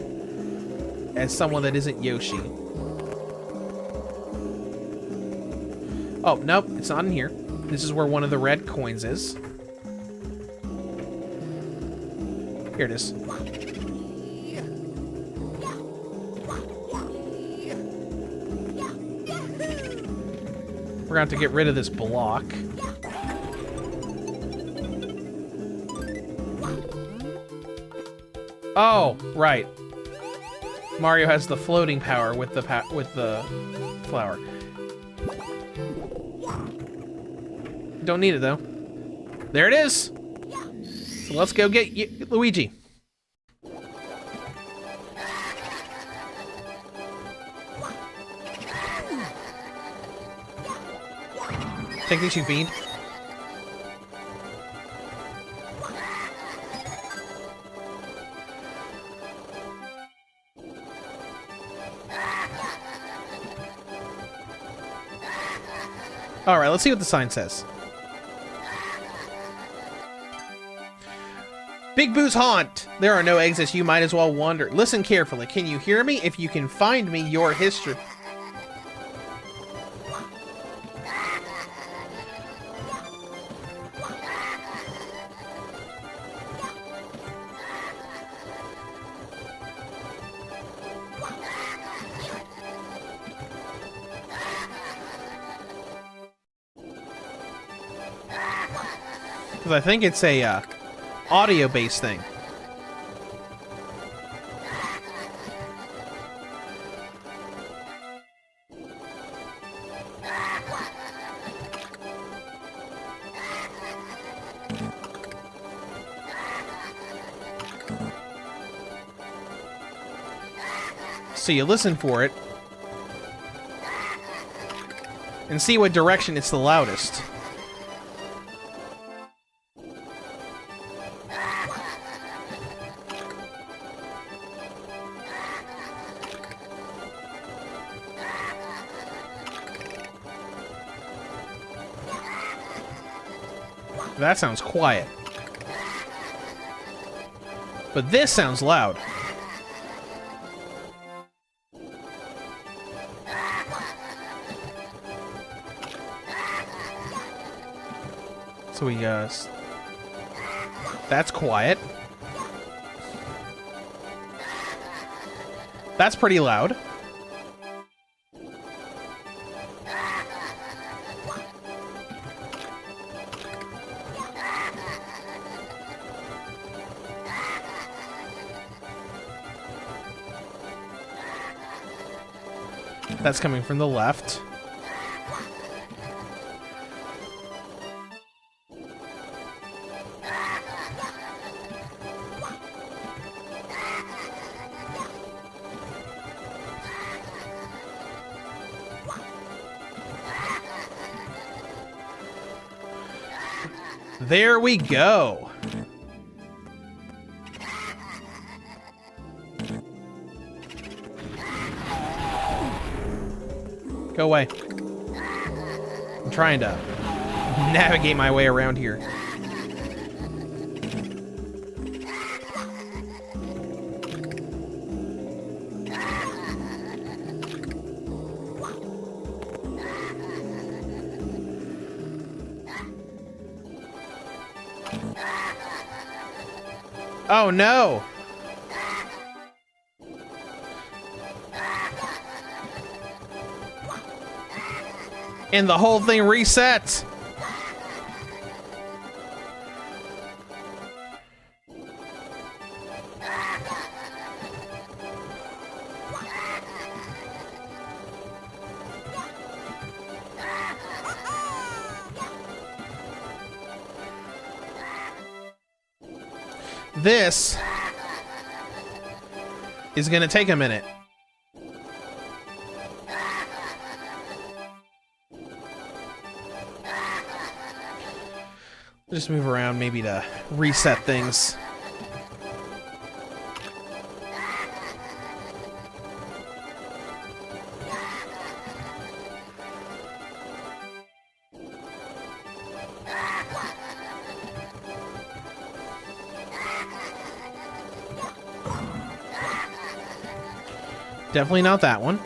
as someone that isn't Yoshi. Oh, nope, it's not in here. This is where one of the red coins is. Here it is. We're going to have to get rid of this block. Oh, right. Mario has the floating power with the flower. Don't need it though. There it is. So let's go get Luigi. Take these, you fiend. Alright, let's see what the sign says. Big Boo's Haunt! There are no exits, you might as well wander. Listen carefully. Can you hear me? If you can find me, your history... Because I think it's a audio-based thing. So you listen for it. and see what direction it's the loudest. That sounds quiet. But this sounds loud. So we that's quiet. That's pretty loud. That's coming from the left. There we go. Go away. I'm trying to navigate my way around here. Oh no! And the whole thing resets. This is gonna take a minute. Just move around maybe to reset things. Definitely not that one.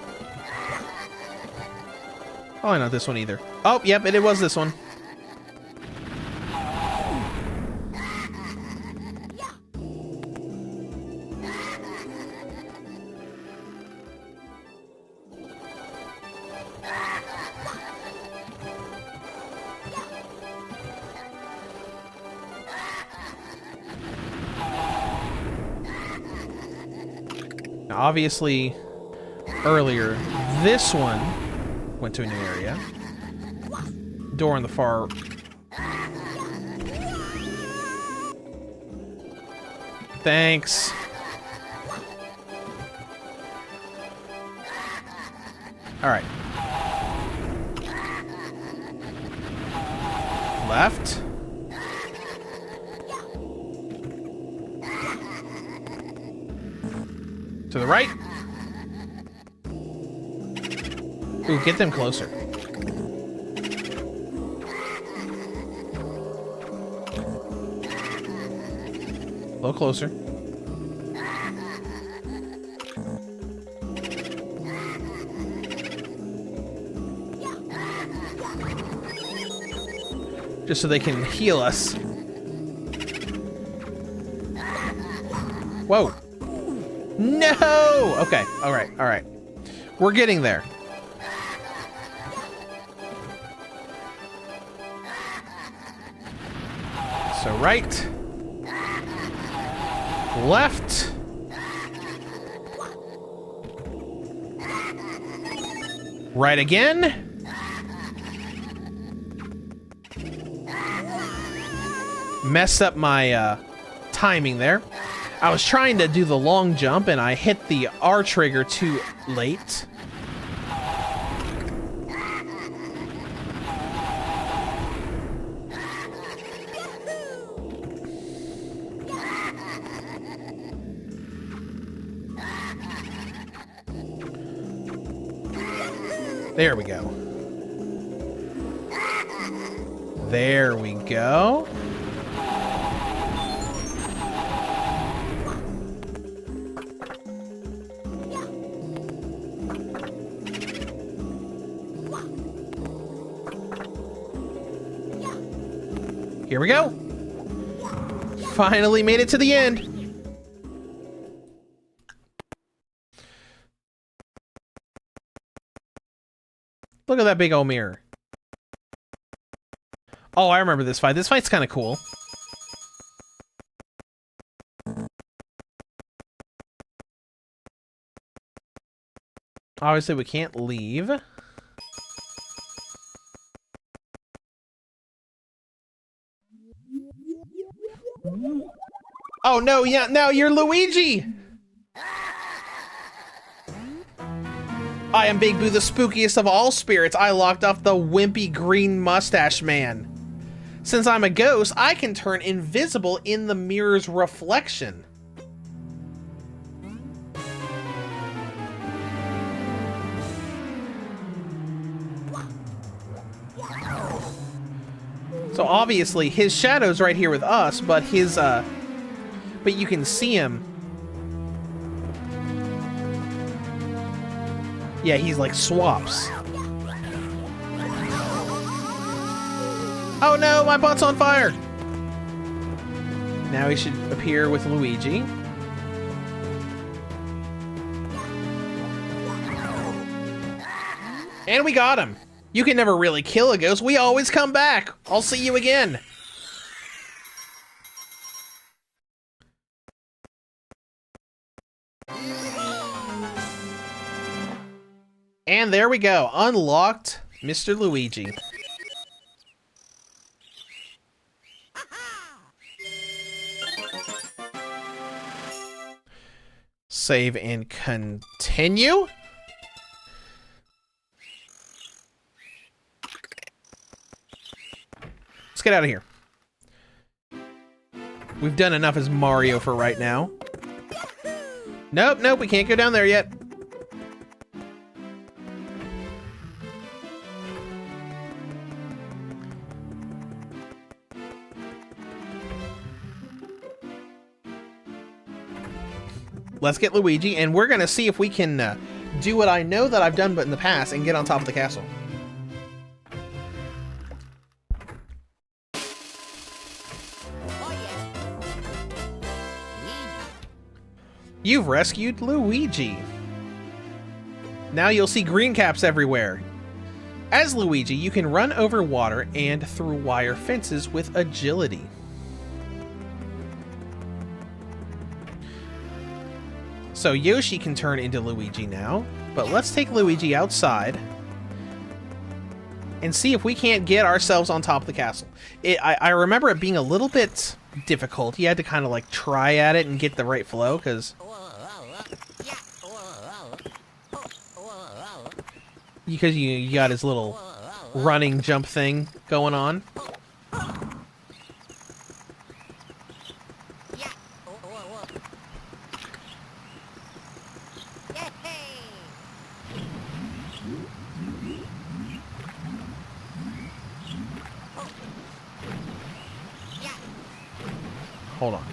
Probably not this one either. Oh, yep, it was this one. Now, obviously, earlier, this one went to a new area. Door on the far... Thanks. Alright. Left. To the right. Ooh, get them closer. A little closer. Just so they can heal us. Whoa. No! Okay, alright, alright. We're getting there. So right. Left. Right again. Messed up my timing there. I was trying to do the long jump and I hit the R trigger too late. There we go. There we go. Here we go. Finally made it to the end. Look at that big old mirror. Oh, I remember this fight. This fight's kind of cool. Obviously, we can't leave. Oh, no, yeah, now you're Luigi! I am Big Boo, the spookiest of all spirits. I locked off the wimpy green mustache man. Since I'm a ghost, I can turn invisible in the mirror's reflection. So obviously, his shadow's right here with us, but his, but you can see him. Yeah, he's like swaps. Oh no, my butt's on fire! Now he should appear with Luigi. And we got him! You can never really kill a ghost, we always come back! I'll see you again! And there we go, unlocked Mr. Luigi. Save and continue. Let's get out of here. We've done enough as Mario for right now. Nope, nope, we can't go down there yet. Let's get Luigi, and we're gonna see if we can do what I know that I've done but in the past and get on top of the castle. You've rescued Luigi. Now you'll see green caps everywhere. As Luigi, you can run over water and through wire fences with agility. So Yoshi can turn into Luigi now, but let's take Luigi outside and see if we can't get ourselves on top of the castle. I remember it being a little bit difficult. You had to kind of like try at it and get the right flow, because you got his little running jump thing going on. Hold on.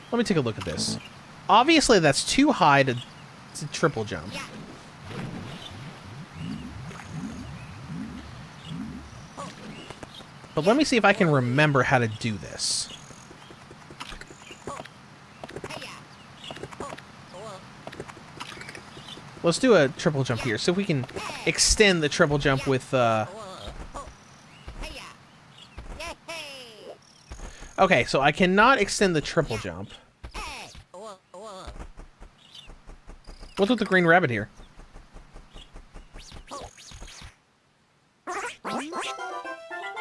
Let me take a look at this. Obviously, that's too high to triple jump. But let me see if I can remember how to do this. Let's do a triple jump here, so if we can extend the triple jump with, Okay, so I cannot extend the triple jump. What's with the green rabbit here?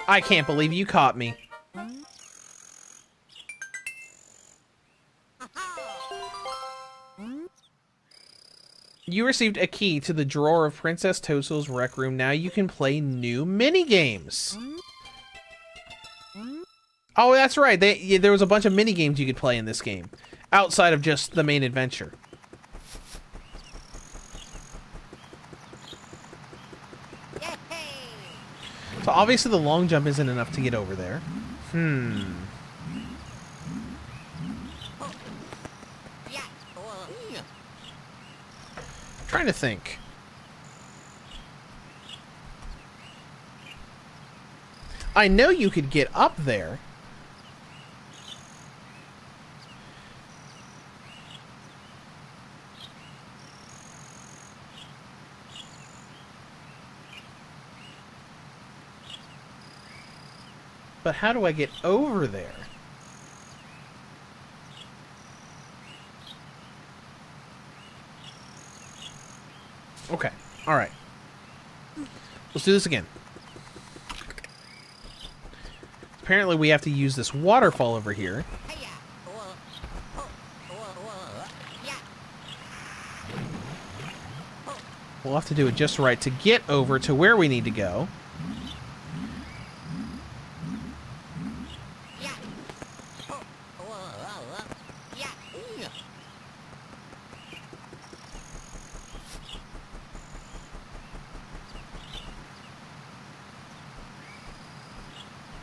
I can't believe you caught me. You received a key to the drawer of Princess Toadstool's rec room. Now you can play new minigames. Oh, that's right. There was a bunch of minigames you could play in this game. outside of just the main adventure. So obviously the long jump isn't enough to get over there. Trying to think. I know you could get up there. But how do I get over there? Okay. All right. Let's do this again. Apparently we have to use this waterfall over here. We'll have to do it just right to get over to where we need to go.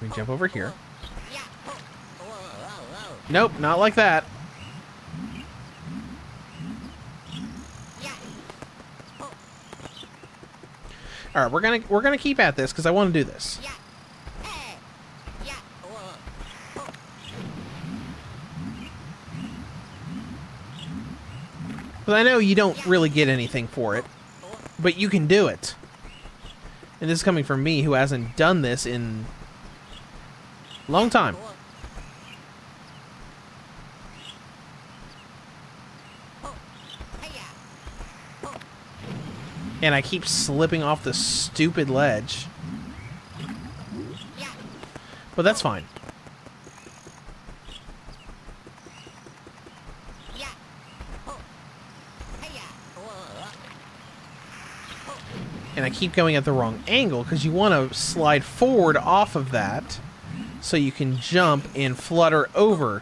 We jump over here. Nope, not like that. All right, we're gonna keep at this because I want to do this. But I know you don't really get anything for it, but you can do it. And this is coming from me, who hasn't done this in a long time. And I keep slipping off the stupid ledge. But that's fine. And I keep going at the wrong angle because you want to slide forward off of that so you can jump and flutter over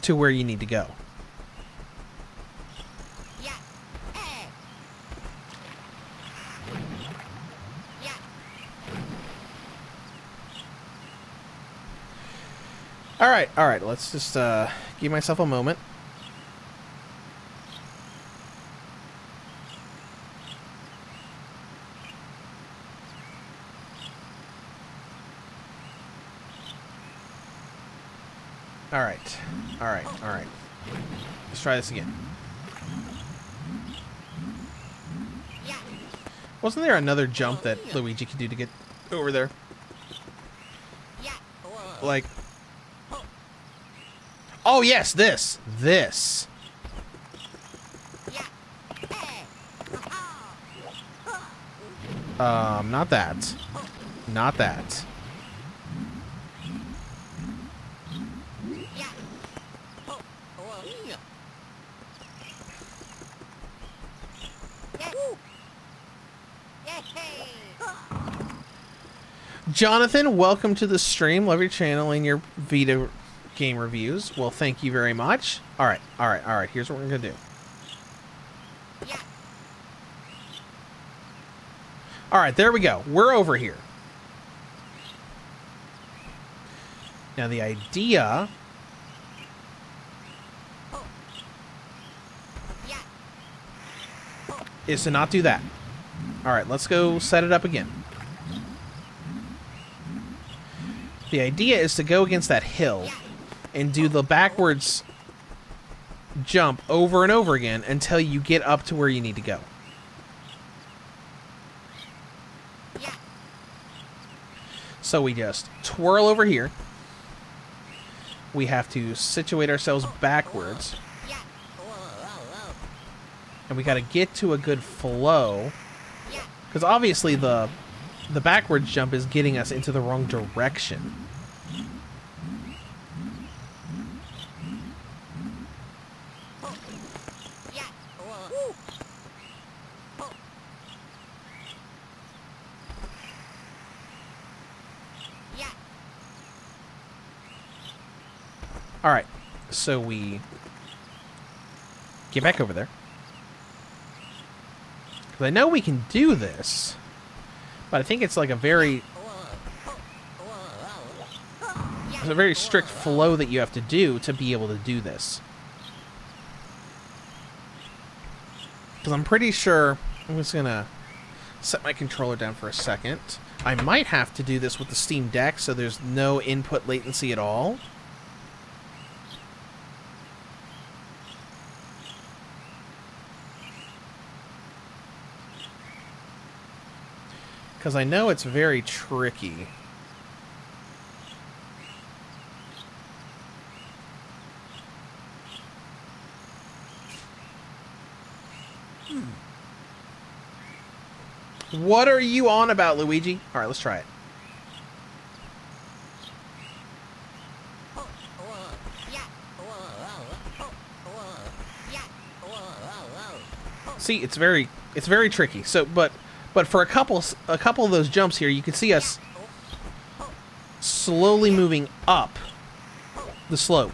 to where you need to go. All right, let's just give myself a moment. All right. Let's try this again. Wasn't there another jump that Luigi could do to get over there? Like... Oh, yes, this. Not that. Not that. Jonathan, welcome to the stream. Love your channel and your Vita game reviews. Well, thank you very much. All right. Here's what we're going to do. All right, there we go. We're over here. Now, the idea... is to not do that. All right, let's go set it up again. The idea is to go against that hill and do the backwards jump over and over again until you get up to where you need to go. So we just twirl over here. We have to situate ourselves backwards. And we got to get to a good flow. Because obviously the backwards jump is getting us into the wrong direction. All right, so we Get back over there. Because I know we can do this, but I think it's like a very... It's a very strict flow that you have to do to be able to do this. Because I'm pretty sure... I'm just going to set my controller down for a second. I might have to do this with the Steam Deck so there's no input latency at all. Because I know it's very tricky. What are you on about, Luigi? Alright, let's try it. See, it's very tricky. So, but for a couple of those jumps here, you can see us slowly moving up the slope.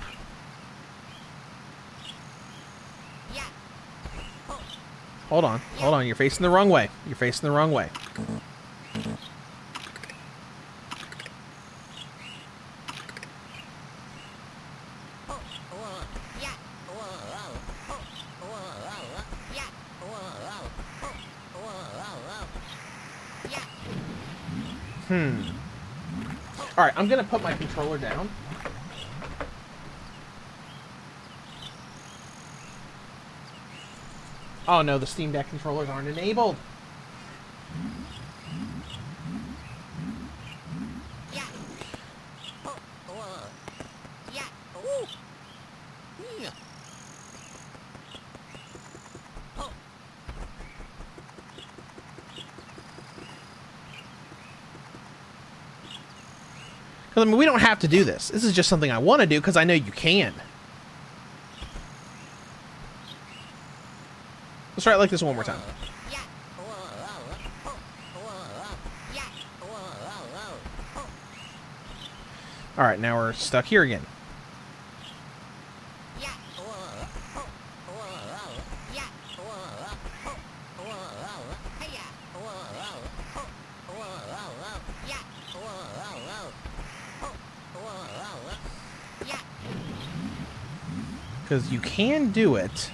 Hold on, you're facing the wrong way. You're facing the wrong way. Alright, I'm gonna put my controller down. Oh no, the Steam Deck controllers aren't enabled. I mean, we don't have to do this. This is just something I want to do because I know you can. Let's try it like this one more time. Alright, now we're stuck here again. Because you can do it.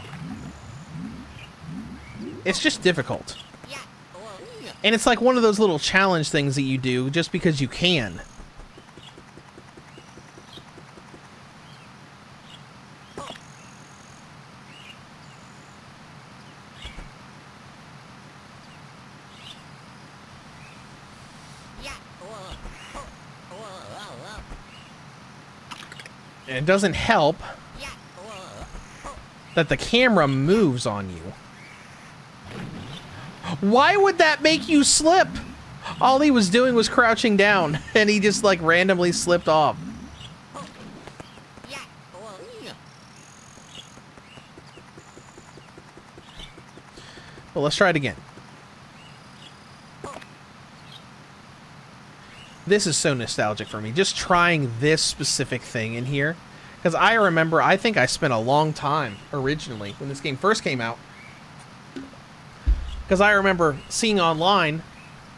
It's just difficult. And it's like one of those little challenge things that you do just because you can. And it doesn't help that the camera moves on you. Why would that make you slip? All he was doing was crouching down, and he just, like, randomly slipped off. Well, let's try it again. This is so nostalgic for me, just trying this specific thing in here. Because I remember, I think I spent a long time originally when this game first came out. Because I remember seeing online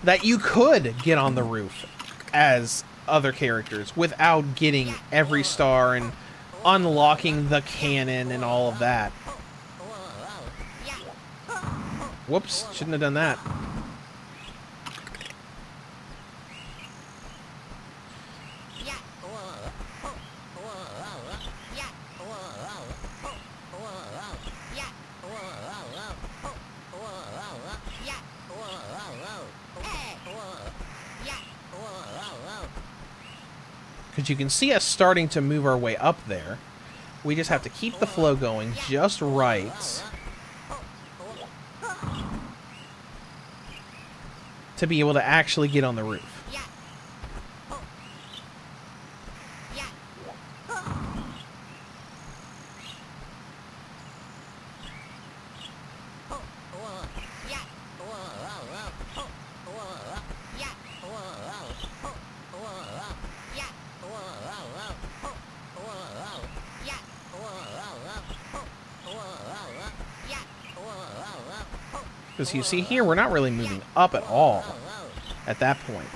that you could get on the roof as other characters without getting every star and unlocking the cannon and all of that. Whoops, shouldn't have done that. Because you can see us starting to move our way up there. We just have to keep the flow going just right. To be able to actually get on the roof. Because you see here, we're not really moving up at all at that point.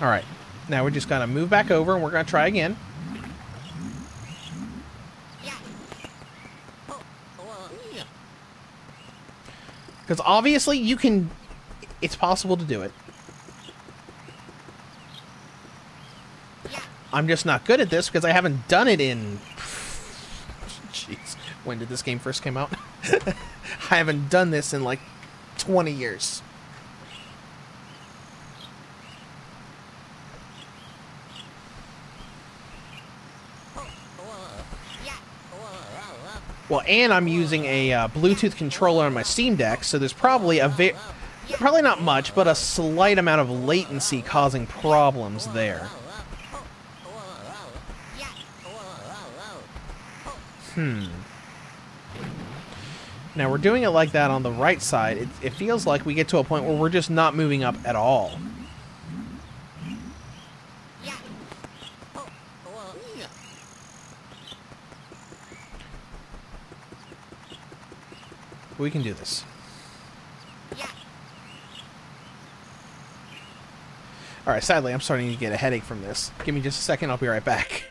Alright, now we're just going to move back over and we're going to try again. Because obviously you can... It's possible to do it. I'm just not good at this because I haven't done it in... Jeez, when did this game first come out? I haven't done this in like 20 years. Well, and I'm using a Bluetooth controller on my Steam Deck, so there's probably probably not much, but a slight amount of latency causing problems there. Now we're doing it like that on the right side. It feels like we get to a point where we're just not moving up at all. We can do this. Alright, sadly, I'm starting to get a headache from this. Give me just a second, I'll be right back.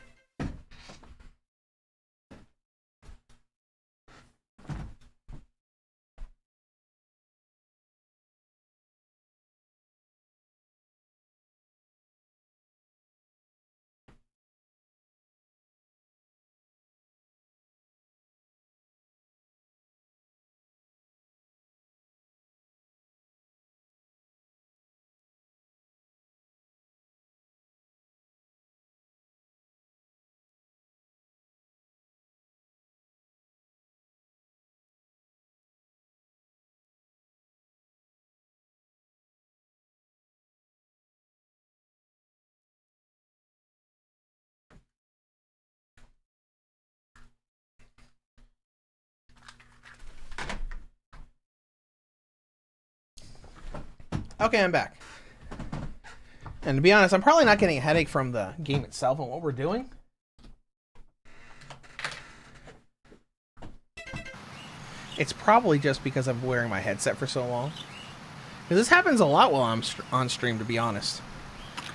Okay, I'm back. And to be honest, I'm probably not getting a headache from the game itself and what we're doing. It's probably just because I'm wearing my headset for so long. Because this happens a lot while I'm on stream, to be honest.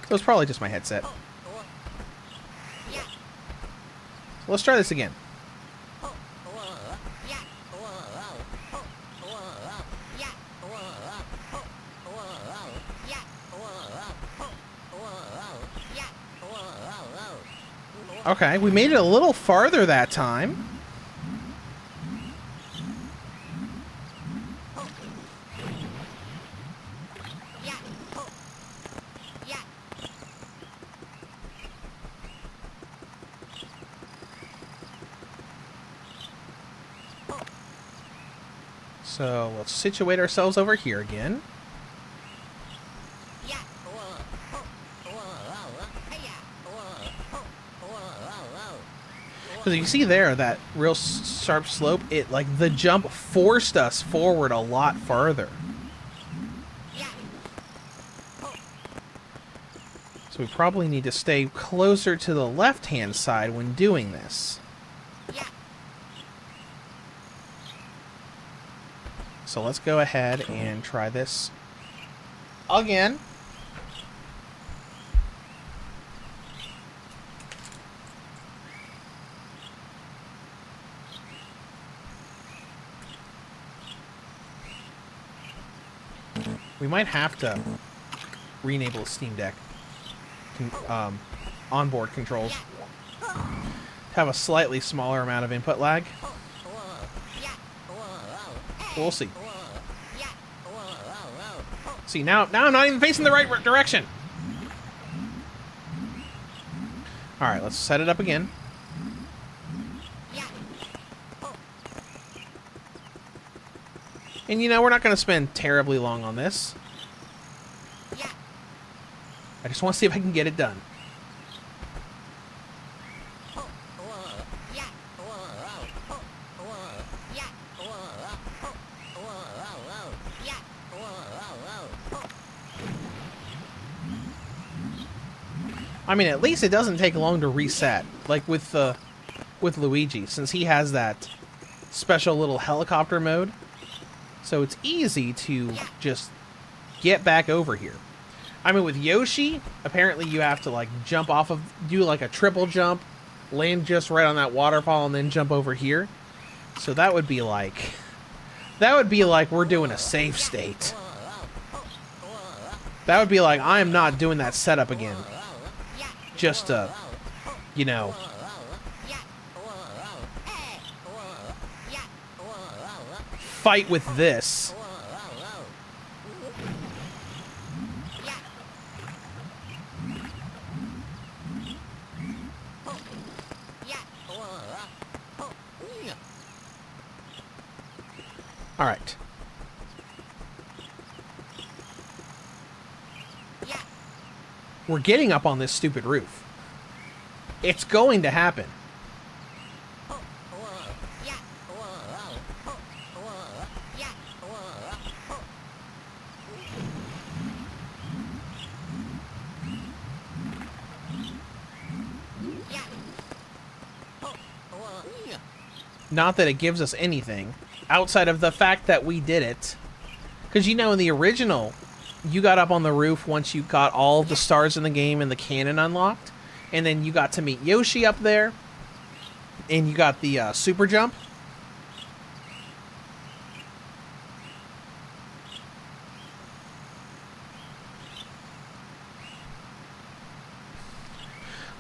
So it's probably just my headset. So let's try this again. Okay, we made it a little farther that time. So let's situate ourselves over here again. Because you see there, that real sharp slope, it like the jump forced us forward a lot farther. So we probably need to stay closer to the left-hand side when doing this. So let's go ahead and try this again. We might have to re-enable the Steam Deck onboard controls to have a slightly smaller amount of input lag. We'll see. See, now I'm not even facing the right direction. Alright, let's set it up again. And you know, we're not going to spend terribly long on this. I just want to see if I can get it done. I mean, at least it doesn't take long to reset, like with Luigi, since he has that special little helicopter mode. So it's easy to just get back over here. I mean, with Yoshi, apparently you have to, like, jump off of... do, like, a triple jump, land just right on that waterfall, and then jump over here. So that would be like... that would be like we're doing a save state. That would be like, I am not doing that setup again. Just to, you know... fight with this. All right. We're getting up on this stupid roof. It's going to happen. Not that it gives us anything, outside of the fact that we did it. Because, you know, in the original, you got up on the roof once you got all the stars in the game and the cannon unlocked. And then you got to meet Yoshi up there. And you got the super jump.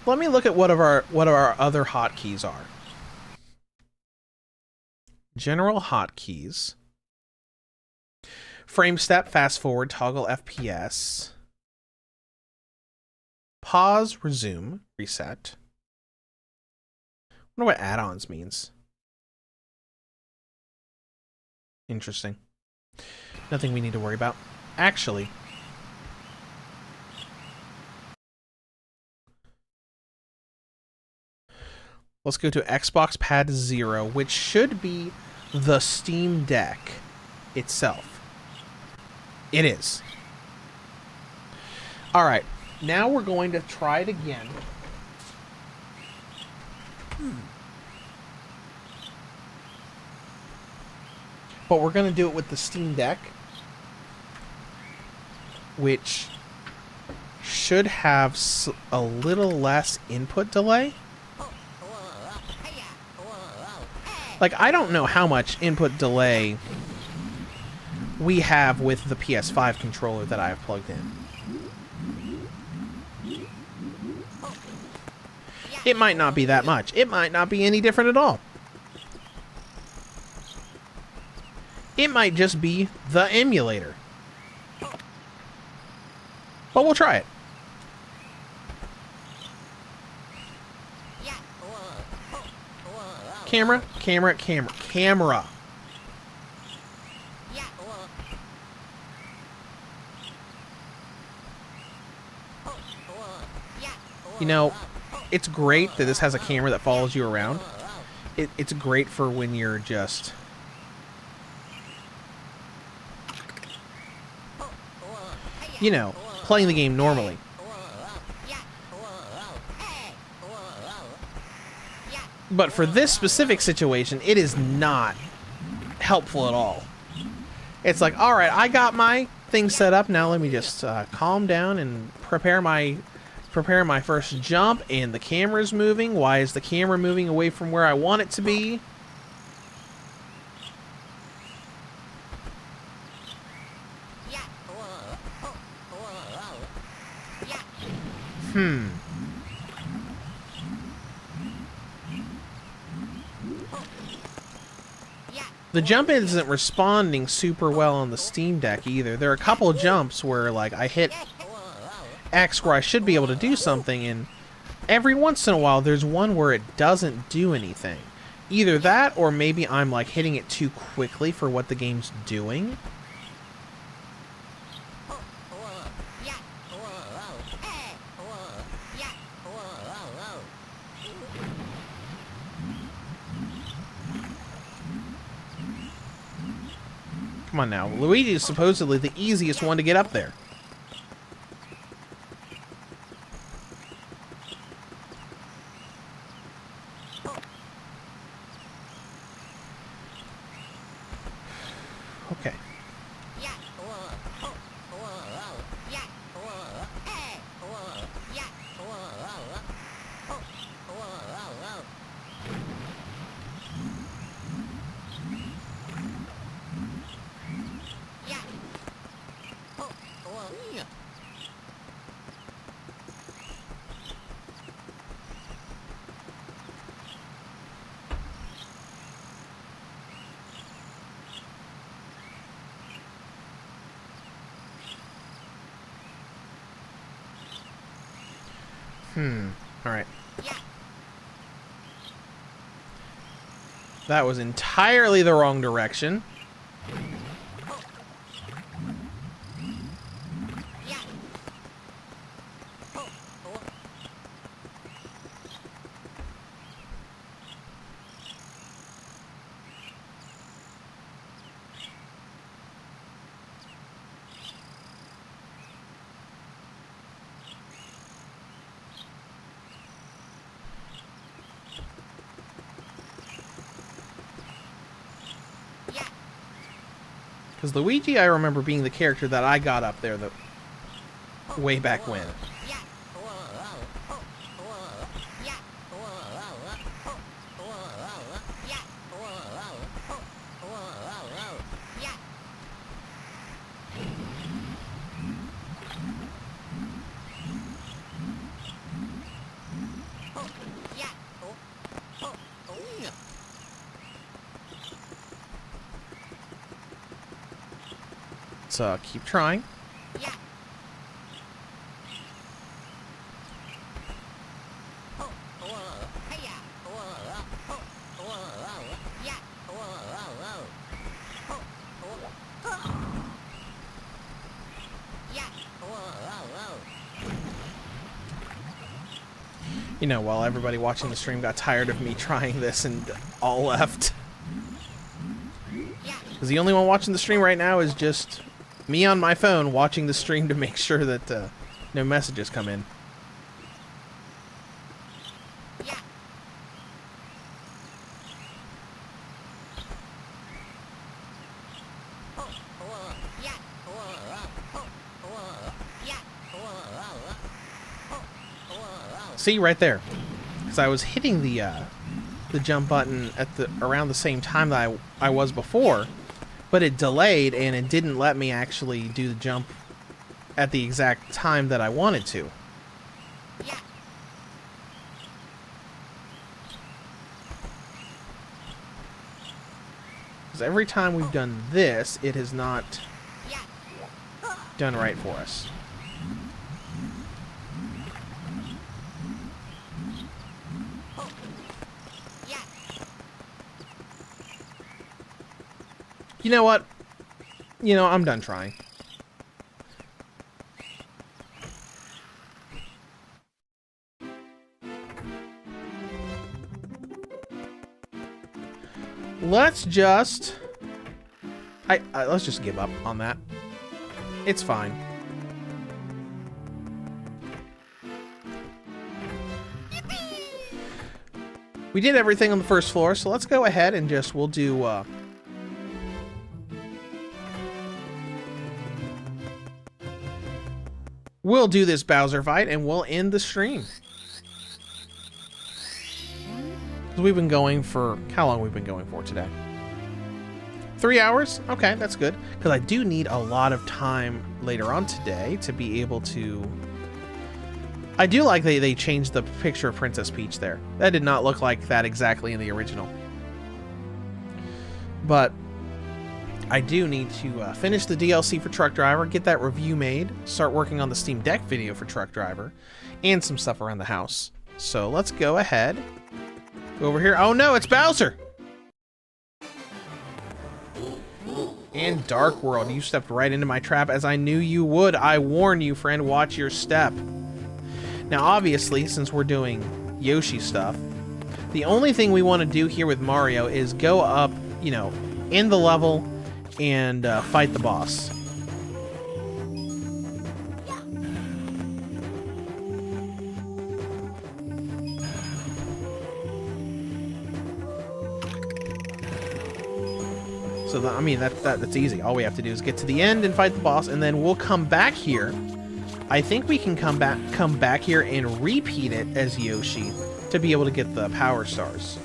Let me look at what our other hotkeys are. General hotkeys. Frame step, fast forward, toggle FPS. Pause, resume, reset. I wonder what add-ons means. Interesting. Nothing we need to worry about. Actually, let's go to Xbox Pad 0, which should be the Steam Deck itself. It is. Alright, now we're going to try it again. But we're going to do it with the Steam Deck, which should have a little less input delay. Like, I don't know how much input delay we have with the PS5 controller that I have plugged in. It might not be that much. It might not be any different at all. It might just be the emulator. But we'll try it. Camera, camera, camera, camera. You know, it's great that this has a camera that follows you around. It's great for when you're just... you know, playing the game normally. But for this specific situation, it is not helpful at all. It's like, alright, I got my thing set up. Now let me just calm down and prepare my first jump. And the camera's moving. Why is the camera moving away from where I want it to be? The jump isn't responding super well on the Steam Deck either. There are a couple of jumps where, like, I hit X where I should be able to do something, and every once in a while there's one where it doesn't do anything. Either that, or maybe I'm, like, hitting it too quickly for what the game's doing. Come on now. Luigi is supposedly the easiest one to get up there. Okay. Alright. That was entirely the wrong direction. Because Luigi, I remember being the character that I got up there way back when. Let's keep trying. You know, while everybody watching the stream got tired of me trying this and all left. Because the only one watching the stream right now is just me on my phone watching the stream to make sure that no messages come in. See, right there. Because I was hitting the jump button at around the same time that I was before, but it delayed and it didn't let me actually do the jump at the exact time that I wanted to. Because every time we've done this, it has not done right for us. You know what? You know, I'm done trying. Let's just... let's just give up on that. It's fine. We did everything on the first floor, so let's go ahead and just... We'll do... We'll do this Bowser fight, and we'll end the stream. We've been going for... How long we've been going for today? 3 hours? Okay, that's good. Because I do need a lot of time later on today to be able to... I do like they changed the picture of Princess Peach there. That did not look like that exactly in the original. But... I do need to finish the DLC for Truck Driver, get that review made, start working on the Steam Deck video for Truck Driver, and some stuff around the house. So let's go ahead. Go over here. Oh no, it's Bowser! And Dark World, you stepped right into my trap as I knew you would. I warn you, friend, watch your step. Now obviously, since we're doing Yoshi stuff, the only thing we want to do here with Mario is go up, you know, in the level and fight the boss. So, I mean, that's easy. All we have to do is get to the end and fight the boss, and then we'll come back here. I think we can come back here and repeat it as Yoshi to be able to get the power stars.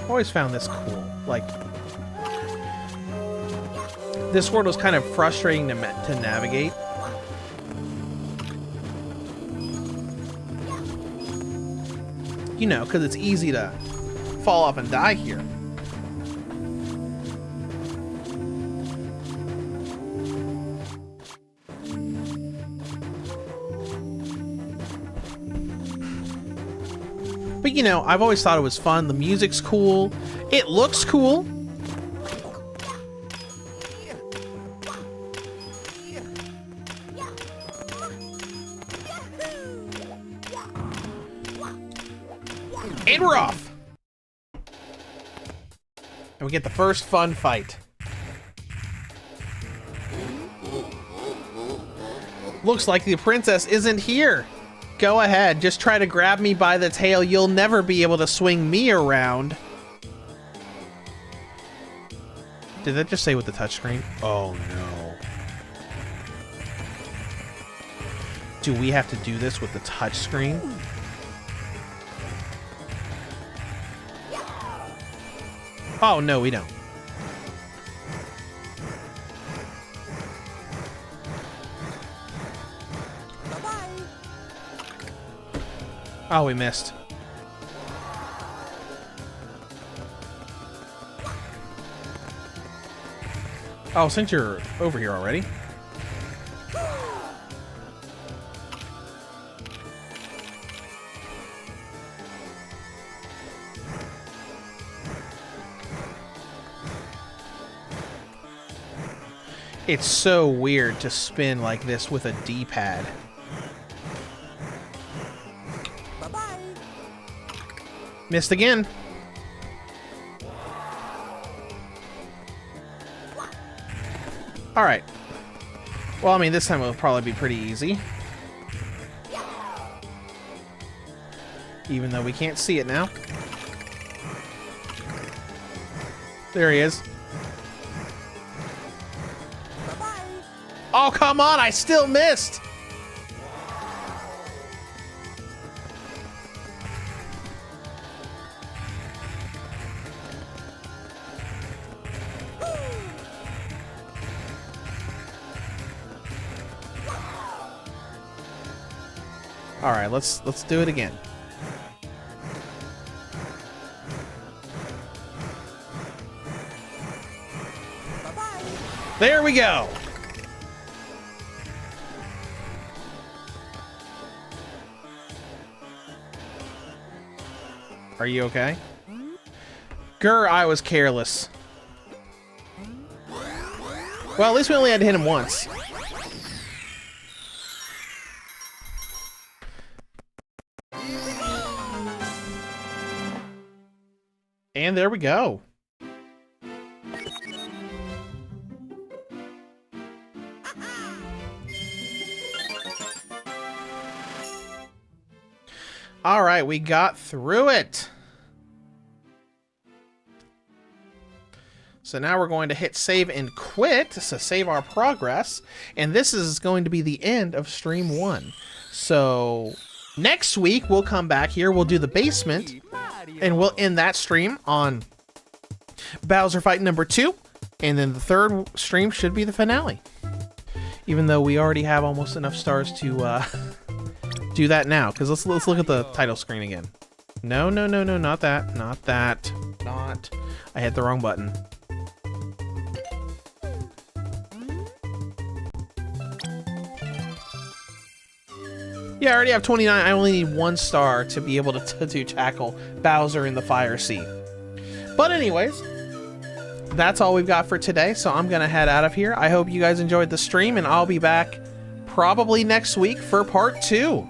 Always found this cool. Like, this world was kind of frustrating to navigate. You know, because it's easy to fall off and die here. But, you know, I've always thought it was fun. The music's cool. It looks cool. And we're off. And we get the first fun fight. Looks like the princess isn't here. Go ahead, just try to grab me by the tail. You'll never be able to swing me around. Did that just say with the touchscreen? Oh no. Do we have to do this with the touchscreen? Oh no, we don't. Oh, we missed. Oh, since you're over here already. It's so weird to spin like this with a D-pad. Missed again. Alright. Well, I mean, this time it'll probably be pretty easy. Even though we can't see it now. There he is. Oh, come on! I still missed! All right, let's do it again. There we go. Are you okay? Grr, I was careless. Well, at least we only had to hit him once. And there we go. All right, we got through it. So now we're going to hit save and quit to save our progress. And this is going to be the end of stream 1. So next week we'll come back here, we'll do the basement, and we'll end that stream on Bowser Fight number 2. And then the third stream should be the finale. Even though we already have almost enough stars to do that now. Because let's look at the title screen again. No, not that. Not that. Not. I hit the wrong button. Yeah, I already have 29. I only need 1 star to be able to tackle Bowser in the Fire Sea. But anyways, that's all we've got for today, so I'm going to head out of here. I hope you guys enjoyed the stream, and I'll be back probably next week for part 2.